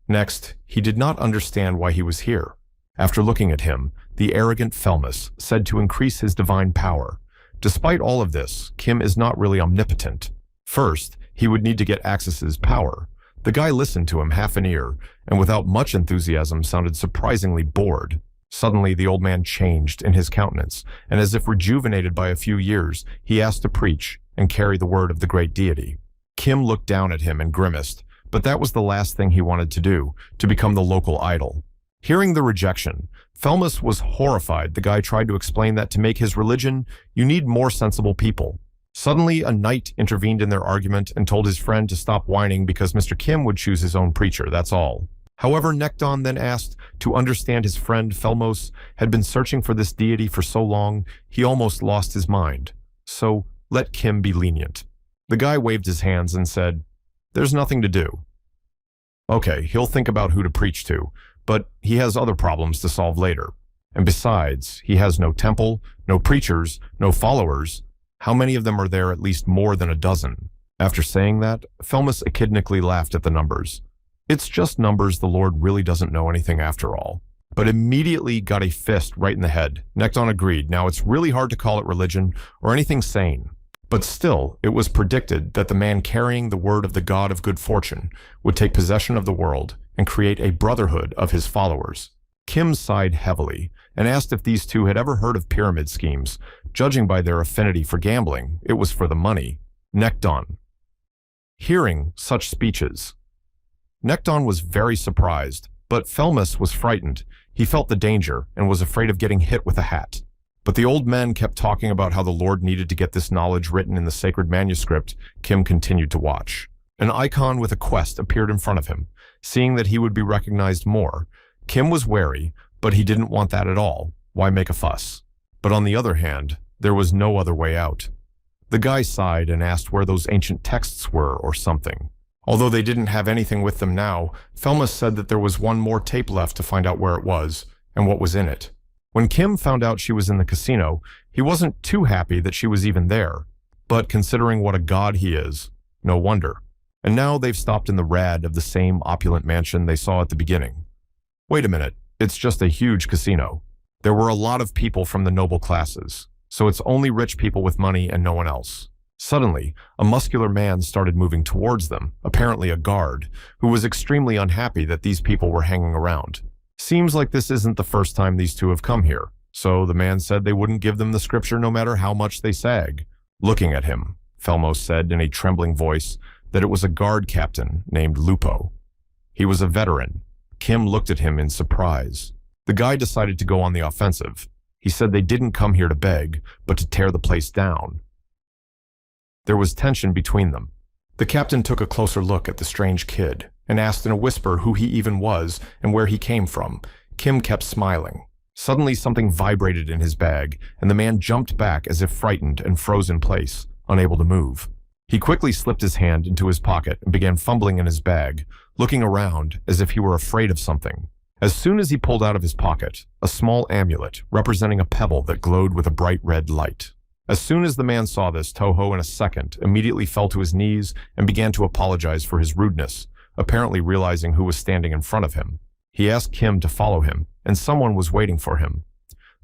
A: Next, he did not understand why he was here. After looking at him, the arrogant Felmus said to increase his divine power. Despite all of this, Kim is not really omnipotent. First, he would need to get Axis's power. The guy listened to him half an ear, and without much enthusiasm sounded surprisingly bored. Suddenly, the old man changed in his countenance, and as if rejuvenated by a few years, he asked to preach and carry the word of the great deity. Kim looked down at him and grimaced, but that was the last thing he wanted to do, to become the local idol. Hearing the rejection, Felmus was horrified. The guy tried to explain that to make his religion, you need more sensible people. Suddenly, a knight intervened in their argument and told his friend to stop whining because Mr. Kim would choose his own preacher, that's all. However, Nekton then asked to understand his friend Felmos had been searching for this deity for so long, he almost lost his mind. So, let Kim be lenient. The guy waved his hands and said, "There's nothing to do." Okay, he'll think about who to preach to, but he has other problems to solve later. And besides, he has no temple, no preachers, no followers. How many of them are there? At least more than a dozen. After saying that, Felmus echidnically laughed at the numbers. It's just numbers, the Lord really doesn't know anything after all. But immediately got a fist right in the head. Nekton agreed. Now it's really hard to call it religion or anything sane. But still, it was predicted that the man carrying the word of the god of good fortune would take possession of the world and create a brotherhood of his followers. Kim sighed heavily and asked if these two had ever heard of pyramid schemes. Judging by their affinity for gambling, it was for the money. Nekton. Hearing such speeches, Nekton was very surprised, but Felmus was frightened. He felt the danger and was afraid of getting hit with a hat. But the old men kept talking about how the Lord needed to get this knowledge written in the sacred manuscript. Kim continued to watch. An icon with a quest appeared in front of him. Seeing that he would be recognized more, Kim was wary, but he didn't want that at all. Why make a fuss? But on the other hand, there was no other way out. The guy sighed and asked where those ancient texts were or something. Although they didn't have anything with them now, Felmus said that there was one more tape left to find out where it was and what was in it. When Kim found out she was in the casino, he wasn't too happy that she was even there. But considering what a god he is, no wonder. And now they've stopped in the rad of the same opulent mansion they saw at the beginning. Wait a minute, it's just a huge casino. There were a lot of people from the noble classes, so it's only rich people with money and no one else. Suddenly, a muscular man started moving towards them, apparently a guard, who was extremely unhappy that these people were hanging around. Seems like this isn't the first time these two have come here, so the man said they wouldn't give them the scripture no matter how much they sag. Looking at him, Felmos said in a trembling voice that it was a guard captain named Lupo. He was a veteran. Kim looked at him in surprise. The guy decided to go on the offensive. He said they didn't come here to beg, but to tear the place down. There was tension between them. The captain took a closer look at the strange kid and asked in a whisper who he even was and where he came from. Kim kept smiling. Suddenly something vibrated in his bag, and the man jumped back as if frightened and froze in place, unable to move. He quickly slipped his hand into his pocket and began fumbling in his bag, looking around as if he were afraid of something. As soon as he pulled out of his pocket, a small amulet representing a pebble that glowed with a bright red light. As soon as the man saw this, Toho in a second immediately fell to his knees and began to apologize for his rudeness, apparently realizing who was standing in front of him. He asked Kim to follow him, and someone was waiting for him.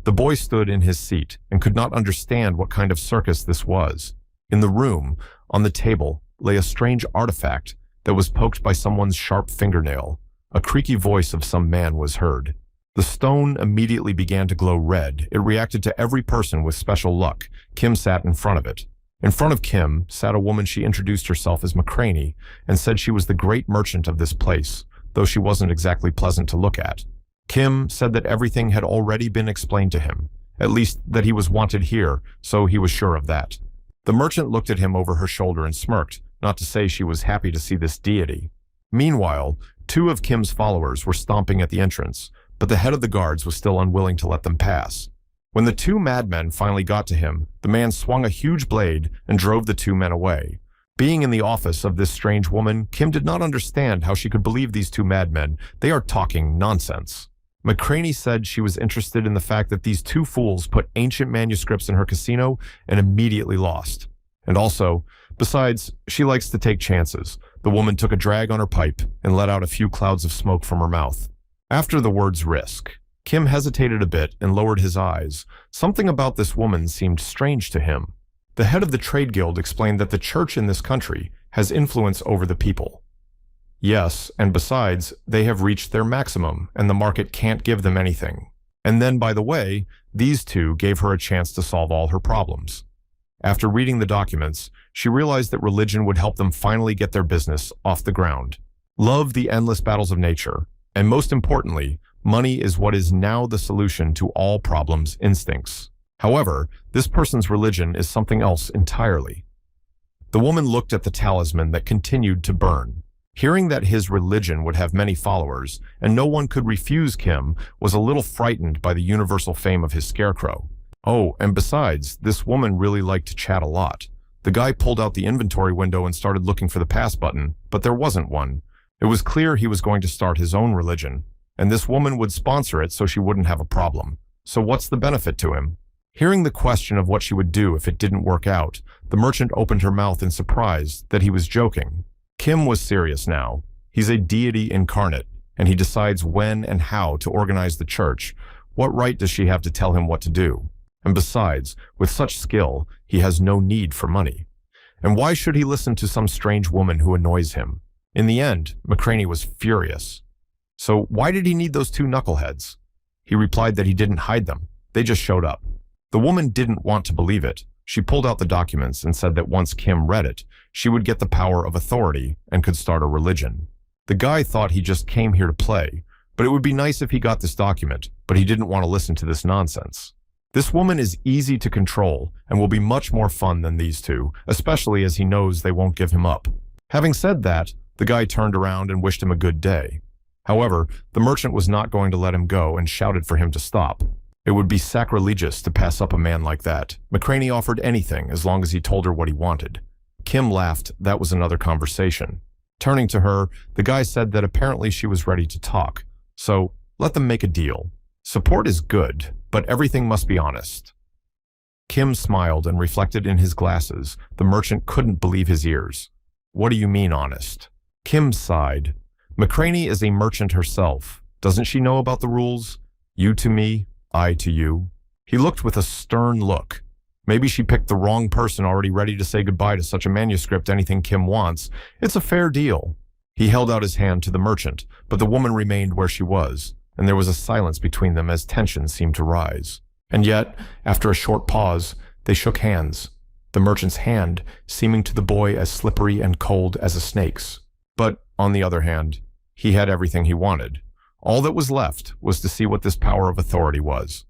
A: The boy stood in his seat and could not understand what kind of circus this was. In the room, on the table, lay a strange artifact that was poked by someone's sharp fingernail. A creaky voice of some man was heard. The stone immediately began to glow red. It reacted to every person with special luck. Kim sat in front of it. In front of Kim sat a woman. She introduced herself as McCraney and said she was the great merchant of this place, though she wasn't exactly pleasant to look at. Kim said that everything had already been explained to him, at least that he was wanted here, so he was sure of that. The merchant looked at him over her shoulder and smirked, not to say she was happy to see this deity. Meanwhile, two of Kim's followers were stomping at the entrance, but the head of the guards was still unwilling to let them pass. When the two madmen finally got to him, the man swung a huge blade and drove the two men away. Being in the office of this strange woman, Kim did not understand how she could believe these two madmen. They are talking nonsense. McCraney said she was interested in the fact that these two fools put ancient manuscripts in her casino and immediately lost. And also, besides, she likes to take chances. The woman took a drag on her pipe and let out a few clouds of smoke from her mouth. After the words risk, Kim hesitated a bit and lowered his eyes. Something about this woman seemed strange to him. The head of the trade guild explained that the church in this country has influence over the people. Yes, and besides, they have reached their maximum, and the market can't give them anything. And then, by the way, these two gave her a chance to solve all her problems. After reading the documents, she realized that religion would help them finally get their business off the ground. Love the endless battles of nature, and most importantly, money is what is now the solution to all problems, instincts. However, this person's religion is something else entirely. The woman looked at the talisman that continued to burn. Hearing that his religion would have many followers, and no one could refuse Kim, was a little frightened by the universal fame of his scarecrow. Oh, and besides, this woman really liked to chat a lot. The guy pulled out the inventory window and started looking for the pass button, but there wasn't one. It was clear he was going to start his own religion, and this woman would sponsor it so she wouldn't have a problem. So what's the benefit to him? Hearing the question of what she would do if it didn't work out, the merchant opened her mouth in surprise that he was joking. Kim was serious now. He's a deity incarnate, and he decides when and how to organize the church. What right does she have to tell him what to do? And besides, with such skill, he has no need for money. And why should he listen to some strange woman who annoys him? In the end, McCraney was furious. So why did he need those two knuckleheads? He replied that he didn't hide them. They just showed up. The woman didn't want to believe it. She pulled out the documents and said that once Kim read it, she would get the power of authority and could start a religion. The guy thought he just came here to play, but it would be nice if he got this document, but he didn't want to listen to this nonsense. This woman is easy to control and will be much more fun than these two, especially as he knows they won't give him up. Having said that, the guy turned around and wished him a good day. However, the merchant was not going to let him go and shouted for him to stop. It would be sacrilegious to pass up a man like that. McCraney offered anything as long as he told her what he wanted. Kim laughed. That was another conversation. Turning to her, the guy said that apparently she was ready to talk. So, let them make a deal. Support is good, but everything must be honest. Kim smiled and reflected in his glasses. The merchant couldn't believe his ears. What do you mean honest? Kim sighed. McCraney is a merchant herself. Doesn't she know about the rules? You to me, I to you. He looked with a stern look. Maybe she picked the wrong person already ready to say goodbye to such a manuscript anything Kim wants. It's a fair deal. He held out his hand to the merchant, but the woman remained where she was, and there was a silence between them as tension seemed to rise. And yet, after a short pause, they shook hands, the merchant's hand seeming to the boy as slippery and cold as a snake's. But, on the other hand, he had everything he wanted. All that was left was to see what this power of authority was.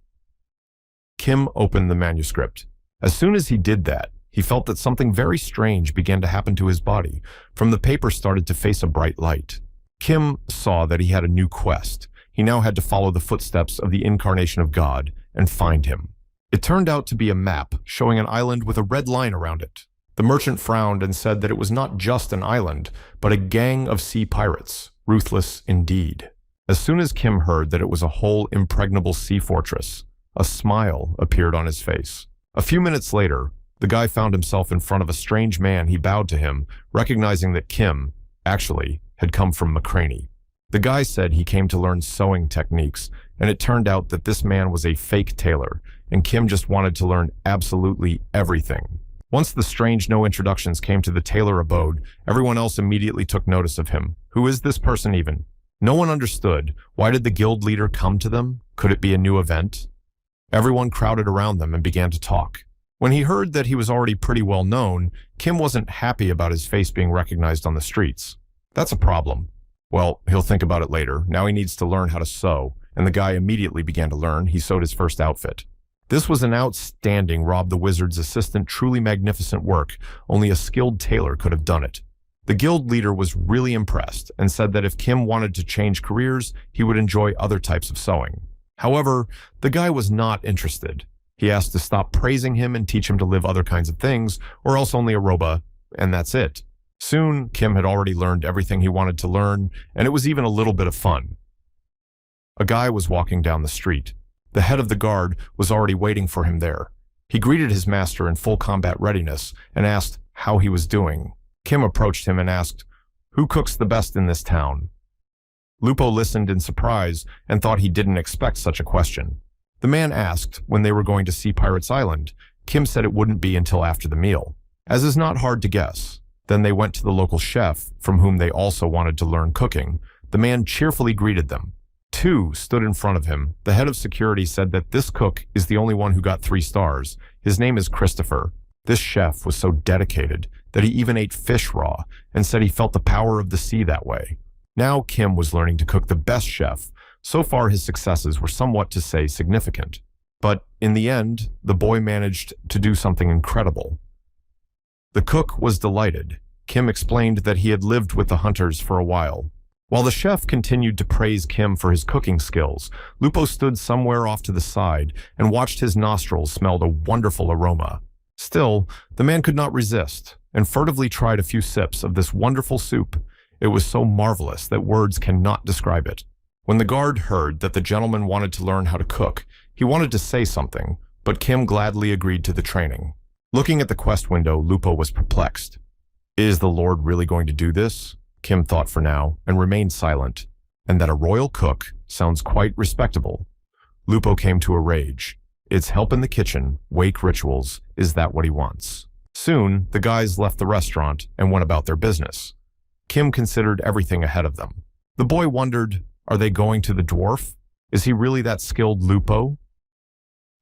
A: Kim opened the manuscript. As soon as he did that, he felt that something very strange began to happen to his body. From the paper started to face a bright light. Kim saw that he had a new quest. He now had to follow the footsteps of the incarnation of God and find him. It turned out to be a map showing an island with a red line around it. The merchant frowned and said that it was not just an island, but a gang of sea pirates, ruthless indeed. As soon as Kim heard that it was a whole impregnable sea fortress, a smile appeared on his face. A few minutes later, the guy found himself in front of a strange man. He bowed to him, recognizing that Kim, actually, had come from McCraney. The guy said he came to learn sewing techniques, and it turned out that this man was a fake tailor, and Kim just wanted to learn absolutely everything. Once the strange no introductions came to the tailor abode, everyone else immediately took notice of him. Who is this person even? No one understood. Why did the guild leader come to them? Could it be a new event? Everyone crowded around them and began to talk. When he heard that he was already pretty well known, Kim wasn't happy about his face being recognized on the streets. That's a problem. Well, he'll think about it later. Now he needs to learn how to sew, and the guy immediately began to learn. He sewed his first outfit. This was an outstanding Rob the Wizard's assistant, truly magnificent work. Only a skilled tailor could have done it. The guild leader was really impressed and said that if Kim wanted to change careers, he would enjoy other types of sewing. However, the guy was not interested. He asked to stop praising him and teach him to live other kinds of things, or else only a roba, and that's it. Soon, Kim had already learned everything he wanted to learn, and it was even a little bit of fun. A guy was walking down the street. The head of the guard was already waiting for him there. He greeted his master in full combat readiness and asked how he was doing. Kim approached him and asked, "Who cooks the best in this town?" Lupo listened in surprise and thought he didn't expect such a question. The man asked when they were going to see Pirates Island. Kim said it wouldn't be until after the meal, as is not hard to guess. Then they went to the local chef, from whom they also wanted to learn cooking. The man cheerfully greeted them. Two stood in front of him. The head of security said that this cook is the only one who got 3 stars. His name is Christopher. This chef was so dedicated that he even ate fish raw and said he felt the power of the sea that way. Now Kim was learning to cook the best chef. So far his successes were somewhat to say significant. But in the end, the boy managed to do something incredible. The cook was delighted. Kim explained that he had lived with the hunters for a while. While the chef continued to praise Kim for his cooking skills, Lupo stood somewhere off to the side and watched his nostrils smelled a wonderful aroma. Still, the man could not resist and furtively tried a few sips of this wonderful soup. It was so marvelous that words cannot describe it. When the guard heard that the gentleman wanted to learn how to cook, he wanted to say something, but Kim gladly agreed to the training. Looking at the quest window, Lupo was perplexed. Is the Lord really going to do this? Kim thought for now and remained silent, and that a royal cook sounds quite respectable. Lupo came to a rage. It's help in the kitchen, wake rituals, is that what he wants? Soon, the guys left the restaurant and went about their business. Kim considered everything ahead of them. The boy wondered, are they going to the dwarf? Is he really that skilled, Lupo?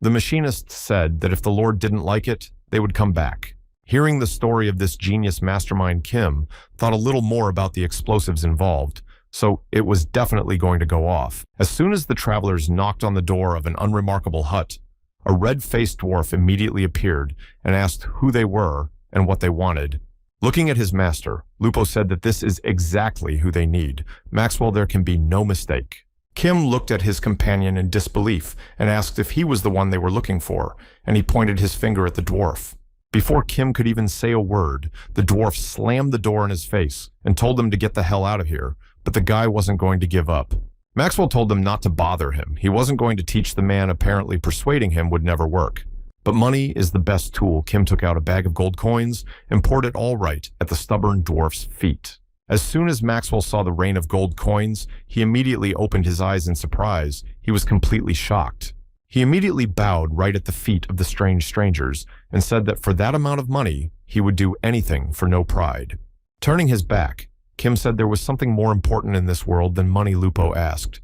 A: The machinist said that if the Lord didn't like it, they would come back. Hearing the story of this genius mastermind, Kim thought a little more about the explosives involved, so it was definitely going to go off. As soon as the travelers knocked on the door of an unremarkable hut, a red-faced dwarf immediately appeared and asked who they were and what they wanted. Looking at his master, Lupo said that this is exactly who they need. Maxwell, there can be no mistake. Kim looked at his companion in disbelief and asked if he was the one they were looking for, and he pointed his finger at the dwarf. Before Kim could even say a word, the dwarf slammed the door in his face and told him to get the hell out of here, but the guy wasn't going to give up. Maxwell told them not to bother him. He wasn't going to teach the man, apparently persuading him would never work. But money is the best tool. Kim took out a bag of gold coins and poured it all right at the stubborn dwarf's feet. As soon as Maxwell saw the rain of gold coins, he immediately opened his eyes in surprise. He was completely shocked. He immediately bowed right at the feet of the strange strangers and said that for that amount of money, he would do anything for no pride. Turning his back, Kim said there was something more important in this world than money. Lupo asked,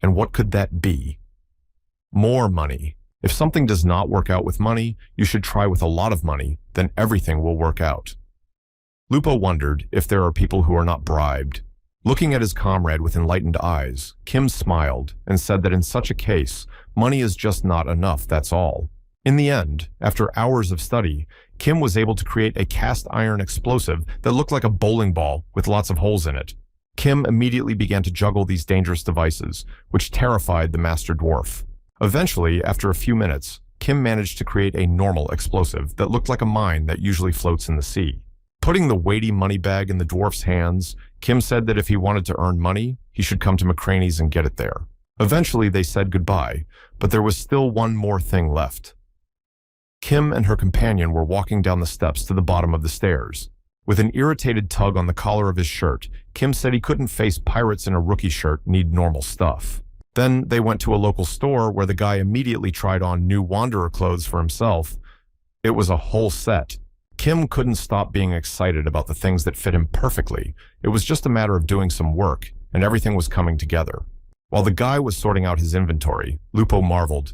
A: and what could that be? More money. If something does not work out with money, you should try with a lot of money, then everything will work out. Lupo wondered if there are people who are not bribed. Looking at his comrade with enlightened eyes, Kim smiled and said that in such a case, money is just not enough, that's all. In the end, after hours of study, Kim was able to create a cast iron explosive that looked like a bowling ball with lots of holes in it. Kim immediately began to juggle these dangerous devices, which terrified the master dwarf. Eventually, after a few minutes, Kim managed to create a normal explosive that looked like a mine that usually floats in the sea. Putting the weighty money bag in the dwarf's hands, Kim said that if he wanted to earn money, he should come to McCraney's and get it there. Eventually, they said goodbye, but there was still one more thing left. Kim and her companion were walking down the steps to the bottom of the stairs. With an irritated tug on the collar of his shirt, Kim said he couldn't face pirates in a rookie shirt, need normal stuff. Then they went to a local store where the guy immediately tried on new wanderer clothes for himself. It was a whole set. Kim couldn't stop being excited about the things that fit him perfectly. It was just a matter of doing some work, and everything was coming together. While the guy was sorting out his inventory, Lupo marveled.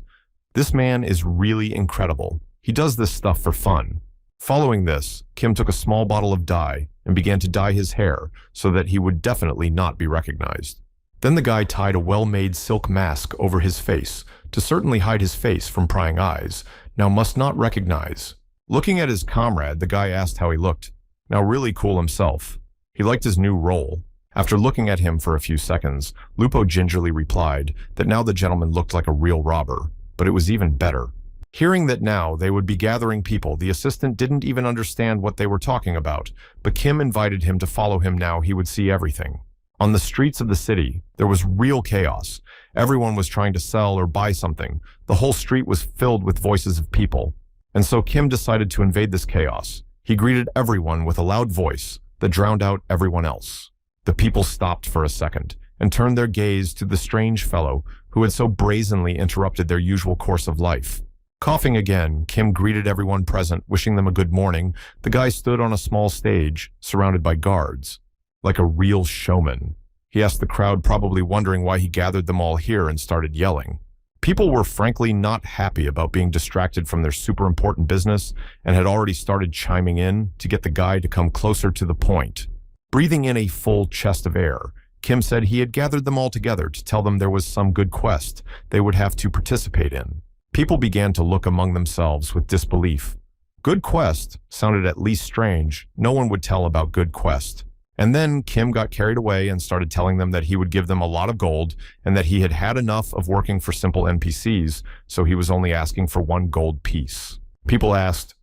A: This man is really incredible. He does this stuff for fun. Following this, Kim took a small bottle of dye and began to dye his hair so that he would definitely not be recognized. Then the guy tied a well-made silk mask over his face to certainly hide his face from prying eyes. Now must not recognize. Looking at his comrade, the guy asked how he looked. Now really cool himself. He liked his new role. After looking at him for a few seconds, Lupo gingerly replied that now the gentleman looked like a real robber, but it was even better. Hearing that now they would be gathering people, the assistant didn't even understand what they were talking about, but Kim invited him to follow him. Now he would see everything. On the streets of the city, there was real chaos. Everyone was trying to sell or buy something. The whole street was filled with voices of people. And so Kim decided to invade this chaos. He greeted everyone with a loud voice that drowned out everyone else. The people stopped for a second and turned their gaze to the strange fellow who had so brazenly interrupted their usual course of life. Coughing again, Kim greeted everyone present, wishing them a good morning. The guy stood on a small stage, surrounded by guards. Like a real showman. He asked the crowd, probably wondering why he gathered them all here, and started yelling. People were frankly not happy about being distracted from their super important business and had already started chiming in to get the guy to come closer to the point. Breathing in a full chest of air, Kim said he had gathered them all together to tell them there was some good quest they would have to participate in. People began to look among themselves with disbelief. Good quest sounded at least strange. No one would tell about good quest. And then Kim got carried away and started telling them that he would give them a lot of gold and that he had had enough of working for simple NPCs, so he was only asking for 1 gold piece. People asked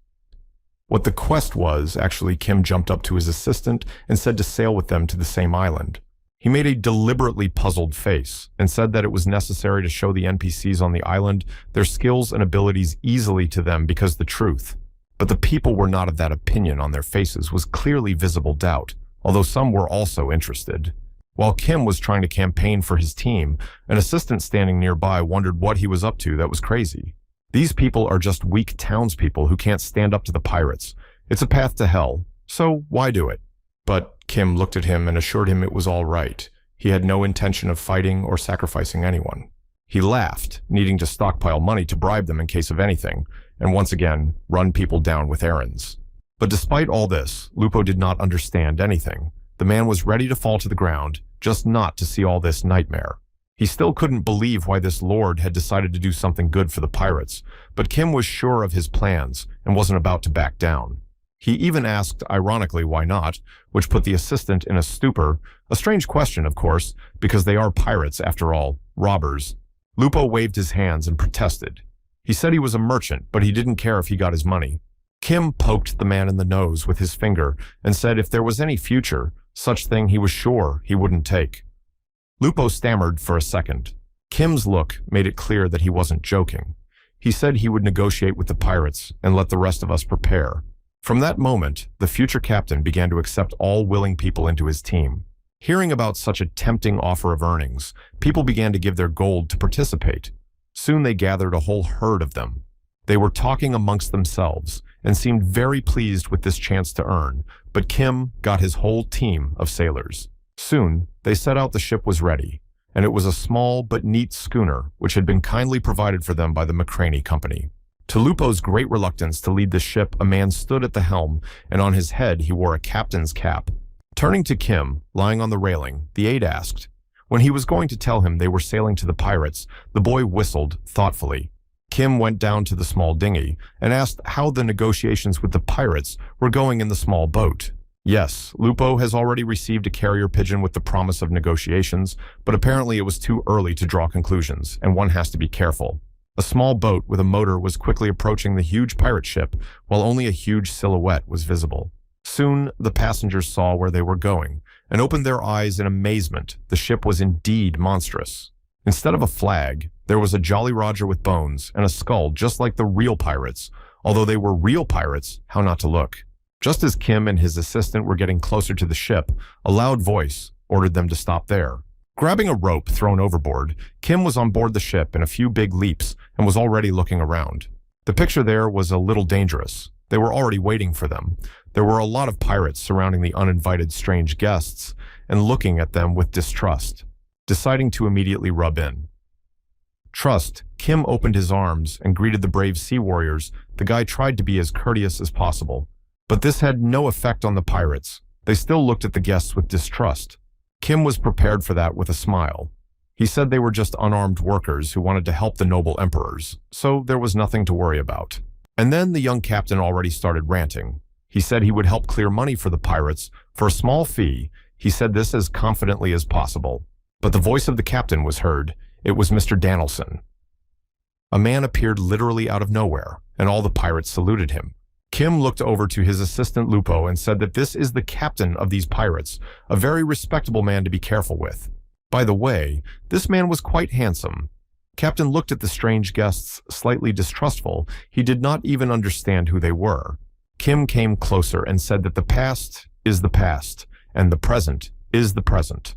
A: what the quest was. Actually, Kim jumped up to his assistant and said to sail with them to the same island. He made a deliberately puzzled face and said that it was necessary to show the NPCs on the island their skills and abilities easily to them because the truth. But the people were not of that opinion. On their faces was clearly visible doubt, although some were also interested. While Kim was trying to campaign for his team, an assistant standing nearby wondered what he was up to that was crazy. These people are just weak townspeople who can't stand up to the pirates. It's a path to hell, so why do it? But Kim looked at him and assured him it was all right. He had no intention of fighting or sacrificing anyone. He laughed, needing to stockpile money to bribe them in case of anything, and once again, run people down with errands. But despite all this, Lupo did not understand anything. The man was ready to fall to the ground, just not to see all this nightmare. He still couldn't believe why this lord had decided to do something good for the pirates, but Kim was sure of his plans and wasn't about to back down. He even asked, ironically, why not, which put the assistant in a stupor. A strange question, of course, because they are pirates, after all, robbers. Lupo waved his hands and protested. He said he was a merchant, but he didn't care if he got his money. Kim poked the man in the nose with his finger and said if there was any future, such thing he was sure he wouldn't take. Lupo stammered for a second. Kim's look made it clear that he wasn't joking. He said he would negotiate with the pirates and let the rest of us prepare. From that moment, the future captain began to accept all willing people into his team. Hearing about such a tempting offer of earnings, people began to give their gold to participate. Soon they gathered a whole herd of them. They were talking amongst themselves and seemed very pleased with this chance to earn, but Kim got his whole team of sailors. Soon, they set out. The ship was ready, and it was a small but neat schooner which had been kindly provided for them by the McCraney Company. To Lupo's great reluctance to lead the ship, a man stood at the helm, and on his head he wore a captain's cap. Turning to Kim, lying on the railing, the aide asked. When he was going to tell him they were sailing to the pirates, the boy whistled thoughtfully. Kim went down to the small dinghy and asked how the negotiations with the pirates were going in the small boat. Yes, Lupo has already received a carrier pigeon with the promise of negotiations, but apparently it was too early to draw conclusions, and one has to be careful. A small boat with a motor was quickly approaching the huge pirate ship, while only a huge silhouette was visible. Soon, the passengers saw where they were going, and opened their eyes in amazement. The ship was indeed monstrous. Instead of a flag, there was a Jolly Roger with bones and a skull just like the real pirates. Although they were real pirates, how not to look? Just as Kim and his assistant were getting closer to the ship, a loud voice ordered them to stop there. Grabbing a rope thrown overboard, Kim was on board the ship in a few big leaps and was already looking around. The picture there was a little dangerous. They were already waiting for them. There were a lot of pirates surrounding the uninvited strange guests and looking at them with distrust, deciding to immediately rub in. Trust, Kim opened his arms and greeted the brave sea warriors. The guy tried to be as courteous as possible, but this had no effect on the pirates. They still looked at the guests with distrust. Kim was prepared for that with a smile. He said they were just unarmed workers who wanted to help the noble emperors, so there was nothing to worry about. And then the young captain already started ranting. He said he would help clear money for the pirates for a small fee. He said this as confidently as possible. But the voice of the captain was heard. It was Mr. Danielson. A man appeared literally out of nowhere, and all the pirates saluted him. Kim looked over to his assistant Lupo and said that this is the captain of these pirates, a very respectable man to be careful with. By the way, this man was quite handsome. Captain looked at the strange guests, slightly distrustful. He did not even understand who they were. Kim came closer and said that the past is the past, and the present is the present.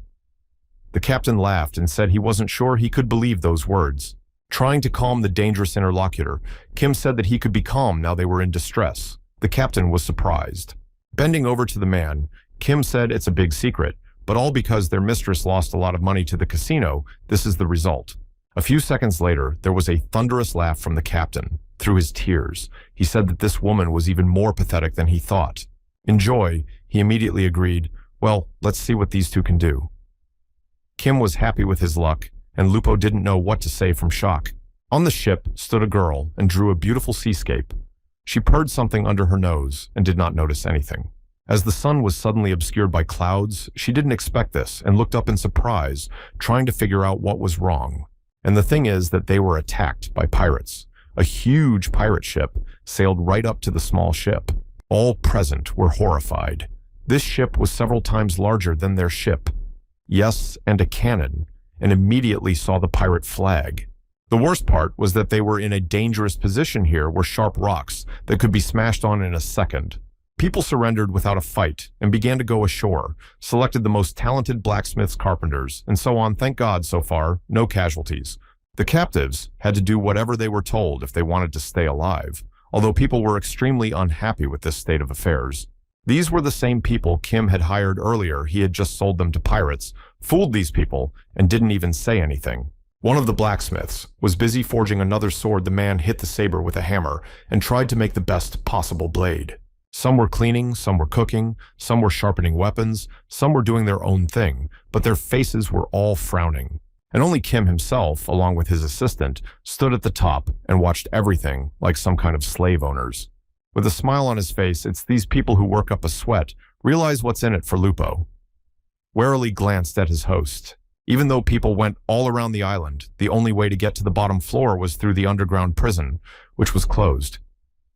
A: The captain laughed and said he wasn't sure he could believe those words. Trying to calm the dangerous interlocutor, Kim said that he could be calm now they were in distress. The captain was surprised. Bending over to the man, Kim said it's a big secret, but all because their mistress lost a lot of money to the casino. This is the result. A few seconds later, there was a thunderous laugh from the captain. Through his tears, he said that this woman was even more pathetic than he thought. In joy, he immediately agreed, well, let's see what these two can do. Kim was happy with his luck, and Lupo didn't know what to say from shock. On the ship stood a girl and drew a beautiful seascape. She purred something under her nose and did not notice anything. As the sun was suddenly obscured by clouds, she didn't expect this and looked up in surprise, trying to figure out what was wrong. And the thing is that they were attacked by pirates. A huge pirate ship sailed right up to the small ship. All present were horrified. This ship was several times larger than their ship. Yes, and a cannon, and immediately saw the pirate flag. The worst part was that they were in a dangerous position. Here were sharp rocks that could be smashed on in a second. People surrendered without a fight and began to go ashore, selected the most talented blacksmiths, carpenters, and so on. Thank God so far, no casualties. The captives had to do whatever they were told if they wanted to stay alive, although people were extremely unhappy with this state of affairs. These were the same people Kim had hired earlier. He had just sold them to pirates, fooled these people, and didn't even say anything. One of the blacksmiths was busy forging another sword. The man hit the saber with a hammer and tried to make the best possible blade. Some were cleaning, some were cooking, some were sharpening weapons, some were doing their own thing, but their faces were all frowning. And only Kim himself, along with his assistant, stood at the top and watched everything like some kind of slave owners. With a smile on his face, it's these people who work up a sweat, realize what's in it for Lupo. Warily glanced at his host. Even though people went all around the island, the only way to get to the bottom floor was through the underground prison, which was closed.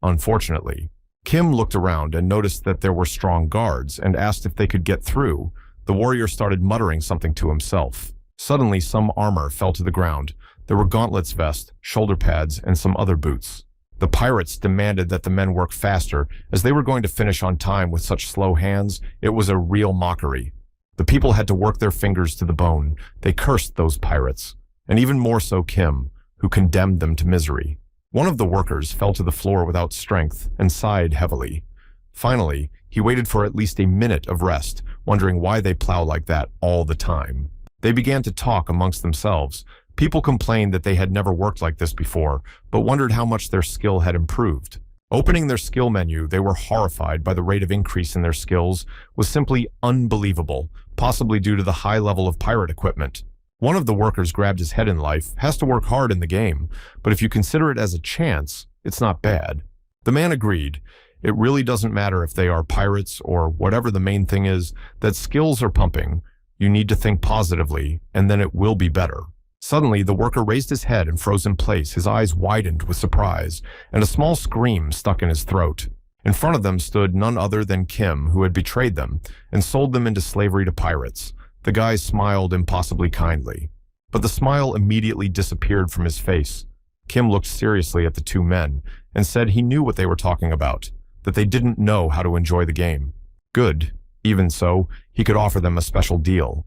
A: Unfortunately, Kim looked around and noticed that there were strong guards and asked if they could get through. The warrior started muttering something to himself. Suddenly, some armor fell to the ground. There were gauntlets, vests, shoulder pads, and some other boots. The pirates demanded that the men work faster, as they were going to finish on time with such slow hands. It was a real mockery. The people had to work their fingers to the bone. They cursed those pirates, and even more so Kim, who condemned them to misery. One of the workers fell to the floor without strength and sighed heavily. Finally, he waited for at least a minute of rest, wondering why they plow like that all the time. They began to talk amongst themselves. People complained that they had never worked like this before, but wondered how much their skill had improved. Opening their skill menu, they were horrified by the rate of increase in their skills was simply unbelievable, possibly due to the high level of pirate equipment. One of the workers grabbed his head. In life has to work hard in the game, but if you consider it as a chance, it's not bad. The man agreed. It really doesn't matter if they are pirates or whatever. The main thing is that skills are pumping. You need to think positively, and then it will be better. Suddenly, the worker raised his head and froze in place. His eyes widened with surprise, and a small scream stuck in his throat. In front of them stood none other than Kim, who had betrayed them and sold them into slavery to pirates. The guy smiled impossibly kindly, but the smile immediately disappeared from his face. Kim looked seriously at the two men and said he knew what they were talking about, that they didn't know how to enjoy the game. Good. Even so, he could offer them a special deal.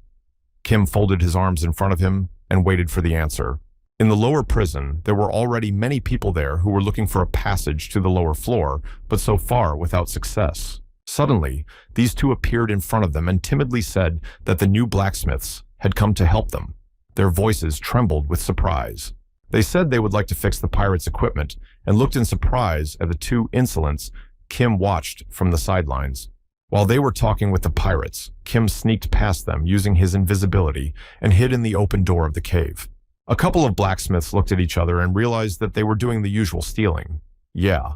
A: Kim folded his arms in front of him and waited for the answer. In the lower prison, there were already many people there who were looking for a passage to the lower floor, but so far without success. Suddenly, these two appeared in front of them and timidly said that the new blacksmiths had come to help them. Their voices trembled with surprise. They said they would like to fix the pirates' equipment and looked in surprise at the two insolents Kim watched from the sidelines. While they were talking with the pirates, Kim sneaked past them using his invisibility and hid in the open door of the cave. A couple of blacksmiths looked at each other and realized that they were doing the usual stealing. Yeah.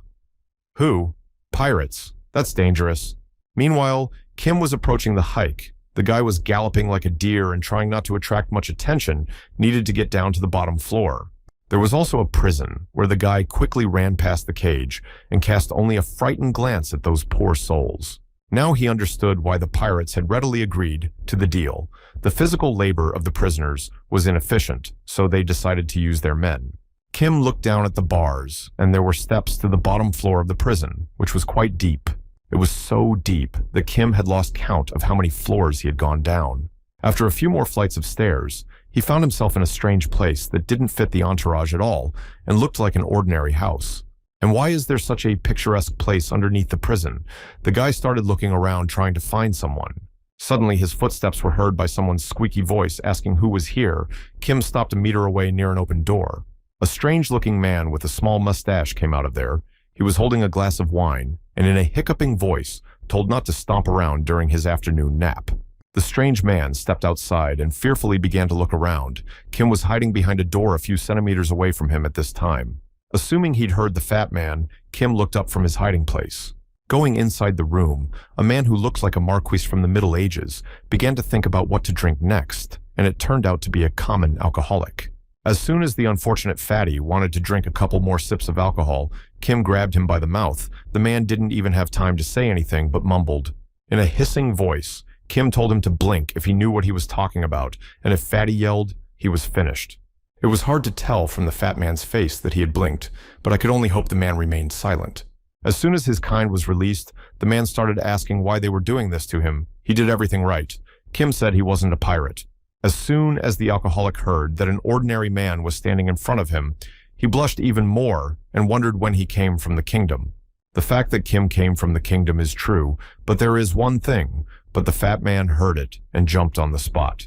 A: Who? Pirates. That's dangerous. Meanwhile, Kim was approaching the hike. The guy was galloping like a deer and trying not to attract much attention, needed to get down to the bottom floor. There was also a prison, where the guy quickly ran past the cage and cast only a frightened glance at those poor souls. Now he understood why the pirates had readily agreed to the deal. The physical labor of the prisoners was inefficient, so they decided to use their men. Kim looked down at the bars, and there were steps to the bottom floor of the prison, which was quite deep. It was so deep that Kim had lost count of how many floors he had gone down. After a few more flights of stairs, he found himself in a strange place that didn't fit the entourage at all and looked like an ordinary house. And why is there such a picturesque place underneath the prison? The guy started looking around trying to find someone. Suddenly, his footsteps were heard by someone's squeaky voice asking who was here. Kim stopped a meter away near an open door. A strange-looking man with a small mustache came out of there. He was holding a glass of wine, and in a hiccuping voice, told not to stomp around during his afternoon nap. The strange man stepped outside and fearfully began to look around. Kim was hiding behind a door a few centimeters away from him at this time. Assuming he'd heard the fat man, Kim looked up from his hiding place. Going inside the room, a man who looked like a marquis from the Middle Ages began to think about what to drink next, and it turned out to be a common alcoholic. As soon as the unfortunate fatty wanted to drink a couple more sips of alcohol, Kim grabbed him by the mouth. The man didn't even have time to say anything but mumbled. In a hissing voice, Kim told him to blink if he knew what he was talking about, and if Fatty yelled, he was finished. It was hard to tell from the fat man's face that he had blinked, but I could only hope the man remained silent. As soon as his kind was released, the man started asking why they were doing this to him. He did everything right. Kim said he wasn't a pirate. As soon as the alcoholic heard that an ordinary man was standing in front of him, he blushed even more and wondered when he came from the kingdom. The fact that Kim came from the kingdom is true, but there is one thing. But the fat man heard it and jumped on the spot.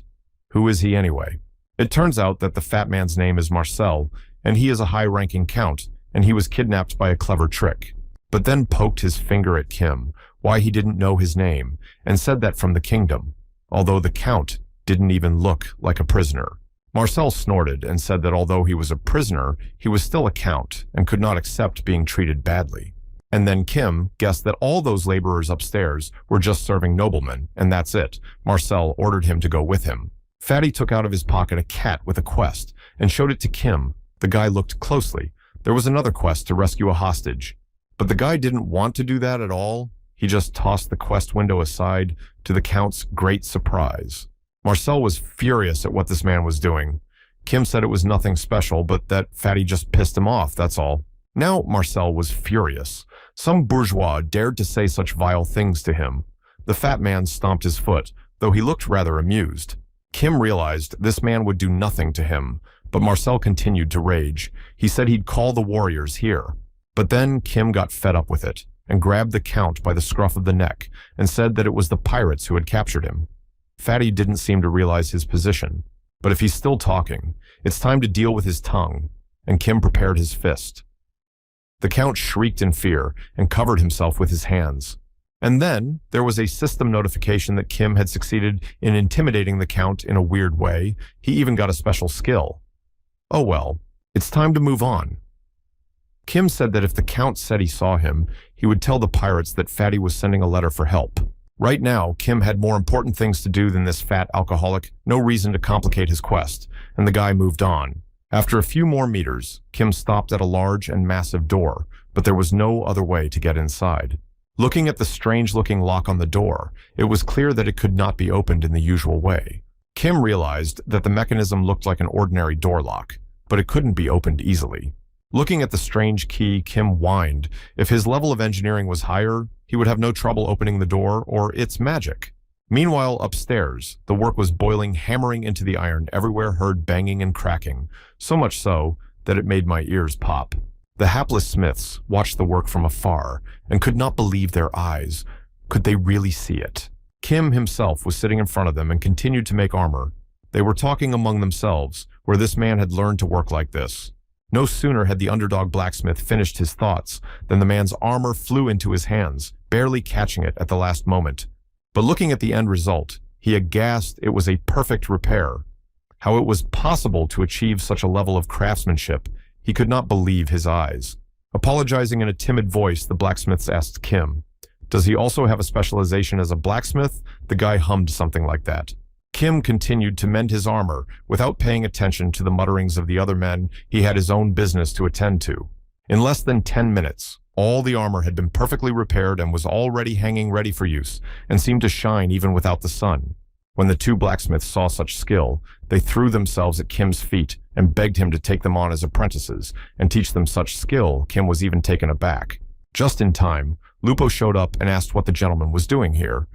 A: Who is he anyway? It turns out that the fat man's name is Marcel, and he is a high-ranking count, and he was kidnapped by a clever trick. But then poked his finger at Kim, why he didn't know his name, and said that from the kingdom, although the count didn't even look like a prisoner. Marcel snorted and said that although he was a prisoner, he was still a count and could not accept being treated badly. And then Kim guessed that all those laborers upstairs were just serving noblemen, and that's it. Marcel ordered him to go with him. Fatty took out of his pocket a cat with a quest and showed it to Kim. The guy looked closely. There was another quest to rescue a hostage. But the guy didn't want to do that at all. He just tossed the quest window aside, to the Count's great surprise. Marcel was furious at what this man was doing. Kim said it was nothing special, but that Fatty just pissed him off, that's all. Now Marcel was furious. Some bourgeois dared to say such vile things to him. The fat man stomped his foot, though he looked rather amused. Kim realized this man would do nothing to him, but Marcel continued to rage. He said he'd call the warriors here. But then Kim got fed up with it and grabbed the Count by the scruff of the neck and said that it was the pirates who had captured him. Fatty didn't seem to realize his position, but if he's still talking, it's time to deal with his tongue, and Kim prepared his fist. The Count shrieked in fear and covered himself with his hands. And then there was a system notification that Kim had succeeded in intimidating the Count in a weird way. He even got a special skill. Oh well, it's time to move on. Kim said that if the Count said he saw him, he would tell the pirates that Fatty was sending a letter for help. Right now, Kim had more important things to do than this fat alcoholic, no reason to complicate his quest, and the guy moved on. After a few more meters, Kim stopped at a large and massive door, but there was no other way to get inside. Looking at the strange-looking lock on the door, it was clear that it could not be opened in the usual way. Kim realized that the mechanism looked like an ordinary door lock, but it couldn't be opened easily. Looking at the strange key, Kim whined. If his level of engineering was higher, he would have no trouble opening the door, or it's magic. Meanwhile, upstairs, the work was boiling, hammering into the iron, everywhere heard banging and cracking, so much so that it made my ears pop. The hapless smiths watched the work from afar and could not believe their eyes. Could they really see it? Kim himself was sitting in front of them and continued to make armor. They were talking among themselves, where this man had learned to work like this. No sooner had the underdog blacksmith finished his thoughts than the man's armor flew into his hands, barely catching it at the last moment. But looking at the end result, he aghast it was a perfect repair. How it was possible to achieve such a level of craftsmanship, he could not believe his eyes. Apologizing in a timid voice, the blacksmith asked Kim, "Does he also have a specialization as a blacksmith?" The guy hummed something like that. Kim continued to mend his armor without paying attention to the mutterings of the other men. He had his own business to attend to. In less than 10 minutes, all the armor had been perfectly repaired and was already hanging ready for use, and seemed to shine even without the sun. When the two blacksmiths saw such skill, they threw themselves at Kim's feet and begged him to take them on as apprentices and teach them such skill. Kim was even taken aback. Just in time, Lupo showed up and asked what the gentleman was doing here.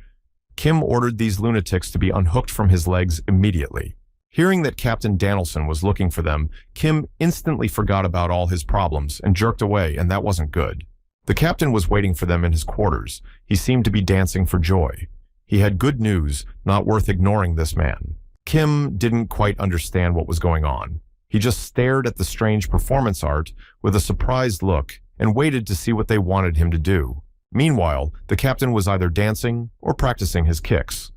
A: Kim ordered these lunatics to be unhooked from his legs immediately. Hearing that Captain Danielson was looking for them, Kim instantly forgot about all his problems and jerked away, and that wasn't good. The captain was waiting for them in his quarters. He seemed to be dancing for joy. He had good news, not worth ignoring this man. Kim didn't quite understand what was going on. He just stared at the strange performance art with a surprised look and waited to see what they wanted him to do. Meanwhile, the captain was either dancing or practicing his kicks.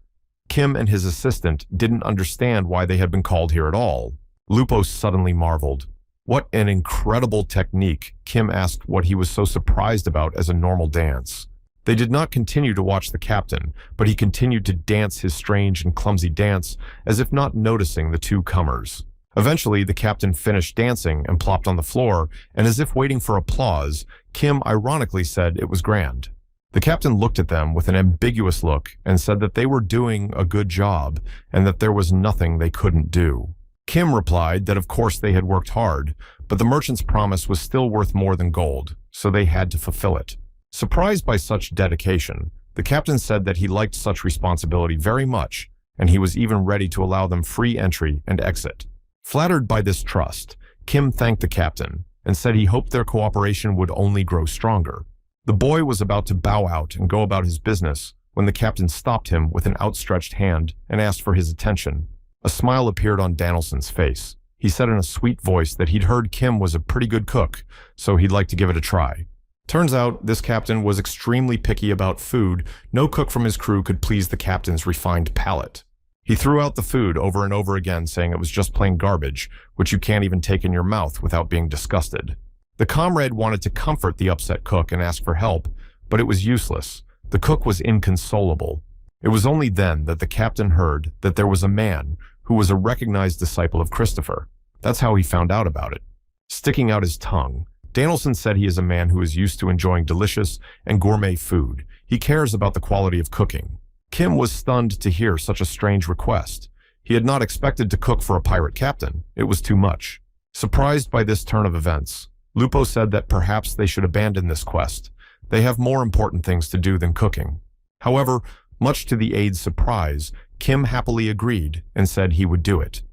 A: Kim and his assistant didn't understand why they had been called here at all. Lupo suddenly marveled. What an incredible technique! Kim asked what he was so surprised about as a normal dance. They did not continue to watch the captain, but he continued to dance his strange and clumsy dance as if not noticing the two comers. Eventually, the captain finished dancing and plopped on the floor, and as if waiting for applause, Kim ironically said it was grand. The captain looked at them with an ambiguous look and said that they were doing a good job and that there was nothing they couldn't do. Kim replied that of course they had worked hard, but the merchant's promise was still worth more than gold, so they had to fulfill it. Surprised by such dedication, the captain said that he liked such responsibility very much, and he was even ready to allow them free entry and exit. Flattered by this trust, Kim thanked the captain and said he hoped their cooperation would only grow stronger. The boy was about to bow out and go about his business when the captain stopped him with an outstretched hand and asked for his attention. A smile appeared on Danielson's face. He said in a sweet voice that he'd heard Kim was a pretty good cook, so he'd like to give it a try. Turns out, this captain was extremely picky about food. No cook from his crew could please the captain's refined palate. He threw out the food over and over again, saying it was just plain garbage, which you can't even take in your mouth without being disgusted. The comrade wanted to comfort the upset cook and ask for help, but it was useless. The cook was inconsolable. It was only then that the captain heard that there was a man who was a recognized disciple of Christopher. That's how he found out about it. Sticking out his tongue, Danielson said he is a man who is used to enjoying delicious and gourmet food. He cares about the quality of cooking. Kim was stunned to hear such a strange request. He had not expected to cook for a pirate captain. It was too much. Surprised by this turn of events, Lupo said that perhaps they should abandon this quest. They have more important things to do than cooking. However, much to the aide's surprise, Kim happily agreed and said he would do it.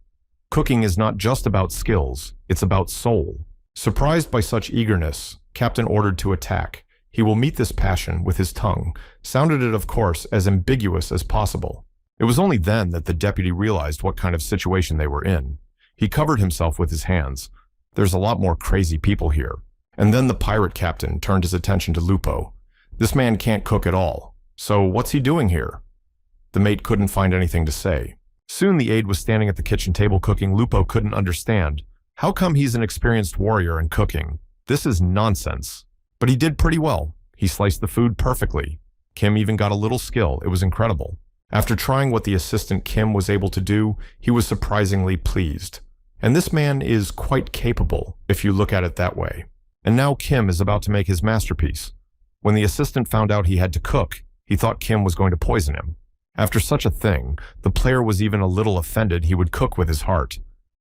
A: Cooking is not just about skills, it's about soul. Surprised by such eagerness, Captain ordered to attack. He will meet this passion with his tongue, sounded it of course as ambiguous as possible. It was only then that the deputy realized what kind of situation they were in. He covered himself with his hands. There's a lot more crazy people here. And then the pirate captain turned his attention to Lupo. This man can't cook at all. So what's he doing here? The mate couldn't find anything to say. Soon the aide was standing at the kitchen table cooking. Lupo couldn't understand. How come he's an experienced warrior in cooking? This is nonsense. But he did pretty well. He sliced the food perfectly. Kim even got a little skill. It was incredible. After trying what the assistant Kim was able to do, he was surprisingly pleased. And this man is quite capable, if you look at it that way. And now Kim is about to make his masterpiece. When the assistant found out he had to cook, he thought Kim was going to poison him. After such a thing, the player was even a little offended he would cook with his heart.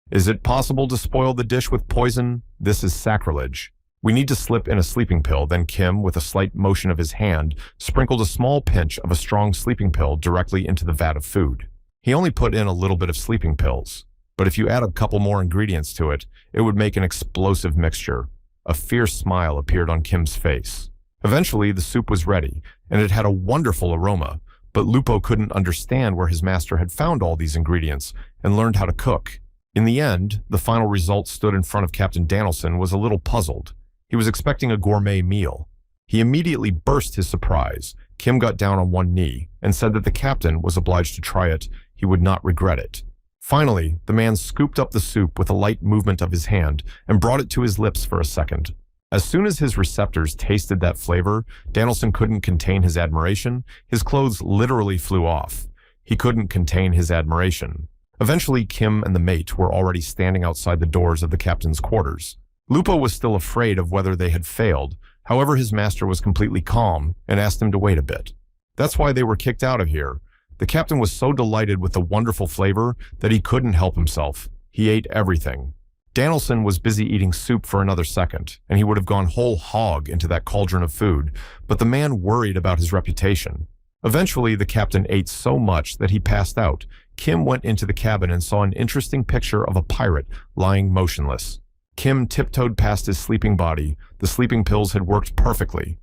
A: Is it possible to spoil the dish with poison? This is sacrilege. We need to slip in a sleeping pill. Then Kim, with a slight motion of his hand, sprinkled a small pinch of a strong sleeping pill directly into the vat of food. He only put in a little bit of sleeping pills, but if you add a couple more ingredients to it, it would make an explosive mixture. A fierce smile appeared on Kim's face. Eventually, the soup was ready, and it had a wonderful aroma, but Lupo couldn't understand where his master had found all these ingredients and learned how to cook. In the end, the final result stood in front of Captain Danielson was a little puzzled. He was expecting a gourmet meal. He immediately burst his surprise. Kim got down on one knee and said that the captain was obliged to try it. He would not regret it. Finally, the man scooped up the soup with a light movement of his hand and brought it to his lips for a second. As soon as his receptors tasted that flavor, Danielson couldn't contain his admiration. His clothes literally flew off. He couldn't contain his admiration. Eventually, Kim and the mate were already standing outside the doors of the captain's quarters. Lupo was still afraid of whether they had failed. However, his master was completely calm and asked him to wait a bit. That's why they were kicked out of here. The captain was so delighted with the wonderful flavor that he couldn't help himself. He ate everything. Danielson was busy eating soup for another second, and he would have gone whole hog into that cauldron of food, but the man worried about his reputation. Eventually, the captain ate so much that he passed out. Kim went into the cabin and saw an interesting picture of a pirate lying motionless. Kim tiptoed past his sleeping body. The sleeping pills had worked perfectly.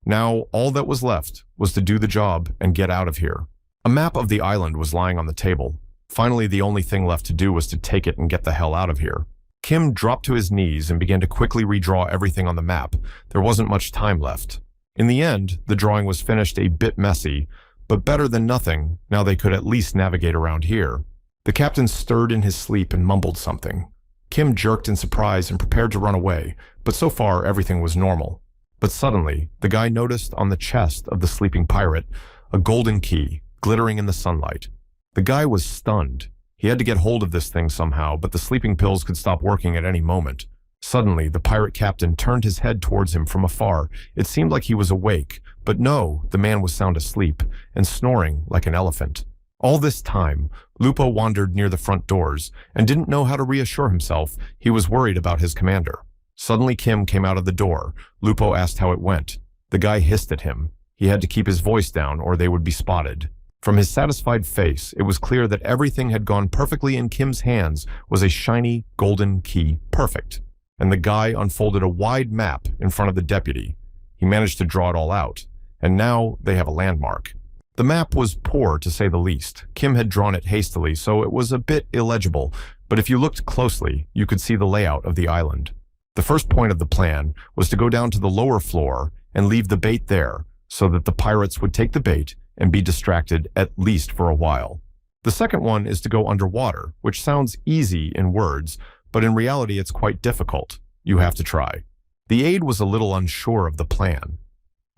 A: Now, all that was left was to do the job and get out of here. A map of the island was lying on the table. Finally, the only thing left to do was to take it and get the hell out of here. Kim dropped to his knees and began to quickly redraw everything on the map. There wasn't much time left. In the end, the drawing was finished a bit messy, but better than nothing. Now they could at least navigate around here. The captain stirred in his sleep and mumbled something. Kim jerked in surprise and prepared to run away, but so far everything was normal. But suddenly, the guy noticed on the chest of the sleeping pirate a golden key glittering in the sunlight. The guy was stunned. He had to get hold of this thing somehow, but the sleeping pills could stop working at any moment. Suddenly, the pirate captain turned his head towards him from afar. It seemed like he was awake, but no, the man was sound asleep and snoring like an elephant. All this time, Lupo wandered near the front doors and didn't know how to reassure himself. He was worried about his commander. Suddenly, Kim came out of the door. Lupo asked how it went. The guy hissed at him. He had to keep his voice down or they would be spotted. From his satisfied face, it was clear that everything had gone perfectly. In Kim's hands was a shiny golden key. Perfect. And the guy unfolded a wide map in front of the deputy. He managed to draw it all out, and now they have a landmark. The map was poor, to say the least. Kim had drawn it hastily, so it was a bit illegible, but if you looked closely, you could see the layout of the island. The first point of the plan was to go down to the lower floor and leave the bait there, so that the pirates would take the bait and be distracted at least for a while. The second one is to go underwater, which sounds easy in words, but in reality it's quite difficult. You have to try. The aide was a little unsure of the plan.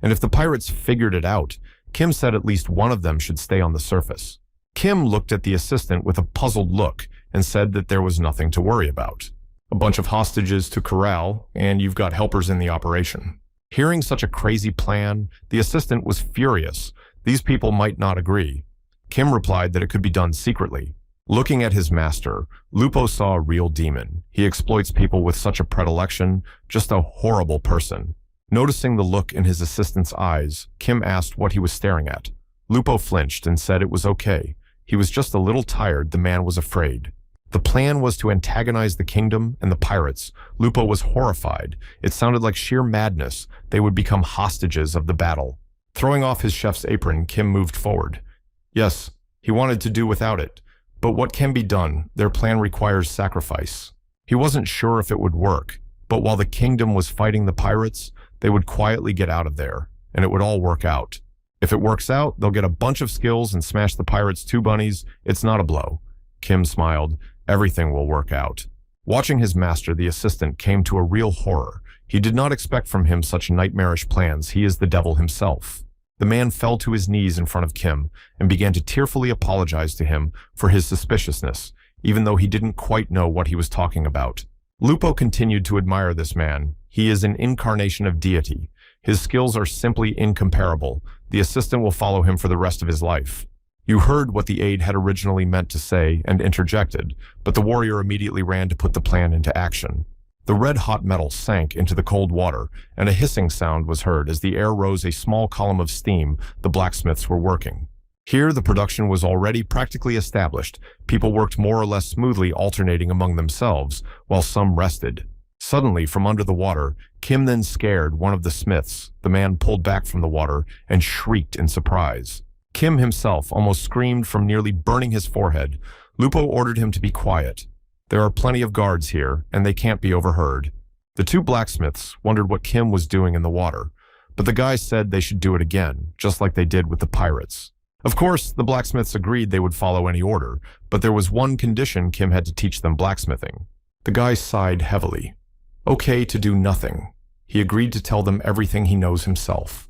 A: And if the pirates figured it out, Kim said at least one of them should stay on the surface. Kim looked at the assistant with a puzzled look and said that there was nothing to worry about. A bunch of hostages to corral, and you've got helpers in the operation. Hearing such a crazy plan, the assistant was furious. These people might not agree. Kim replied that it could be done secretly. Looking at his master, Lupo saw a real demon. He exploits people with such a predilection, just a horrible person. Noticing the look in his assistant's eyes, Kim asked what he was staring at. Lupo flinched and said it was okay. He was just a little tired. The man was afraid. The plan was to antagonize the kingdom and the pirates. Lupo was horrified. It sounded like sheer madness. They would become hostages of the battle. Throwing off his chef's apron, Kim moved forward. Yes, he wanted to do without it. But what can be done? Their plan requires sacrifice. He wasn't sure if it would work, but while the kingdom was fighting the pirates, they would quietly get out of there, and it would all work out. If it works out, they'll get a bunch of skills and smash the pirates' 2 bunnies. It's not a blow. Kim smiled. Everything will work out. Watching his master, the assistant came to a real horror. He did not expect from him such nightmarish plans. He is the devil himself. The man fell to his knees in front of Kim and began to tearfully apologize to him for his suspiciousness, even though he didn't quite know what he was talking about. Lupo continued to admire this man. He is an incarnation of deity. His skills are simply incomparable. The assistant will follow him for the rest of his life. You heard what the aide had originally meant to say and interjected, but the warrior immediately ran to put the plan into action. The red-hot metal sank into the cold water, and a hissing sound was heard as the air rose a small column of steam. The blacksmiths were working. Here, the production was already practically established. People worked more or less smoothly, alternating among themselves, while some rested. Suddenly, from under the water, Kim then scared one of the smiths. The man pulled back from the water and shrieked in surprise. Kim himself almost screamed from nearly burning his forehead. Lupo ordered him to be quiet. There are plenty of guards here, and they can't be overheard. The 2 blacksmiths wondered what Kim was doing in the water, but the guy said they should do it again, just like they did with the pirates. Of course, the blacksmiths agreed they would follow any order, but there was one condition: Kim had to teach them blacksmithing. The guy sighed heavily. Okay to do nothing. He agreed to tell them everything he knows himself.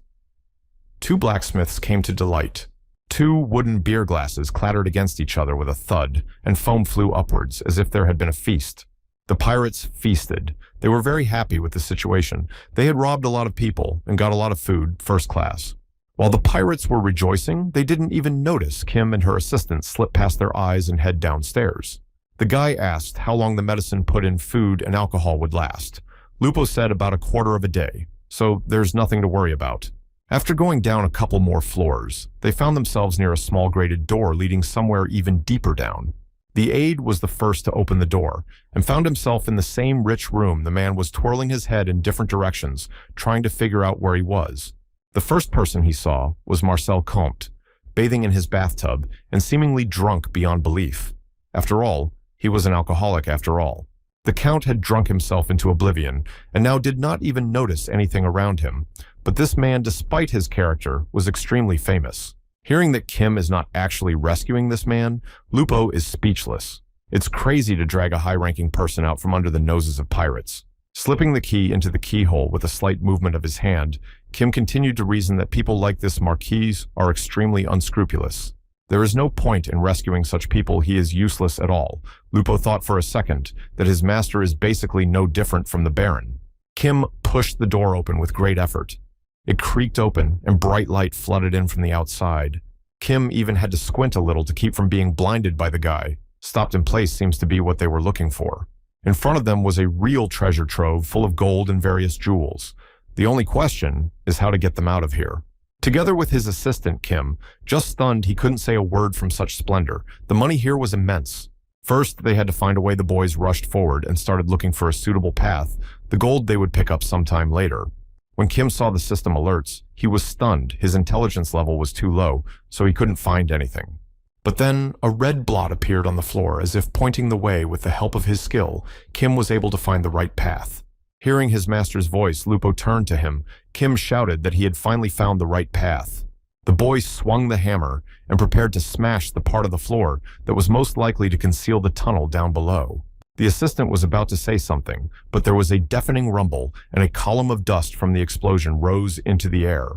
A: 2 blacksmiths came to Delight. Two wooden beer glasses clattered against each other with a thud, and foam flew upwards as if there had been a feast. The pirates feasted. They were very happy with the situation. They had robbed a lot of people and got a lot of food, first class. While the pirates were rejoicing, they didn't even notice Kim and her assistant slip past their eyes and head downstairs. The guy asked how long the medicine put in food and alcohol would last. Lupo said about a quarter of a day, so there's nothing to worry about. After going down a couple more floors, they found themselves near a small grated door leading somewhere even deeper down. The aide was the first to open the door and found himself in the same rich room. The man was twirling his head in different directions, trying to figure out where he was. The first person he saw was Marcel Comte, bathing in his bathtub and seemingly drunk beyond belief. After all, he was an alcoholic after all. The Count had drunk himself into oblivion and now did not even notice anything around him. But this man, despite his character, was extremely famous. Hearing that Kim is not actually rescuing this man, Lupo is speechless. It's crazy to drag a high-ranking person out from under the noses of pirates. Slipping the key into the keyhole with a slight movement of his hand, Kim continued to reason that people like this Marquis are extremely unscrupulous. There is no point in rescuing such people. He is useless at all. Lupo thought for a second that his master is basically no different from the Baron. Kim pushed the door open with great effort. It creaked open and bright light flooded in from the outside. Kim even had to squint a little to keep from being blinded by the guy. Stopped in place seems to be what they were looking for. In front of them was a real treasure trove full of gold and various jewels. The only question is how to get them out of here. Together with his assistant, Kim, just stunned he couldn't say a word from such splendor. The money here was immense. First, they had to find a way. The boys rushed forward and started looking for a suitable path. The gold they would pick up sometime later. When Kim saw the system alerts, he was stunned. His intelligence level was too low, so he couldn't find anything. But then a red blot appeared on the floor, as if pointing the way. With the help of his skill, Kim was able to find the right path. Hearing his master's voice, Lupo turned to him. Kim shouted that he had finally found the right path. The boy swung the hammer and prepared to smash the part of the floor that was most likely to conceal the tunnel down below. The assistant was about to say something, but there was a deafening rumble, and a column of dust from the explosion rose into the air.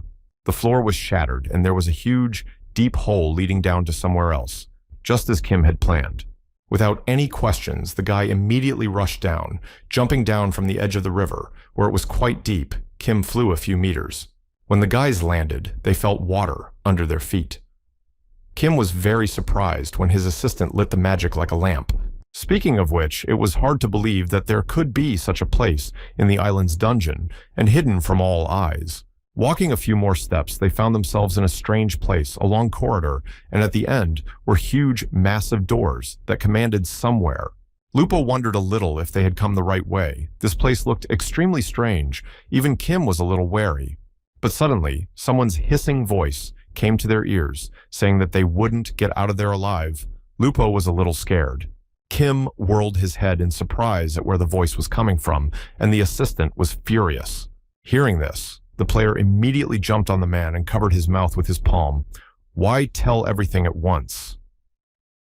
A: The floor was shattered, and there was a huge, deep hole leading down to somewhere else, just as Kim had planned. Without any questions, the guy immediately rushed down, jumping down from the edge of the river, where it was quite deep. Kim flew a few meters. When the guys landed, they felt water under their feet. Kim was very surprised when his assistant lit the magic like a lamp. Speaking of which, it was hard to believe that there could be such a place in the island's dungeon, and hidden from all eyes. Walking a few more steps, they found themselves in a strange place, a long corridor, and at the end were huge, massive doors that commanded somewhere. Lupo wondered a little if they had come the right way. This place looked extremely strange. Even Kim was a little wary. But suddenly, someone's hissing voice came to their ears, saying that they wouldn't get out of there alive. Lupo was a little scared. Kim whirled his head in surprise at where the voice was coming from, and the assistant was furious. Hearing this, the player immediately jumped on the man and covered his mouth with his palm. Why tell everything at once?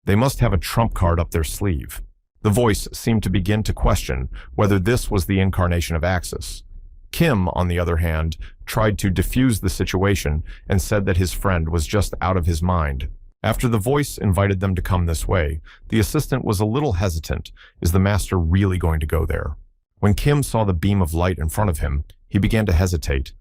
A: They must have a trump card up their sleeve. The voice seemed to begin to question whether this was the incarnation of Axis. Kim, on the other hand, tried to defuse the situation and said that his friend was just out of his mind. After the voice invited them to come this way, the assistant was a little hesitant. Is the master really going to go there? When Kim saw the beam of light in front of him, he began to hesitate.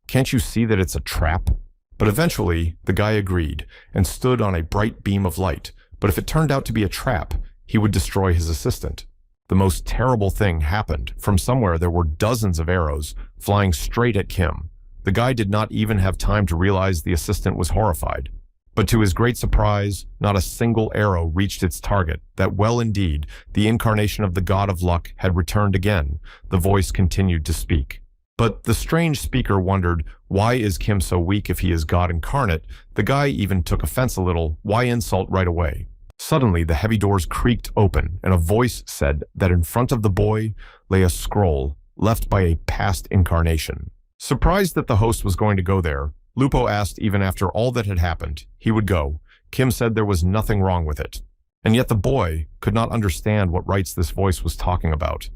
A: Can't you see that it's a trap? But eventually, the guy agreed and stood on a bright beam of light. But if it turned out to be a trap, he would destroy his assistant. The most terrible thing happened. From somewhere there were dozens of arrows flying straight at Kim. The guy did not even have time to realize the assistant was horrified. But to his great surprise, not a single arrow reached its target. That well indeed, the incarnation of the god of luck had returned again. The voice continued to speak. But the strange speaker wondered, why is Kim so weak if he is God incarnate? The guy even took offense a little. Why insult right away? Suddenly, the heavy doors creaked open, and a voice said that in front of the boy lay a scroll left by a past incarnation. Surprised that the host was going to go there, Lupo asked even after all that had happened. He would go. Kim said there was nothing wrong with it. And yet the boy could not understand what rights this voice was talking about.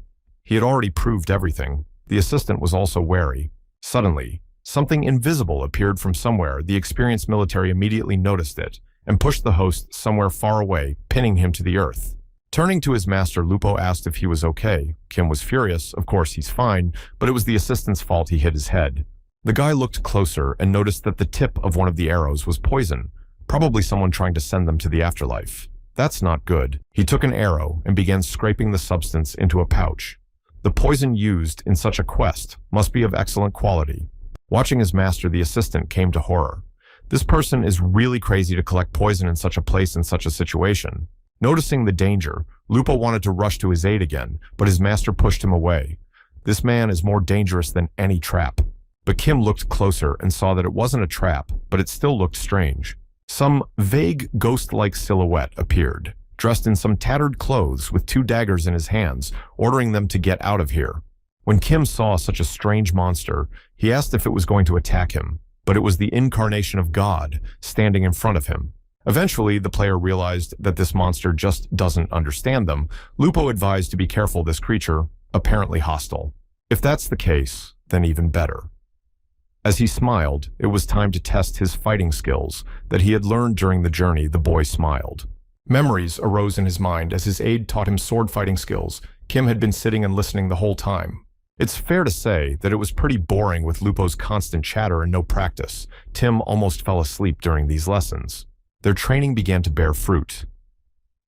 A: He had already proved everything. The assistant was also wary. Suddenly, Something invisible appeared from somewhere. The experienced military immediately noticed it and pushed the host somewhere far away, pinning him to the earth. Turning to his master, Lupo asked if he was okay. Kim was furious. Of course he's fine, but it was the assistant's fault he hit his head. The guy looked closer and noticed that the tip of one of the arrows was poison, probably someone trying to send them to the afterlife. That's not good. He took an arrow and began scraping the substance into a pouch. The poison used in such a quest must be of excellent quality. Watching his master, the assistant came to horror. This person is really crazy to collect poison in such a place in such a situation. Noticing the danger, Lupo wanted to rush to his aid again, but his master pushed him away. This man is more dangerous than any trap. But Kim looked closer and saw that it wasn't a trap, but it still looked strange. Some vague ghost-like silhouette appeared, dressed in some tattered clothes with 2 daggers in his hands, ordering them to get out of here. When Kim saw such a strange monster, he asked if it was going to attack him, but it was the incarnation of God standing in front of him. Eventually, the player realized that this monster just doesn't understand them. Lupo advised to be careful this creature, apparently hostile. If that's the case, then even better. As he smiled, it was time to test his fighting skills that he had learned during the journey. The boy smiled. Memories arose in his mind as his aide taught him sword fighting skills. Kim had been sitting and listening the whole time. It's fair to say that it was pretty boring with Lupo's constant chatter and no practice. Tim almost fell asleep during these lessons. Their training began to bear fruit.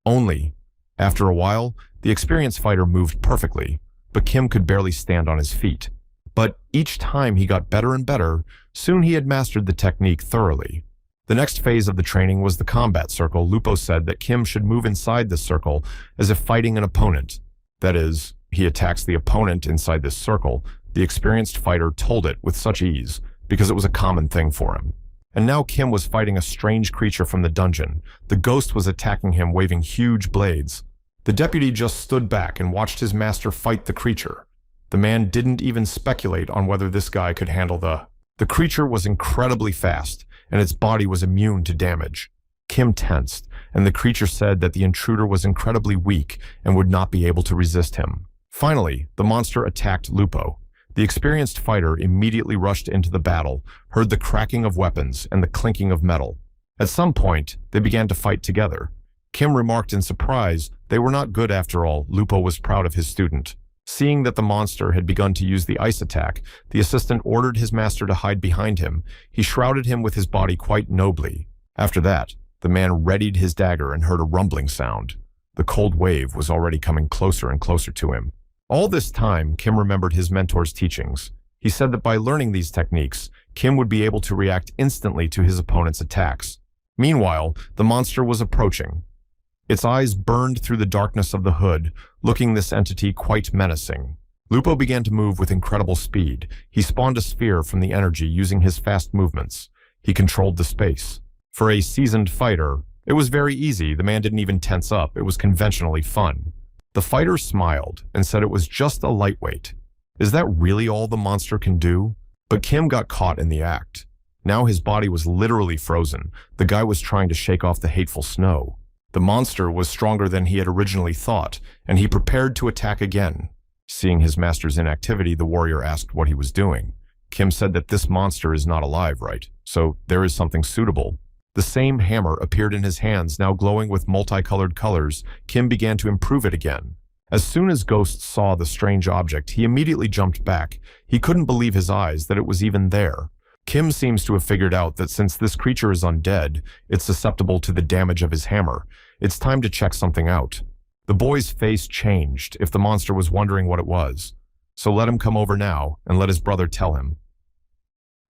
A: Only, after a while, the experienced fighter moved perfectly, but Kim could barely stand on his feet. But each time he got better and better, soon he had mastered the technique thoroughly. The next phase of the training was the combat circle. Lupo said that Kim should move inside the circle as if fighting an opponent. That is, he attacks the opponent inside this circle. The experienced fighter told it with such ease, because it was a common thing for him. And now Kim was fighting a strange creature from the dungeon. The ghost was attacking him, waving huge blades. The deputy just stood back and watched his master fight the creature. The man didn't even speculate on whether this guy could handle The creature was incredibly fast, and its body was immune to damage. Kim tensed, and the creature said that the intruder was incredibly weak and would not be able to resist him. Finally, the monster attacked Lupo. The experienced fighter immediately rushed into the battle, heard the cracking of weapons and the clinking of metal. At some point, they began to fight together. Kim remarked in surprise, they were not good after all. Lupo was proud of his student. Seeing that the monster had begun to use the ice attack, the assistant ordered his master to hide behind him. He shrouded him with his body quite nobly. After that, the man readied his dagger and heard a rumbling sound. The cold wave was already coming closer and closer to him. All this time, Kim remembered his mentor's teachings. He said that by learning these techniques, Kim would be able to react instantly to his opponent's attacks. Meanwhile, the monster was approaching. Its eyes burned through the darkness of the hood, looking this entity quite menacing. Lupo began to move with incredible speed. He spawned a sphere from the energy using his fast movements. He controlled the space. For a seasoned fighter, it was very easy. The man didn't even tense up. It was conventionally fun. The fighter smiled and said it was just a lightweight. Is that really all the monster can do? But Kim got caught in the act. Now his body was literally frozen. The guy was trying to shake off the hateful snow. The monster was stronger than he had originally thought, and he prepared to attack again. Seeing his master's inactivity, the warrior asked what he was doing. Kim said that this monster is not alive, right? So there is something suitable. The same hammer appeared in his hands, now glowing with multicolored colors. Kim began to improve it again. As soon as Ghost saw the strange object, he immediately jumped back. He couldn't believe his eyes that it was even there. Kim seems to have figured out that since this creature is undead, it's susceptible to the damage of his hammer. It's time to check something out. The boy's face changed if the monster was wondering what it was. So let him come over now and let his brother tell him.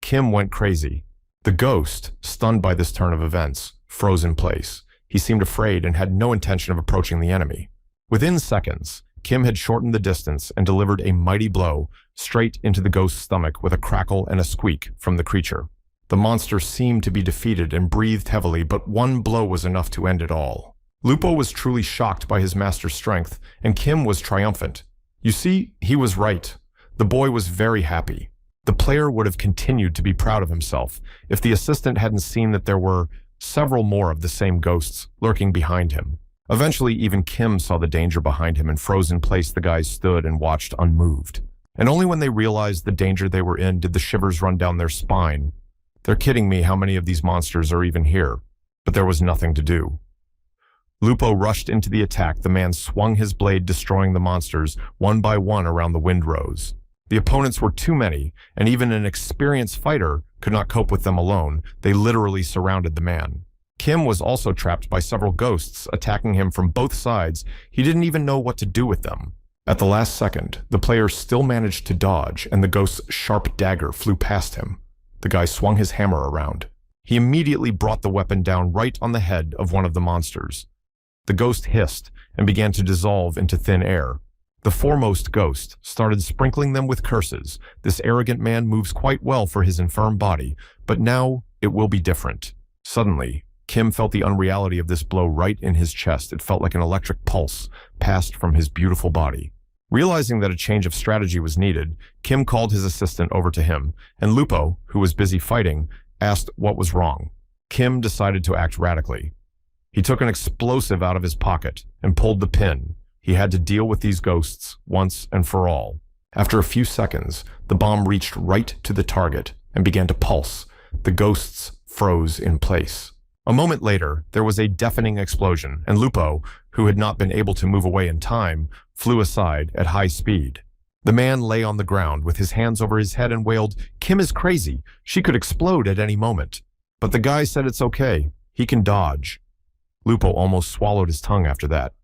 A: Kim went crazy. The ghost, stunned by this turn of events, froze in place. He seemed afraid and had no intention of approaching the enemy. Within seconds, Kim had shortened the distance and delivered a mighty blow straight into the ghost's stomach with a crackle and a squeak from the creature. The monster seemed to be defeated and breathed heavily, but one blow was enough to end it all. Lupo was truly shocked by his master's strength, and Kim was triumphant. You see, he was right. The boy was very happy. The player would have continued to be proud of himself if the assistant hadn't seen that there were several more of the same ghosts lurking behind him. Eventually, even Kim saw the danger behind him and froze in place. The guy stood and watched unmoved. And only when they realized the danger they were in did the shivers run down their spine. They're kidding me how many of these monsters are even here, but there was nothing to do. Lupo rushed into the attack. The man swung his blade, destroying the monsters one by one around the windrows. The opponents were too many, and even an experienced fighter could not cope with them alone. They literally surrounded the man. Kim was also trapped by several ghosts attacking him from both sides. He didn't even know what to do with them. At the last second, the player still managed to dodge, and the ghost's sharp dagger flew past him. The guy swung his hammer around. He immediately brought the weapon down right on the head of one of the monsters. The ghost hissed and began to dissolve into thin air. The foremost ghost started sprinkling them with curses. This arrogant man moves quite well for his infirm body, but now it will be different. Suddenly, Kim felt the unreality of this blow right in his chest. It felt like an electric pulse passed from his beautiful body. Realizing that a change of strategy was needed, Kim called his assistant over to him, and Lupo, who was busy fighting, asked what was wrong. Kim decided to act radically. He took an explosive out of his pocket and pulled the pin. He had to deal with these ghosts once and for all. After a few seconds, the bomb reached right to the target and began to pulse. The ghosts froze in place. A moment later, there was a deafening explosion, and Lupo, who had not been able to move away in time, flew aside at high speed. The man lay on the ground with his hands over his head and wailed, "Kim is crazy. She could explode at any moment." But the guy said it's okay. He can dodge. Lupo almost swallowed his tongue after that.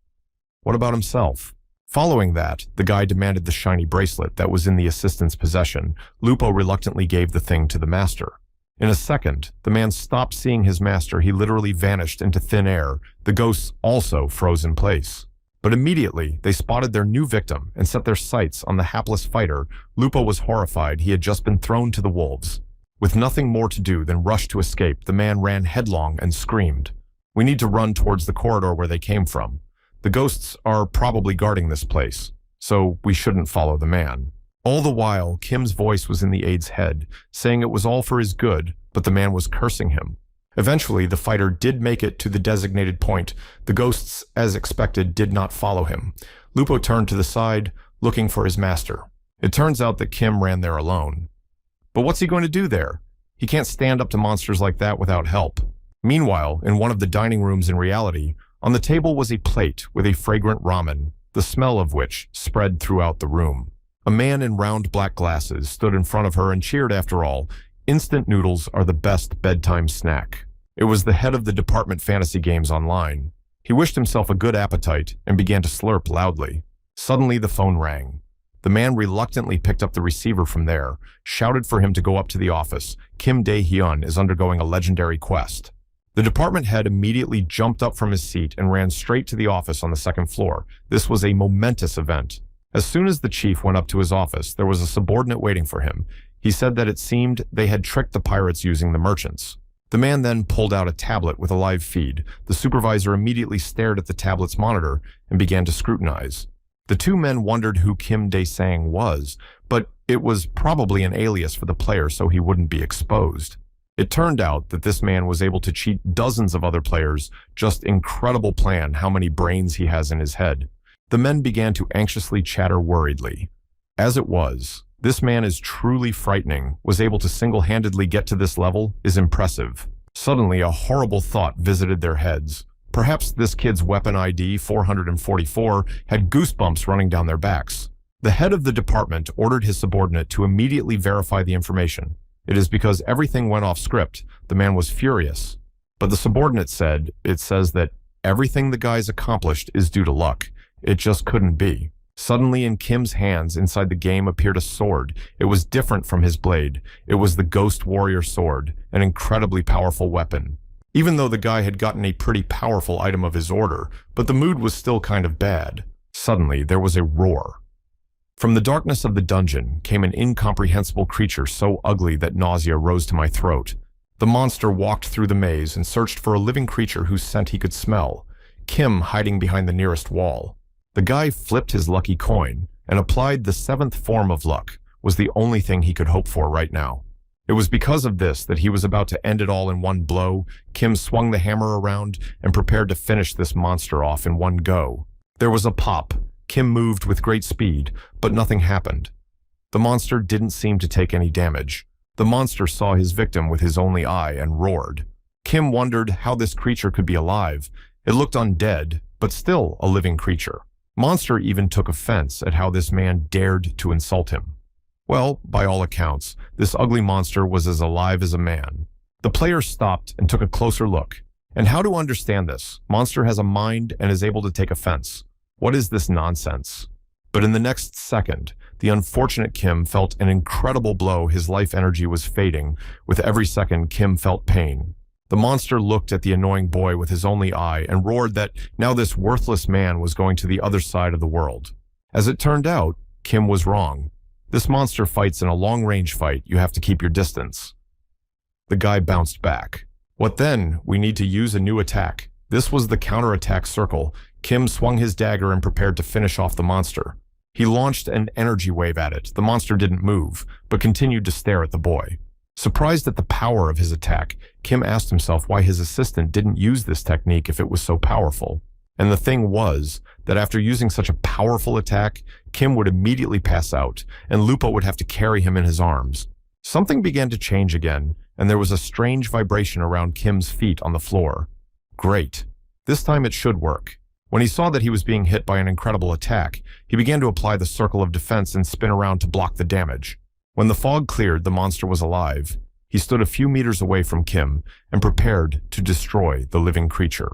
A: What about himself? Following that, the guy demanded the shiny bracelet that was in the assistant's possession. Lupo reluctantly gave the thing to the master. In a second, the man stopped seeing his master. He literally vanished into thin air. The ghosts also froze in place. But immediately, they spotted their new victim and set their sights on the hapless fighter. Lupo was horrified. He had just been thrown to the wolves. With nothing more to do than rush to escape, the man ran headlong and screamed, "We need to run towards the corridor where they came from. The ghosts are probably guarding this place, so we shouldn't follow the man." All the while, Kim's voice was in the aide's head, saying it was all for his good, but the man was cursing him. Eventually, the fighter did make it to the designated point. The ghosts, as expected, did not follow him. Lupo turned to the side, looking for his master. It turns out that Kim ran there alone. But what's he going to do there? He can't stand up to monsters like that without help. Meanwhile, in one of the dining rooms in reality, on the table was a plate with a fragrant ramen, the smell of which spread throughout the room. A man in round black glasses stood in front of her and cheered. After all, instant noodles are the best bedtime snack. It was the head of the department fantasy games online. He wished himself a good appetite and began to slurp loudly. Suddenly the phone rang. The man reluctantly picked up the receiver from there, shouted for him to go up to the office. Kim Dae-hyun is undergoing a legendary quest. The department head immediately jumped up from his seat and ran straight to the office on the second floor. This was a momentous event. As soon as the chief went up to his office, there was a subordinate waiting for him. He said that it seemed they had tricked the pirates using the merchants. The man then pulled out a tablet with a live feed. The supervisor immediately stared at the tablet's monitor and began to scrutinize. The two men wondered who Kim Dae-sang was, but it was probably an alias for the player so he wouldn't be exposed. It turned out that this man was able to cheat dozens of other players. Just incredible plan how many brains he has in his head. The men began to anxiously chatter worriedly. As it was, this man is truly frightening. Was able to single-handedly get to this level is impressive. Suddenly, a horrible thought visited their heads. Perhaps this kid's weapon ID 444 had goosebumps running down their backs. The head of the department ordered his subordinate to immediately verify the information. It is because everything went off script. The man was furious. But the subordinate said, "It says that everything the guy's accomplished is due to luck. It just couldn't be." Suddenly in Kim's hands inside the game appeared a sword. It was different from his blade. It was the Ghost Warrior sword, an incredibly powerful weapon. Even though the guy had gotten a pretty powerful item of his order, but the mood was still kind of bad. Suddenly there was a roar. From the darkness of the dungeon came an incomprehensible creature so ugly that nausea rose to my throat. The monster walked through the maze and searched for a living creature whose scent he could smell. Kim hiding behind the nearest wall. The guy flipped his lucky coin and applied the seventh form of luck. Was the only thing he could hope for right now. It was because of this that he was about to end it all in one blow. Kim swung the hammer around and prepared to finish this monster off in one go. There was a pop. Kim moved with great speed, but nothing happened. The monster didn't seem to take any damage. The monster saw his victim with his only eye and roared. Kim wondered how this creature could be alive. It looked undead, but still a living creature. Monster even took offense at how this man dared to insult him. Well, by all accounts, this ugly monster was as alive as a man. The player stopped and took a closer look. And how to understand this? Monster has a mind and is able to take offense. What is this nonsense? But in the next second, the unfortunate Kim felt an incredible blow. His life energy was fading. With every second, Kim felt pain. The monster looked at the annoying boy with his only eye and roared that now this worthless man was going to the other side of the world. As it turned out, Kim was wrong. This monster fights in a long-range fight. You have to keep your distance. The guy bounced back. What then? We need to use a new attack. This was the counterattack circle. Kim swung his dagger and prepared to finish off the monster. He launched an energy wave at it. The monster didn't move, but continued to stare at the boy. Surprised at the power of his attack, Kim asked himself why his assistant didn't use this technique if it was so powerful. And the thing was that after using such a powerful attack, Kim would immediately pass out, and Lupo would have to carry him in his arms. Something began to change again, and there was a strange vibration around Kim's feet on the floor. Great. This time it should work. When he saw that he was being hit by an incredible attack, he began to apply the circle of defense and spin around to block the damage. When the fog cleared, the monster was alive. He stood a few meters away from Kim and prepared to destroy the living creature.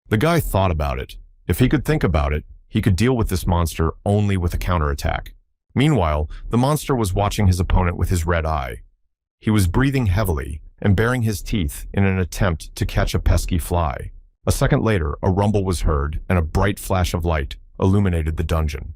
A: The guy thought about it. If he could think about it, he could deal with this monster only with a counterattack. Meanwhile, the monster was watching his opponent with his red eye. He was breathing heavily and baring his teeth in an attempt to catch a pesky fly. A second later, a rumble was heard and a bright flash of light illuminated the dungeon.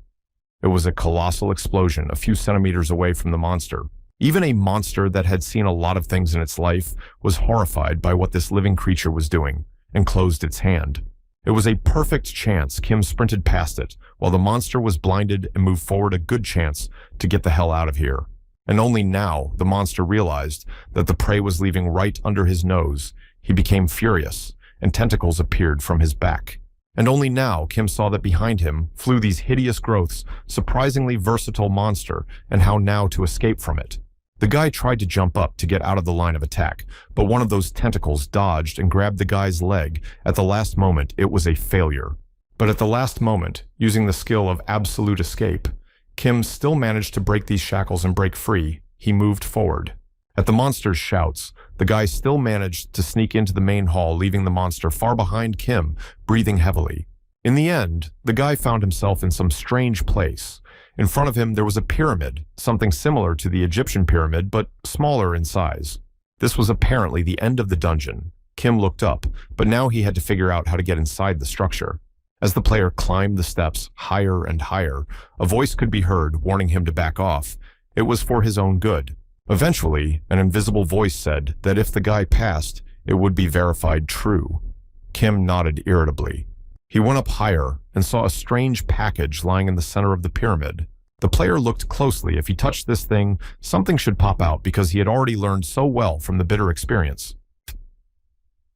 A: It was a colossal explosion a few centimeters away from the monster. Even a monster that had seen a lot of things in its life was horrified by what this living creature was doing and closed its hand. It was a perfect chance. Kim sprinted past it, while the monster was blinded and moved forward a good chance to get the hell out of here. And only now the monster realized that the prey was leaving right under his nose. He became furious, and tentacles appeared from his back. And only now Kim saw that behind him flew these hideous growths, surprisingly versatile monster, and how now to escape from it. The guy tried to jump up to get out of the line of attack, but one of those tentacles dodged and grabbed the guy's leg. At the last moment, it was a failure. But at the last moment, using the skill of absolute escape, Kim still managed to break these shackles and break free. He moved forward. At the monster's shouts, the guy still managed to sneak into the main hall, leaving the monster far behind Kim, breathing heavily. In the end, the guy found himself in some strange place. In front of him, there was a pyramid, something similar to the Egyptian pyramid, but smaller in size. This was apparently the end of the dungeon. Kim looked up, but now he had to figure out how to get inside the structure. As the player climbed the steps higher and higher, a voice could be heard warning him to back off. It was for his own good. Eventually, an invisible voice said that if the guy passed, it would be verified true. Kim nodded irritably. He went up higher and saw a strange package lying in the center of the pyramid. The player looked closely. If he touched this thing, something should pop out because he had already learned so well from the bitter experience.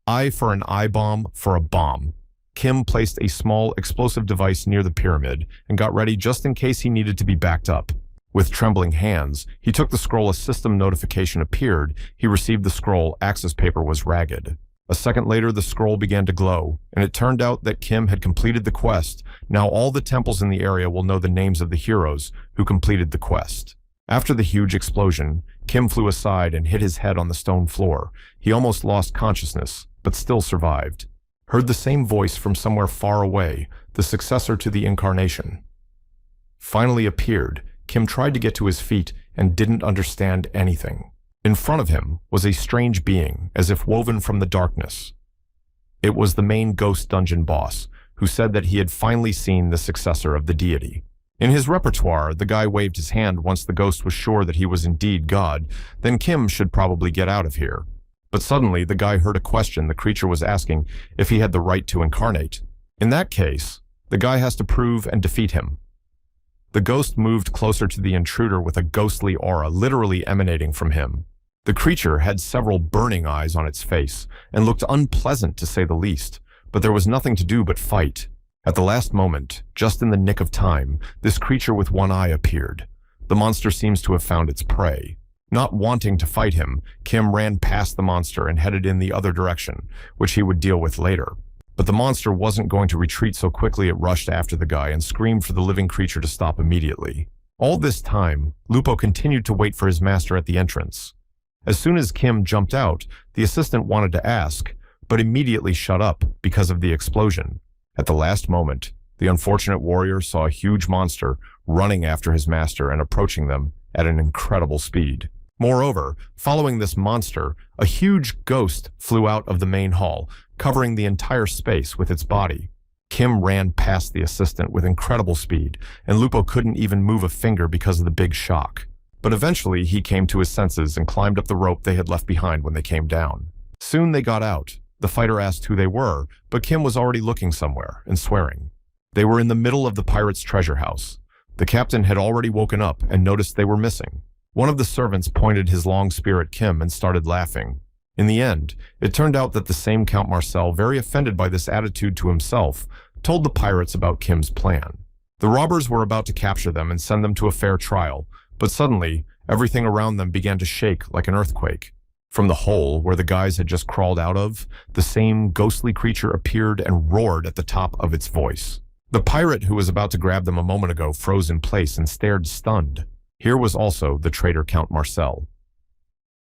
A: Eye for an eye, bomb for a bomb. Kim placed a small explosive device near the pyramid and got ready just in case he needed to be backed up. With trembling hands, he took the scroll. A system notification appeared. He received the scroll. Access paper was ragged. A second later, the scroll began to glow, and it turned out that Kim had completed the quest. Now all the temples in the area will know the names of the heroes who completed the quest. After the huge explosion, Kim flew aside and hit his head on the stone floor. He almost lost consciousness, but still survived. Heard the same voice from somewhere far away, the successor to the incarnation. Finally appeared. Kim tried to get to his feet and didn't understand anything. In front of him was a strange being, as if woven from the darkness. It was the main ghost dungeon boss, who said that he had finally seen the successor of the deity. In his repertoire, the guy waved his hand once the ghost was sure that he was indeed God. Then Kim should probably get out of here. But suddenly, the guy heard a question the creature was asking if he had the right to incarnate. In that case, the guy has to prove and defeat him. The ghost moved closer to the intruder with a ghostly aura literally emanating from him. The creature had several burning eyes on its face and looked unpleasant to say the least, but there was nothing to do but fight. At the last moment, just in the nick of time, this creature with one eye appeared. The monster seems to have found its prey. Not wanting to fight him, Kim ran past the monster and headed in the other direction, which he would deal with later. But the monster wasn't going to retreat so quickly. It rushed after the guy and screamed for the living creature to stop immediately. All this time, Lupo continued to wait for his master at the entrance. As soon as Kim jumped out, the assistant wanted to ask, but immediately shut up because of the explosion. At the last moment, the unfortunate warrior saw a huge monster running after his master and approaching them at an incredible speed. Moreover, following this monster, a huge ghost flew out of the main hall, covering the entire space with its body. Kim ran past the assistant with incredible speed, and Lupo couldn't even move a finger because of the big shock. But eventually, he came to his senses and climbed up the rope they had left behind when they came down. Soon they got out. The fighter asked who they were, but Kim was already looking somewhere and swearing. They were in the middle of the pirates' treasure house. The captain had already woken up and noticed they were missing. One of the servants pointed his long spear at Kim and started laughing. In the end, it turned out that the same Count Marcel, very offended by this attitude to himself, told the pirates about Kim's plan. The robbers were about to capture them and send them to a fair trial, but suddenly, everything around them began to shake like an earthquake. From the hole where the guys had just crawled out of, the same ghostly creature appeared and roared at the top of its voice. The pirate who was about to grab them a moment ago froze in place and stared stunned. Here was also the traitor Count Marcel.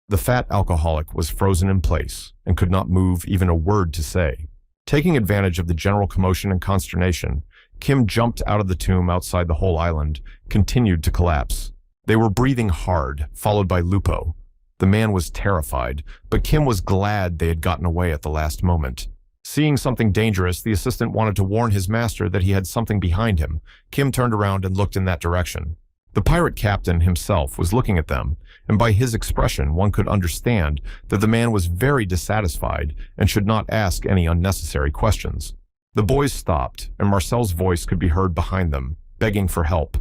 A: The fat alcoholic was frozen in place and could not move even a word to say. Taking advantage of the general commotion and consternation, Kim jumped out of the tomb outside the whole island, continued to collapse. They were breathing hard, followed by Lupo. The man was terrified, but Kim was glad they had gotten away at the last moment. Seeing something dangerous, the assistant wanted to warn his master that he had something behind him. Kim turned around and looked in that direction. The pirate captain himself was looking at them, and by his expression one could understand that the man was very dissatisfied and should not ask any unnecessary questions. The boys stopped, and Marcel's voice could be heard behind them, begging for help.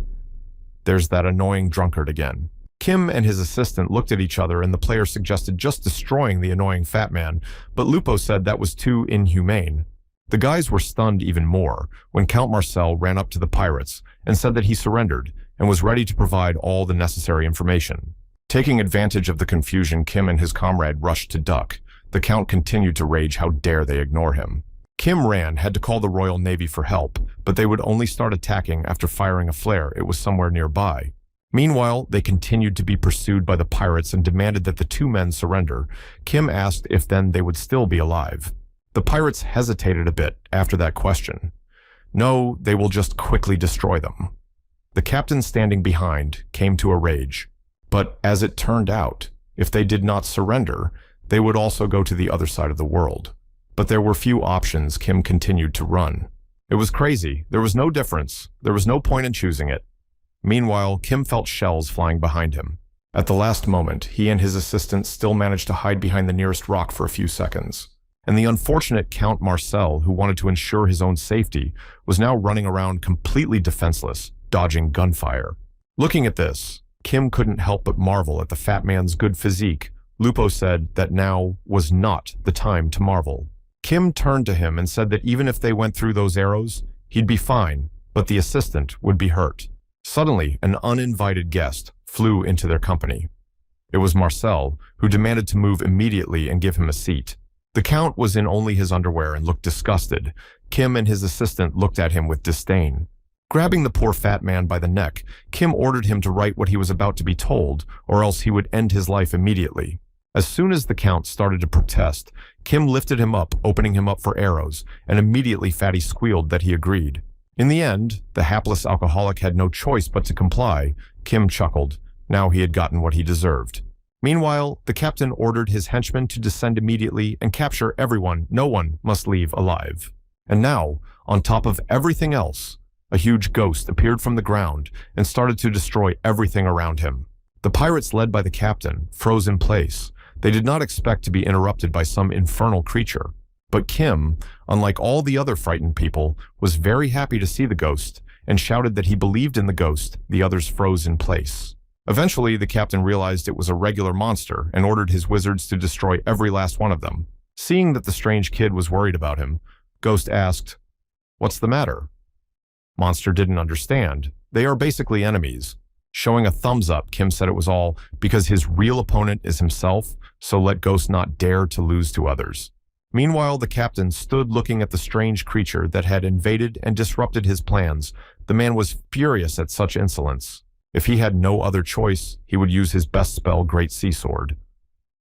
A: "There's that annoying drunkard again." Kim and his assistant looked at each other, and the player suggested just destroying the annoying fat man, but Lupo said that was too inhumane. The guys were stunned even more when Count Marcel ran up to the pirates and said that he surrendered and was ready to provide all the necessary information. Taking advantage of the confusion, Kim and his comrade rushed to duck. The Count continued to rage. How dare they ignore him? Kim had to call the Royal Navy for help, but they would only start attacking after firing a flare. It was somewhere nearby. Meanwhile, they continued to be pursued by the pirates and demanded that the two men surrender. Kim asked if then they would still be alive. The pirates hesitated a bit after that question. No, they will just quickly destroy them. The captain standing behind came to a rage. But as it turned out, if they did not surrender, they would also go to the other side of the world. But there were few options. Kim continued to run. It was crazy. There was no difference. There was no point in choosing it. Meanwhile, Kim felt shells flying behind him. At the last moment, he and his assistant still managed to hide behind the nearest rock for a few seconds. And the unfortunate Count Marcel, who wanted to ensure his own safety, was now running around completely defenseless, dodging gunfire. Looking at this, Kim couldn't help but marvel at the fat man's good physique. Lupo said that now was not the time to marvel. Kim turned to him and said that even if they went through those arrows, he'd be fine, but the assistant would be hurt. Suddenly, an uninvited guest flew into their company. It was Marcel, who demanded to move immediately and give him a seat. The Count was in only his underwear and looked disgusted. Kim and his assistant looked at him with disdain. Grabbing the poor fat man by the neck, Kim ordered him to write what he was about to be told, or else he would end his life immediately. As soon as the Count started to protest, Kim lifted him up, opening him up for arrows, and immediately Fatty squealed that he agreed. In the end, the hapless alcoholic had no choice but to comply. Kim chuckled. Now he had gotten what he deserved. Meanwhile, the captain ordered his henchmen to descend immediately and capture everyone. No one must leave alive. And now, on top of everything else, a huge ghost appeared from the ground and started to destroy everything around him. The pirates, led by the captain, froze in place. They did not expect to be interrupted by some infernal creature. But Kim, unlike all the other frightened people, was very happy to see the ghost and shouted that he believed in the ghost. The others froze in place. Eventually, the captain realized it was a regular monster and ordered his wizards to destroy every last one of them. Seeing that the strange kid was worried about him, Ghost asked, "What's the matter?" Monster didn't understand. They are basically enemies. Showing a thumbs up, Kim said it was all because his real opponent is himself, so let Ghost not dare to lose to others. Meanwhile, the captain stood looking at the strange creature that had invaded and disrupted his plans. The man was furious at such insolence. If he had no other choice, he would use his best spell, Great Sea Sword.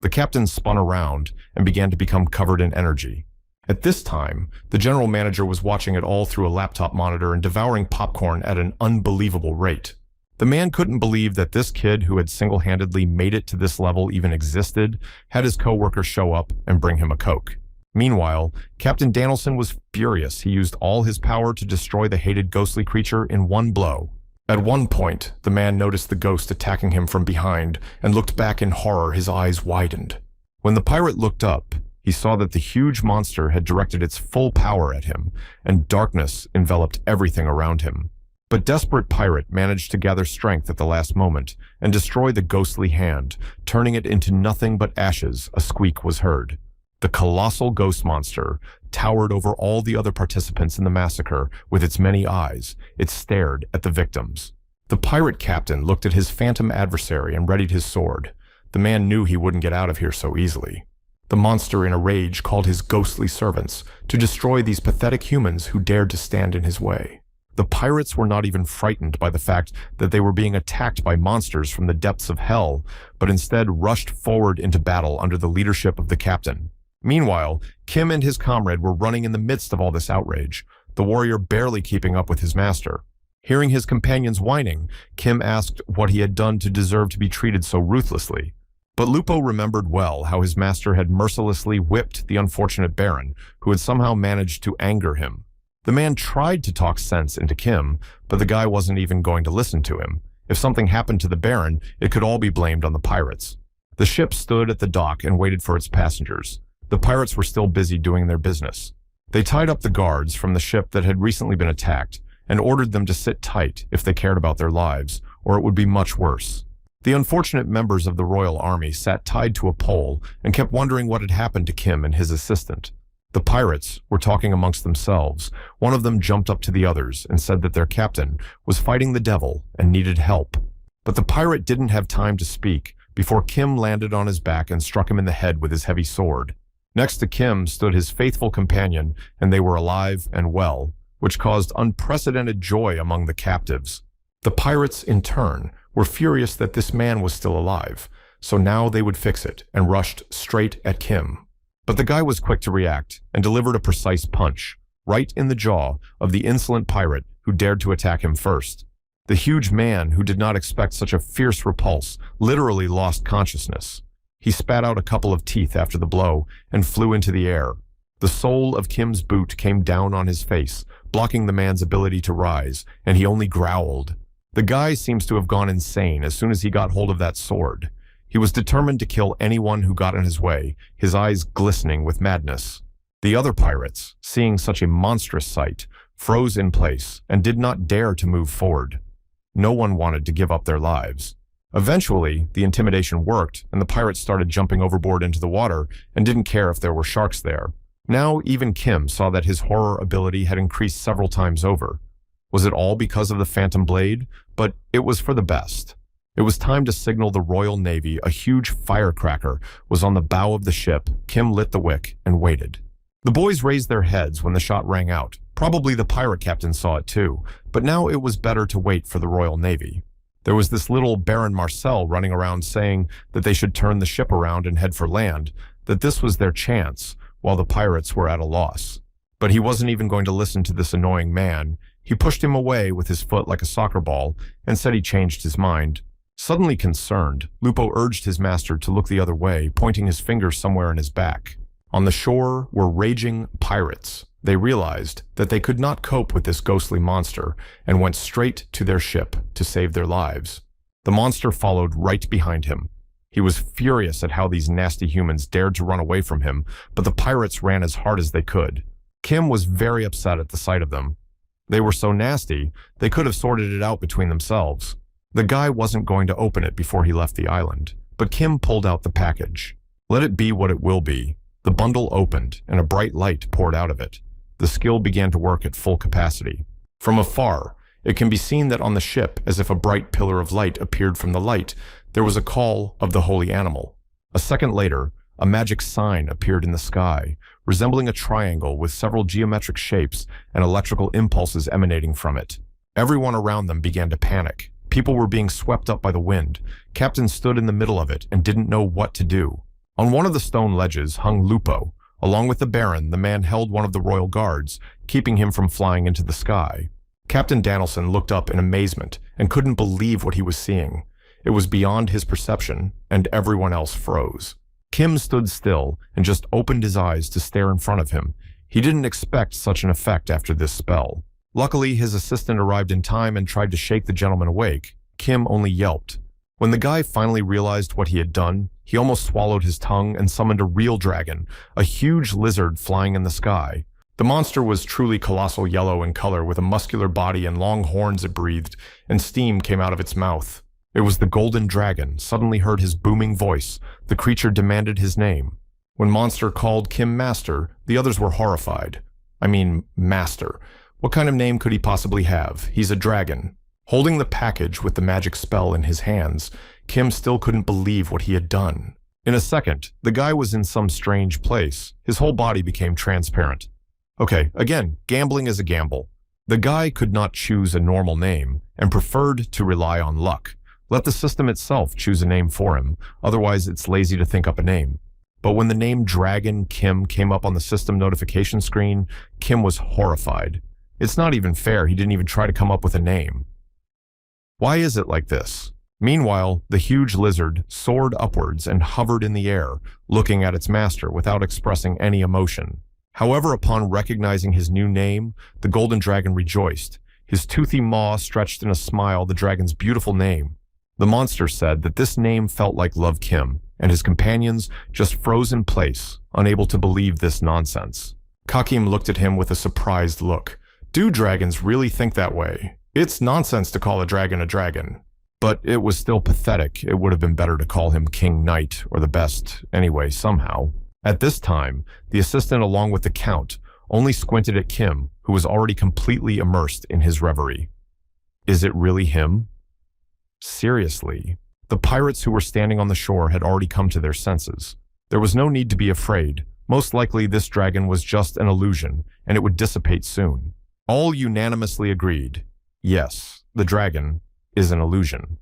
A: The captain spun around and began to become covered in energy. At this time, the general manager was watching it all through a laptop monitor and devouring popcorn at an unbelievable rate. The man couldn't believe that this kid who had single-handedly made it to this level even existed, had his co-worker show up and bring him a Coke. Meanwhile, Captain Danielson was furious. He used all his power to destroy the hated ghostly creature in one blow. At one point, the man noticed the ghost attacking him from behind and looked back in horror, his eyes widened. When the pirate looked up, he saw that the huge monster had directed its full power at him, and darkness enveloped everything around him. But desperate pirate managed to gather strength at the last moment and destroy the ghostly hand, turning it into nothing but ashes. A squeak was heard. The colossal ghost monster towered over all the other participants in the massacre with its many eyes. It stared at the victims. The pirate captain looked at his phantom adversary and readied his sword. The man knew he wouldn't get out of here so easily. The monster in a rage called his ghostly servants to destroy these pathetic humans who dared to stand in his way. The pirates were not even frightened by the fact that they were being attacked by monsters from the depths of hell, but instead rushed forward into battle under the leadership of the captain. Meanwhile, Kim and his comrade were running in the midst of all this outrage, the warrior barely keeping up with his master. Hearing his companions whining, Kim asked what he had done to deserve to be treated so ruthlessly. But Lupo remembered well how his master had mercilessly whipped the unfortunate Baron, who had somehow managed to anger him. The man tried to talk sense into Kim, but the guy wasn't even going to listen to him. If something happened to the Baron, it could all be blamed on the pirates. The ship stood at the dock and waited for its passengers. The pirates were still busy doing their business. They tied up the guards from the ship that had recently been attacked and ordered them to sit tight if they cared about their lives, or it would be much worse. The unfortunate members of the royal army sat tied to a pole and kept wondering what had happened to Kim and his assistant. The pirates were talking amongst themselves. One of them jumped up to the others and said that their captain was fighting the devil and needed help. But the pirate didn't have time to speak before Kim landed on his back and struck him in the head with his heavy sword. Next to Kim stood his faithful companion, and they were alive and well, which caused unprecedented joy among the captives. The pirates, in turn, were furious that this man was still alive, so now they would fix it and rushed straight at Kim. But the guy was quick to react and delivered a precise punch, right in the jaw of the insolent pirate who dared to attack him first. The huge man, who did not expect such a fierce repulse, literally lost consciousness. He spat out a couple of teeth after the blow and flew into the air. The sole of Kim's boot came down on his face, blocking the man's ability to rise, and he only growled. The guy seems to have gone insane as soon as he got hold of that sword. He was determined to kill anyone who got in his way, his eyes glistening with madness. The other pirates, seeing such a monstrous sight, froze in place and did not dare to move forward. No one wanted to give up their lives. Eventually, the intimidation worked, and the pirates started jumping overboard into the water and didn't care if there were sharks there. Now, even Kim saw that his horror ability had increased several times over. Was it all because of the Phantom Blade? But it was for the best. It was time to signal the Royal Navy. A huge firecracker was on the bow of the ship. Kim lit the wick and waited. The boys raised their heads when the shot rang out. Probably the pirate captain saw it too, but now it was better to wait for the Royal Navy. There was this little Baron Marcel running around saying that they should turn the ship around and head for land, that this was their chance, while the pirates were at a loss. But he wasn't even going to listen to this annoying man. He pushed him away with his foot like a soccer ball and said he changed his mind. Suddenly concerned, Lupo urged his master to look the other way, pointing his finger somewhere in his back. On the shore were raging pirates. They realized that they could not cope with this ghostly monster and went straight to their ship to save their lives. The monster followed right behind him. He was furious at how these nasty humans dared to run away from him, but the pirates ran as hard as they could. Kim was very upset at the sight of them. They were so nasty, they could have sorted it out between themselves. The guy wasn't going to open it before he left the island, but Kim pulled out the package. Let it be what it will be. The bundle opened, and a bright light poured out of it. The skill began to work at full capacity. From afar, It can be seen that on the ship, as if a bright pillar of light appeared from the light, there was a call of the holy animal. A second later, a magic sign appeared in the sky, resembling a triangle with several geometric shapes and electrical impulses emanating from it. Everyone around them began to panic. People were being swept up by the wind. Captain stood in the middle of it and didn't know what to do. On one of the stone ledges hung Lupo. Along with the Baron, the man held one of the royal guards, keeping him from flying into the sky. Captain Danielson looked up in amazement and couldn't believe what he was seeing. It was beyond his perception, and everyone else froze. Kim stood still and just opened his eyes to stare in front of him. He didn't expect such an effect after this spell. Luckily, his assistant arrived in time and tried to shake the gentleman awake. Kim only yelped. When the guy finally realized what he had done, he almost swallowed his tongue and summoned a real dragon, a huge lizard flying in the sky. The monster was truly colossal yellow in color with a muscular body and long horns it breathed, and steam came out of its mouth. It was the golden dragon. Suddenly heard his booming voice. The creature demanded his name. When Monster called Kim Master, the others were horrified. I mean, Master. What kind of name could he possibly have? He's a dragon. Holding the package with the magic spell in his hands, Kim still couldn't believe what he had done. In a second, the guy was in some strange place. His whole body became transparent. Okay, again, gambling is a gamble. The guy could not choose a normal name and preferred to rely on luck. Let the system itself choose a name for him, otherwise it's lazy to think up a name. But when the name Dragon Kim came up on the system notification screen, Kim was horrified. It's not even fair, he didn't even try to come up with a name. Why is it like this? Meanwhile, the huge lizard soared upwards and hovered in the air, looking at its master without expressing any emotion. However, upon recognizing his new name, the golden dragon rejoiced. His toothy maw stretched in a smile the dragon's beautiful name. The monster said that this name felt like Love Kim, and his companions just froze in place, unable to believe this nonsense. Kakim looked at him with a surprised look. Do dragons really think that way? It's nonsense to call a dragon. But it was still pathetic. It would have been better to call him King Knight, or the best, anyway, somehow. At this time, the assistant along with the count only squinted at Kim, who was already completely immersed in his reverie. Is it really him? Seriously. The pirates who were standing on the shore had already come to their senses. There was no need to be afraid. Most likely this dragon was just an illusion, and it would dissipate soon. All unanimously agreed, yes, the dragon is an illusion.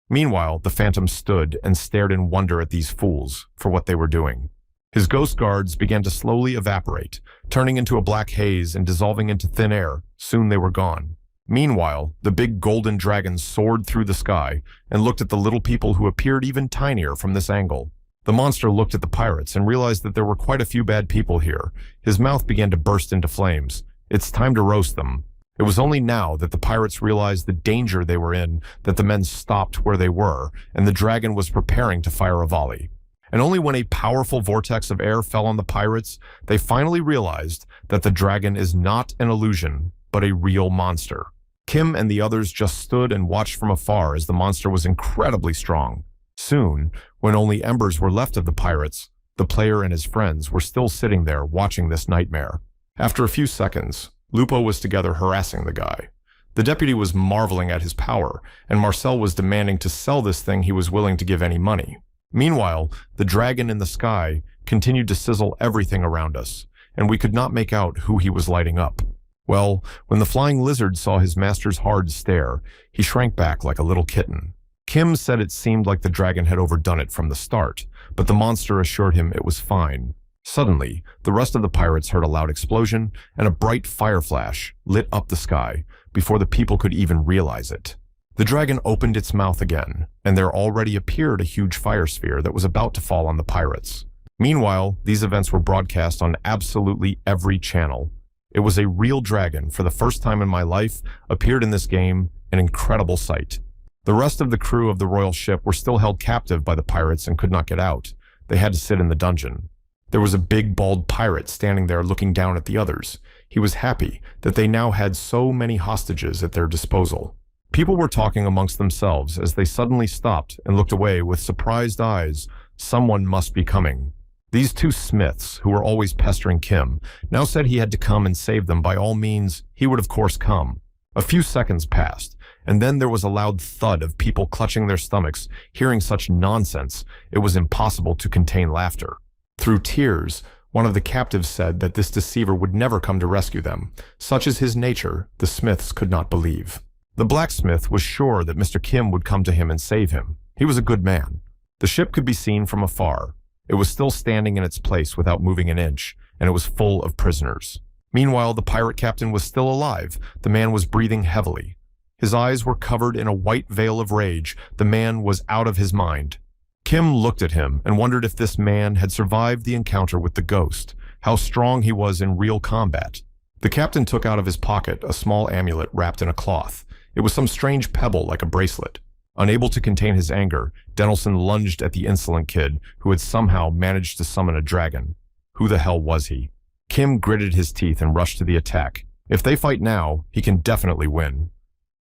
A: Meanwhile, the phantom stood and stared in wonder at these fools for what they were doing. His ghost guards began to slowly evaporate, turning into a black haze and dissolving into thin air. Soon they were gone. Meanwhile, the big golden dragon soared through the sky and looked at the little people who appeared even tinier from this angle. The monster looked at the pirates and realized that there were quite a few bad people here. His mouth began to burst into flames. It's time to roast them. It was only now that the pirates realized the danger they were in that the men stopped where they were, and the dragon was preparing to fire a volley. And only when a powerful vortex of air fell on the pirates, they finally realized that the dragon is not an illusion, but a real monster. Kim and the others just stood and watched from afar as the monster was incredibly strong. Soon, when only embers were left of the pirates, the player and his friends were still sitting there watching this nightmare. After a few seconds, Lupo was together harassing the guy. The deputy was marveling at his power, and Marcel was demanding to sell this thing he was willing to give any money. Meanwhile, the dragon in the sky continued to sizzle everything around us, and we could not make out who he was lighting up. Well, when the flying lizard saw his master's hard stare, he shrank back like a little kitten. Kim said it seemed like the dragon had overdone it from the start, but the monster assured him it was fine. Suddenly, the rest of the pirates heard a loud explosion, and a bright fire flash lit up the sky before the people could even realize it. The dragon opened its mouth again, and there already appeared a huge fire sphere that was about to fall on the pirates. Meanwhile, these events were broadcast on absolutely every channel. It was a real dragon, for the first time in my life, appeared in this game, an incredible sight. The rest of the crew of the royal ship were still held captive by the pirates and could not get out. They had to sit in the dungeon. There was a big, bald pirate standing there looking down at the others. He was happy that they now had so many hostages at their disposal. People were talking amongst themselves as they suddenly stopped and looked away with surprised eyes. Someone must be coming. These two smiths, who were always pestering Kim, now said he had to come and save them by all means. He would of course come. A few seconds passed, and then there was a loud thud of people clutching their stomachs, hearing such nonsense it was impossible to contain laughter. Through tears, one of the captives said that this deceiver would never come to rescue them. Such is his nature, the smiths could not believe. The blacksmith was sure that Mr. Kim would come to him and save him. He was a good man. The ship could be seen from afar. It was still standing in its place without moving an inch, and it was full of prisoners. Meanwhile, the pirate captain was still alive. The man was breathing heavily. His eyes were covered in a white veil of rage. The man was out of his mind. Kim looked at him and wondered if this man had survived the encounter with the ghost, how strong he was in real combat. The captain took out of his pocket a small amulet wrapped in a cloth. It was some strange pebble like a bracelet. Unable to contain his anger, Dennelson lunged at the insolent kid who had somehow managed to summon a dragon. Who the hell was he? Kim gritted his teeth and rushed to the attack. If they fight now, he can definitely win.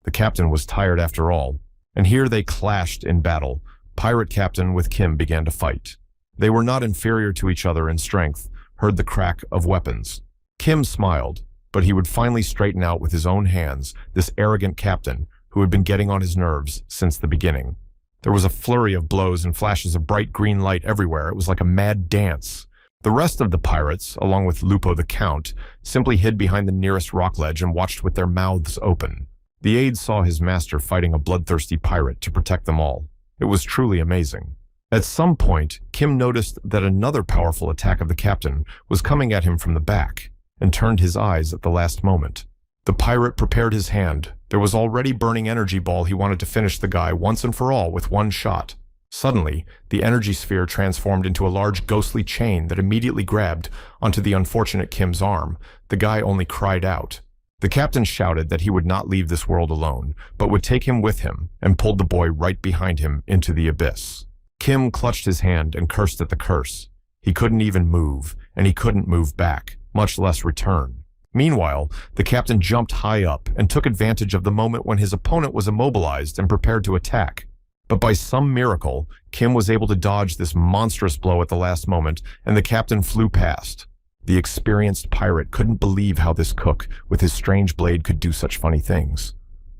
A: The captain was tired after all, and here they clashed in battle. Pirate captain with Kim began to fight. They were not inferior to each other in strength, heard the crack of weapons. Kim smiled, but he would finally straighten out with his own hands this arrogant captain who had been getting on his nerves since the beginning. There was a flurry of blows and flashes of bright green light everywhere. It was like a mad dance. The rest of the pirates, along with Lupo the Count, simply hid behind the nearest rock ledge and watched with their mouths open. The aide saw his master fighting a bloodthirsty pirate to protect them all. It was truly amazing. At some point, Kim noticed that another powerful attack of the captain was coming at him from the back, and turned his eyes at the last moment. The pirate prepared his hand. There was already burning energy ball. He wanted to finish the guy once and for all with one shot. Suddenly, the energy sphere transformed into a large ghostly chain that immediately grabbed onto the unfortunate Kim's arm. The guy only cried out. The captain shouted that he would not leave this world alone, but would take him with him, and pulled the boy right behind him into the abyss. Kim clutched his hand and cursed at the curse. He couldn't even move, and he couldn't move back, much less return. Meanwhile, the captain jumped high up and took advantage of the moment when his opponent was immobilized and prepared to attack. But by some miracle, Kim was able to dodge this monstrous blow at the last moment, and the captain flew past. The experienced pirate couldn't believe how this cook, with his strange blade, could do such funny things.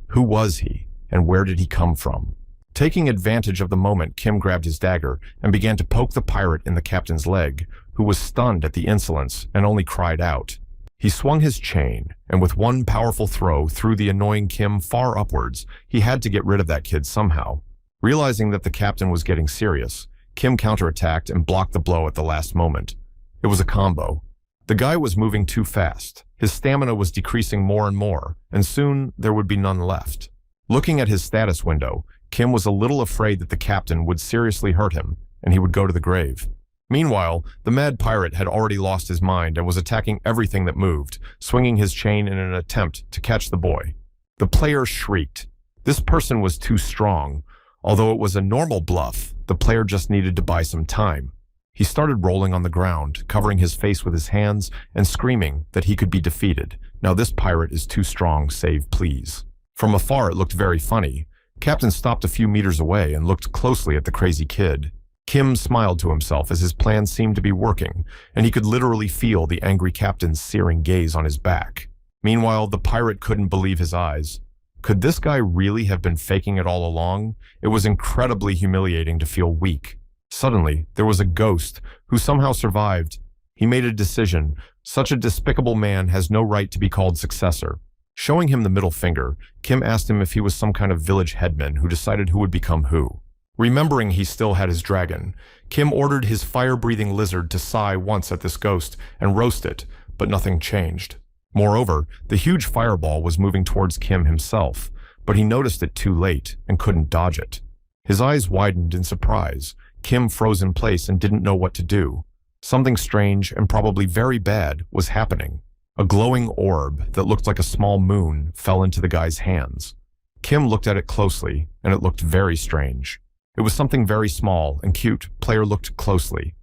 A: Who was he, and where did he come from? Taking advantage of the moment, Kim grabbed his dagger and began to poke the pirate in the captain's leg, who was stunned at the insolence and only cried out. He swung his chain, and with one powerful throw threw the annoying Kim far upwards. He had to get rid of that kid somehow. Realizing that the captain was getting serious, Kim counterattacked and blocked the blow at the last moment. It was a combo. The guy was moving too fast. His stamina was decreasing more and more, and soon there would be none left. Looking at his status window, Kim was a little afraid that the captain would seriously hurt him, and he would go to the grave. Meanwhile, the mad pirate had already lost his mind and was attacking everything that moved, swinging his chain in an attempt to catch the boy. The player shrieked. This person was too strong. Although it was a normal bluff, the player just needed to buy some time. He started rolling on the ground, covering his face with his hands and screaming that he could be defeated. Now this pirate is too strong, save please. From afar it looked very funny. Captain stopped a few meters away and looked closely at the crazy kid. Kim smiled to himself as his plan seemed to be working, and he could literally feel the angry captain's searing gaze on his back. Meanwhile, the pirate couldn't believe his eyes. Could this guy really have been faking it all along? It was incredibly humiliating to feel weak. Suddenly, there was a ghost who somehow survived. He made a decision. Such a despicable man has no right to be called successor. Showing him the middle finger, Kim asked him if he was some kind of village headman who decided who would become who. Remembering he still had his dragon, Kim ordered his fire-breathing lizard to sigh once at this ghost and roast it, but nothing changed. Moreover, the huge fireball was moving towards Kim himself, but he noticed it too late and couldn't dodge it. His eyes widened in surprise. Kim froze in place and didn't know what to do. Something strange and probably very bad was happening. A glowing orb that looked like a small moon fell into the guy's hands. Kim looked at it closely, and it looked very strange. It was something very small and cute. Player looked closely.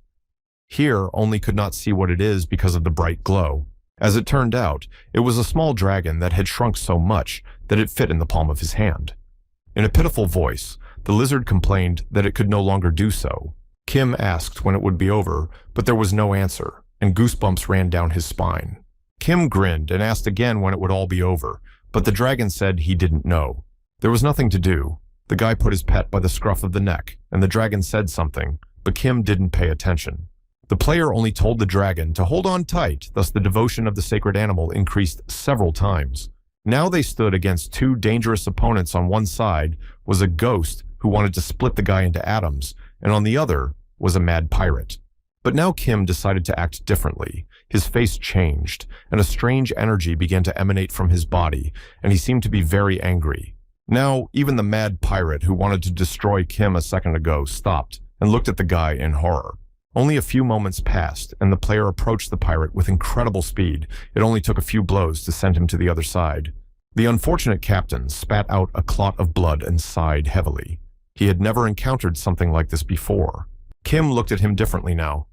A: Here only could not see what it is because of the bright glow. As it turned out, it was a small dragon that had shrunk so much that it fit in the palm of his hand. In a pitiful voice, the lizard complained that it could no longer do so. Kim asked when it would be over, but there was no answer, and goosebumps ran down his spine. Kim grinned and asked again when it would all be over, But the dragon said he didn't know. There was nothing to do. The guy put his pet by the scruff of the neck, and the dragon said something, but Kim didn't pay attention. The player only told the dragon to hold on tight, thus the devotion of the sacred animal increased several times. Now they stood against two dangerous opponents. On one side was a ghost who wanted to split the guy into atoms, and on the other was a mad pirate. But now Kim decided to act differently. His face changed, and a strange energy began to emanate from his body, and he seemed to be very angry. Now, even the mad pirate who wanted to destroy Kim a second ago stopped and looked at the guy in horror. Only a few moments passed, and the player approached the pirate with incredible speed. It only took a few blows to send him to the other side. The unfortunate captain spat out a clot of blood and sighed heavily. He had never encountered something like this before. Kim looked at him differently now.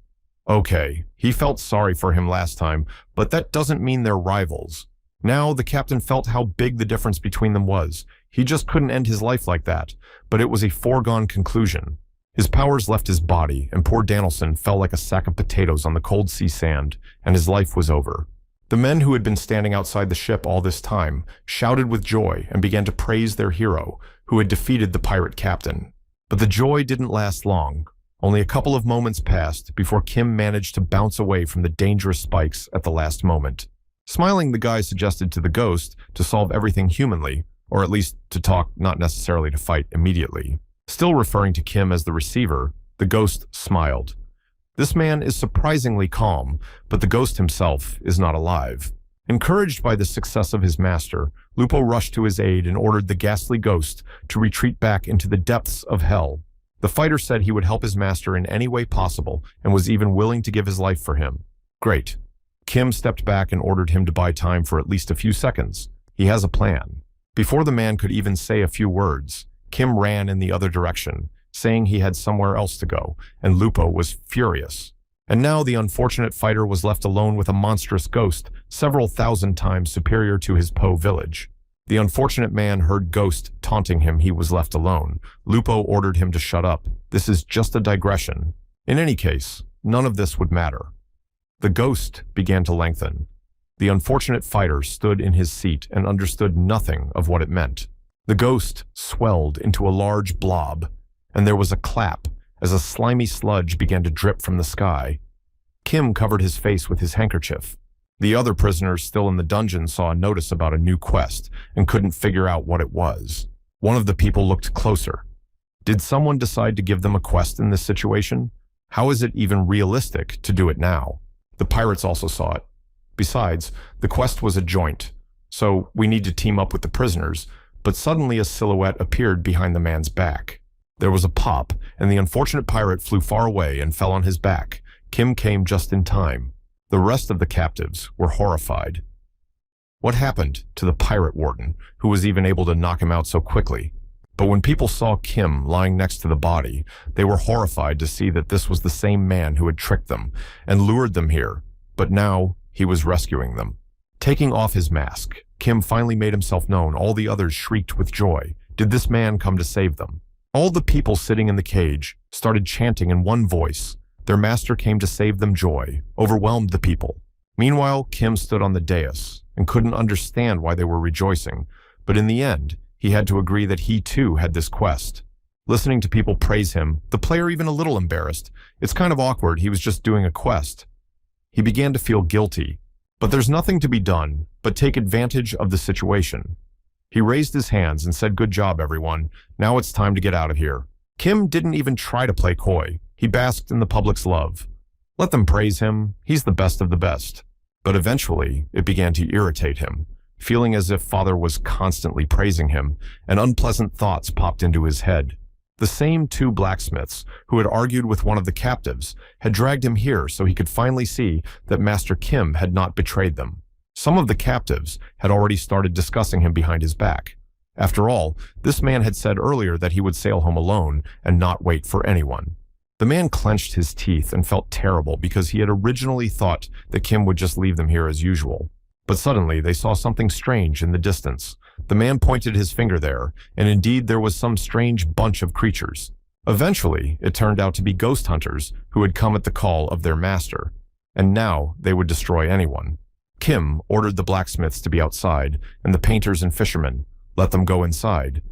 A: Okay, he felt sorry for him last time, but that doesn't mean they're rivals. Now the captain felt how big the difference between them was. He just couldn't end his life like that, but it was a foregone conclusion. His powers left his body, and poor Danielson fell like a sack of potatoes on the cold sea sand, and his life was over. The men who had been standing outside the ship all this time shouted with joy and began to praise their hero, who had defeated the pirate captain. But the joy didn't last long. Only a couple of moments passed before Kim managed to bounce away from the dangerous spikes at the last moment. Smiling, the guy suggested to the ghost to solve everything humanly, or at least to talk, not necessarily to fight immediately. Still referring to Kim as the receiver, the ghost smiled. This man is surprisingly calm, but the ghost himself is not alive. Encouraged by the success of his master, Lupo rushed to his aid and ordered the ghastly ghost to retreat back into the depths of hell. The fighter said he would help his master in any way possible and was even willing to give his life for him. Great. Kim stepped back and ordered him to buy time for at least a few seconds. He has a plan. Before the man could even say a few words, Kim ran in the other direction, saying he had somewhere else to go, and Lupo was furious. And now the unfortunate fighter was left alone with a monstrous ghost several thousand times superior to his Po village. The unfortunate man heard Ghost taunting him. He was left alone. Lupo ordered him to shut up. This is just a digression. In any case, none of this would matter. The ghost began to lengthen. The unfortunate fighter stood in his seat and understood nothing of what it meant. The ghost swelled into a large blob, and there was a clap as a slimy sludge began to drip from the sky. Kim covered his face with his handkerchief. The other prisoners still in the dungeon saw a notice about a new quest and couldn't figure out what it was. One of the people looked closer. Did someone decide to give them a quest in this situation? How is it even realistic to do it now? The pirates also saw it. Besides, the quest was a joint, so we need to team up with the prisoners, but suddenly a silhouette appeared behind the man's back. There was a pop, and the unfortunate pirate flew far away and fell on his back. Kim came just in time. The rest of the captives were horrified. What happened to the pirate warden, who was even able to knock him out so quickly? But when people saw Kim lying next to the body, they were horrified to see that this was the same man who had tricked them and lured them here, but now he was rescuing them. Taking off his mask, Kim finally made himself known. All the others shrieked with joy. Did this man come to save them? All the people sitting in the cage started chanting in one voice. Their master came to save them. Joy overwhelmed the people. Meanwhile, Kim stood on the dais and couldn't understand why they were rejoicing, but in the end, he had to agree that he too had this quest. Listening to people praise him, the player even a little embarrassed. It's kind of awkward, he was just doing a quest. He began to feel guilty, but there's nothing to be done but take advantage of the situation. He raised his hands and said, "Good job, everyone. Now it's time to get out of here." Kim didn't even try to play coy. He basked in the public's love. Let them praise him. He's the best of the best. But eventually, it began to irritate him. Feeling as if Father was constantly praising him, and unpleasant thoughts popped into his head. The same two blacksmiths who had argued with one of the captives had dragged him here so he could finally see that Master Kim had not betrayed them. Some of the captives had already started discussing him behind his back. After all, this man had said earlier that he would sail home alone and not wait for anyone. The man clenched his teeth and felt terrible because he had originally thought that Kim would just leave them here as usual. But suddenly they saw something strange in the distance. The man pointed his finger there, and indeed there was some strange bunch of creatures. Eventually, it turned out to be ghost hunters who had come at the call of their master, and now they would destroy anyone. Kim ordered the blacksmiths to be outside, and the painters and fishermen. Let them go inside.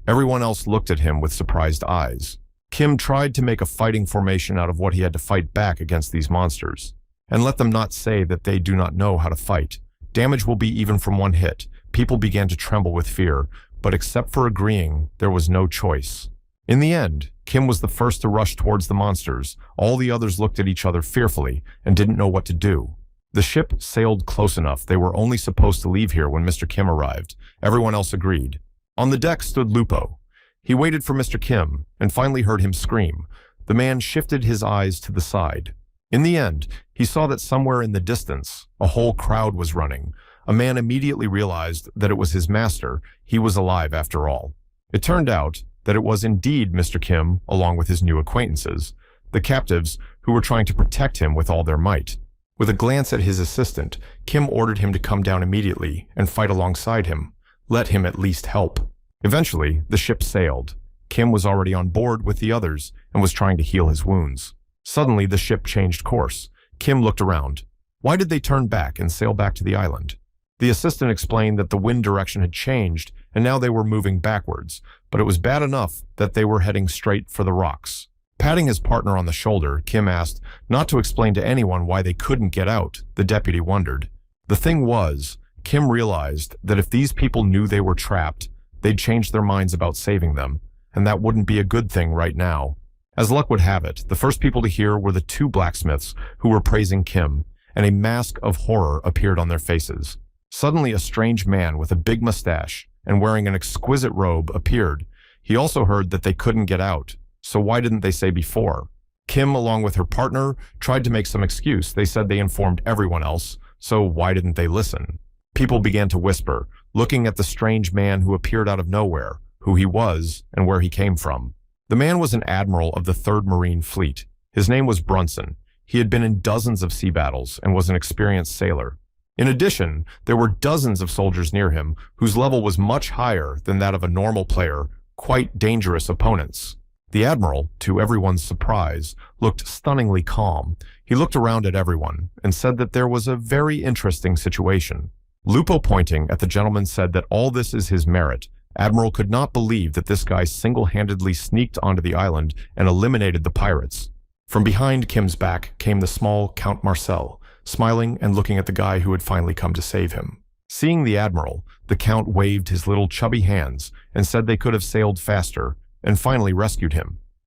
A: Everyone else looked at him with surprised eyes. Kim tried to make a fighting formation out of what he had to fight back against these monsters. And let them not say that they do not know how to fight. Damage will be even from one hit. People began to tremble with fear, but except for agreeing, there was no choice. In the end, Kim was the first to rush towards the monsters. All the others looked at each other fearfully and didn't know what to do. The ship sailed close enough. They were only supposed to leave here when Mr. Kim arrived. Everyone else agreed. On the deck stood Lupo. He waited for Mr. Kim and finally heard him scream. The man shifted his eyes to the side. In the end, he saw that somewhere in the distance, a whole crowd was running. A man immediately realized that it was his master. He was alive after all. It turned out that it was indeed Mr. Kim, along with his new acquaintances, the captives who were trying to protect him with all their might. With a glance at his assistant, Kim ordered him to come down immediately and fight alongside him. Let him at least help. Eventually, the ship sailed. Kim was already on board with the others and was trying to heal his wounds. Suddenly, the ship changed course. Kim looked around. Why did they turn back and sail back to the island? The assistant explained that the wind direction had changed and now they were moving backwards, but it was bad enough that they were heading straight for the rocks. Patting his partner on the shoulder, Kim asked not to explain to anyone why they couldn't get out. The deputy wondered. The thing was, Kim realized that if these people knew they were trapped, they'd change their minds about saving them, and that wouldn't be a good thing right now. As luck would have it, the first people to hear were the two blacksmiths who were praising Kim, and a mask of horror appeared on their faces. Suddenly, a strange man with a big mustache and wearing an exquisite robe appeared. He also heard that they couldn't get out, so why didn't they say before? Kim, along with her partner, tried to make some excuse. They said they informed everyone else, so why didn't they listen? People began to whisper, looking at the strange man who appeared out of nowhere, who he was and where he came from. The man was an admiral of the 3rd Marine Fleet. His name was Brunson. He had been in dozens of sea battles and was an experienced sailor. In addition, there were dozens of soldiers near him whose level was much higher than that of a normal player, quite dangerous opponents. The admiral, to everyone's surprise, looked stunningly calm. He looked around at everyone and said that there was a very interesting situation. Lupo, pointing at the gentleman, said that all this is his merit. Admiral could not believe that this guy single-handedly sneaked onto the island and eliminated the pirates. From behind Kim's back came the small Count Marcel, smiling and looking at the guy who had finally come to save him. Seeing the admiral, the Count waved his little chubby hands and said they could have sailed faster and finally rescued him.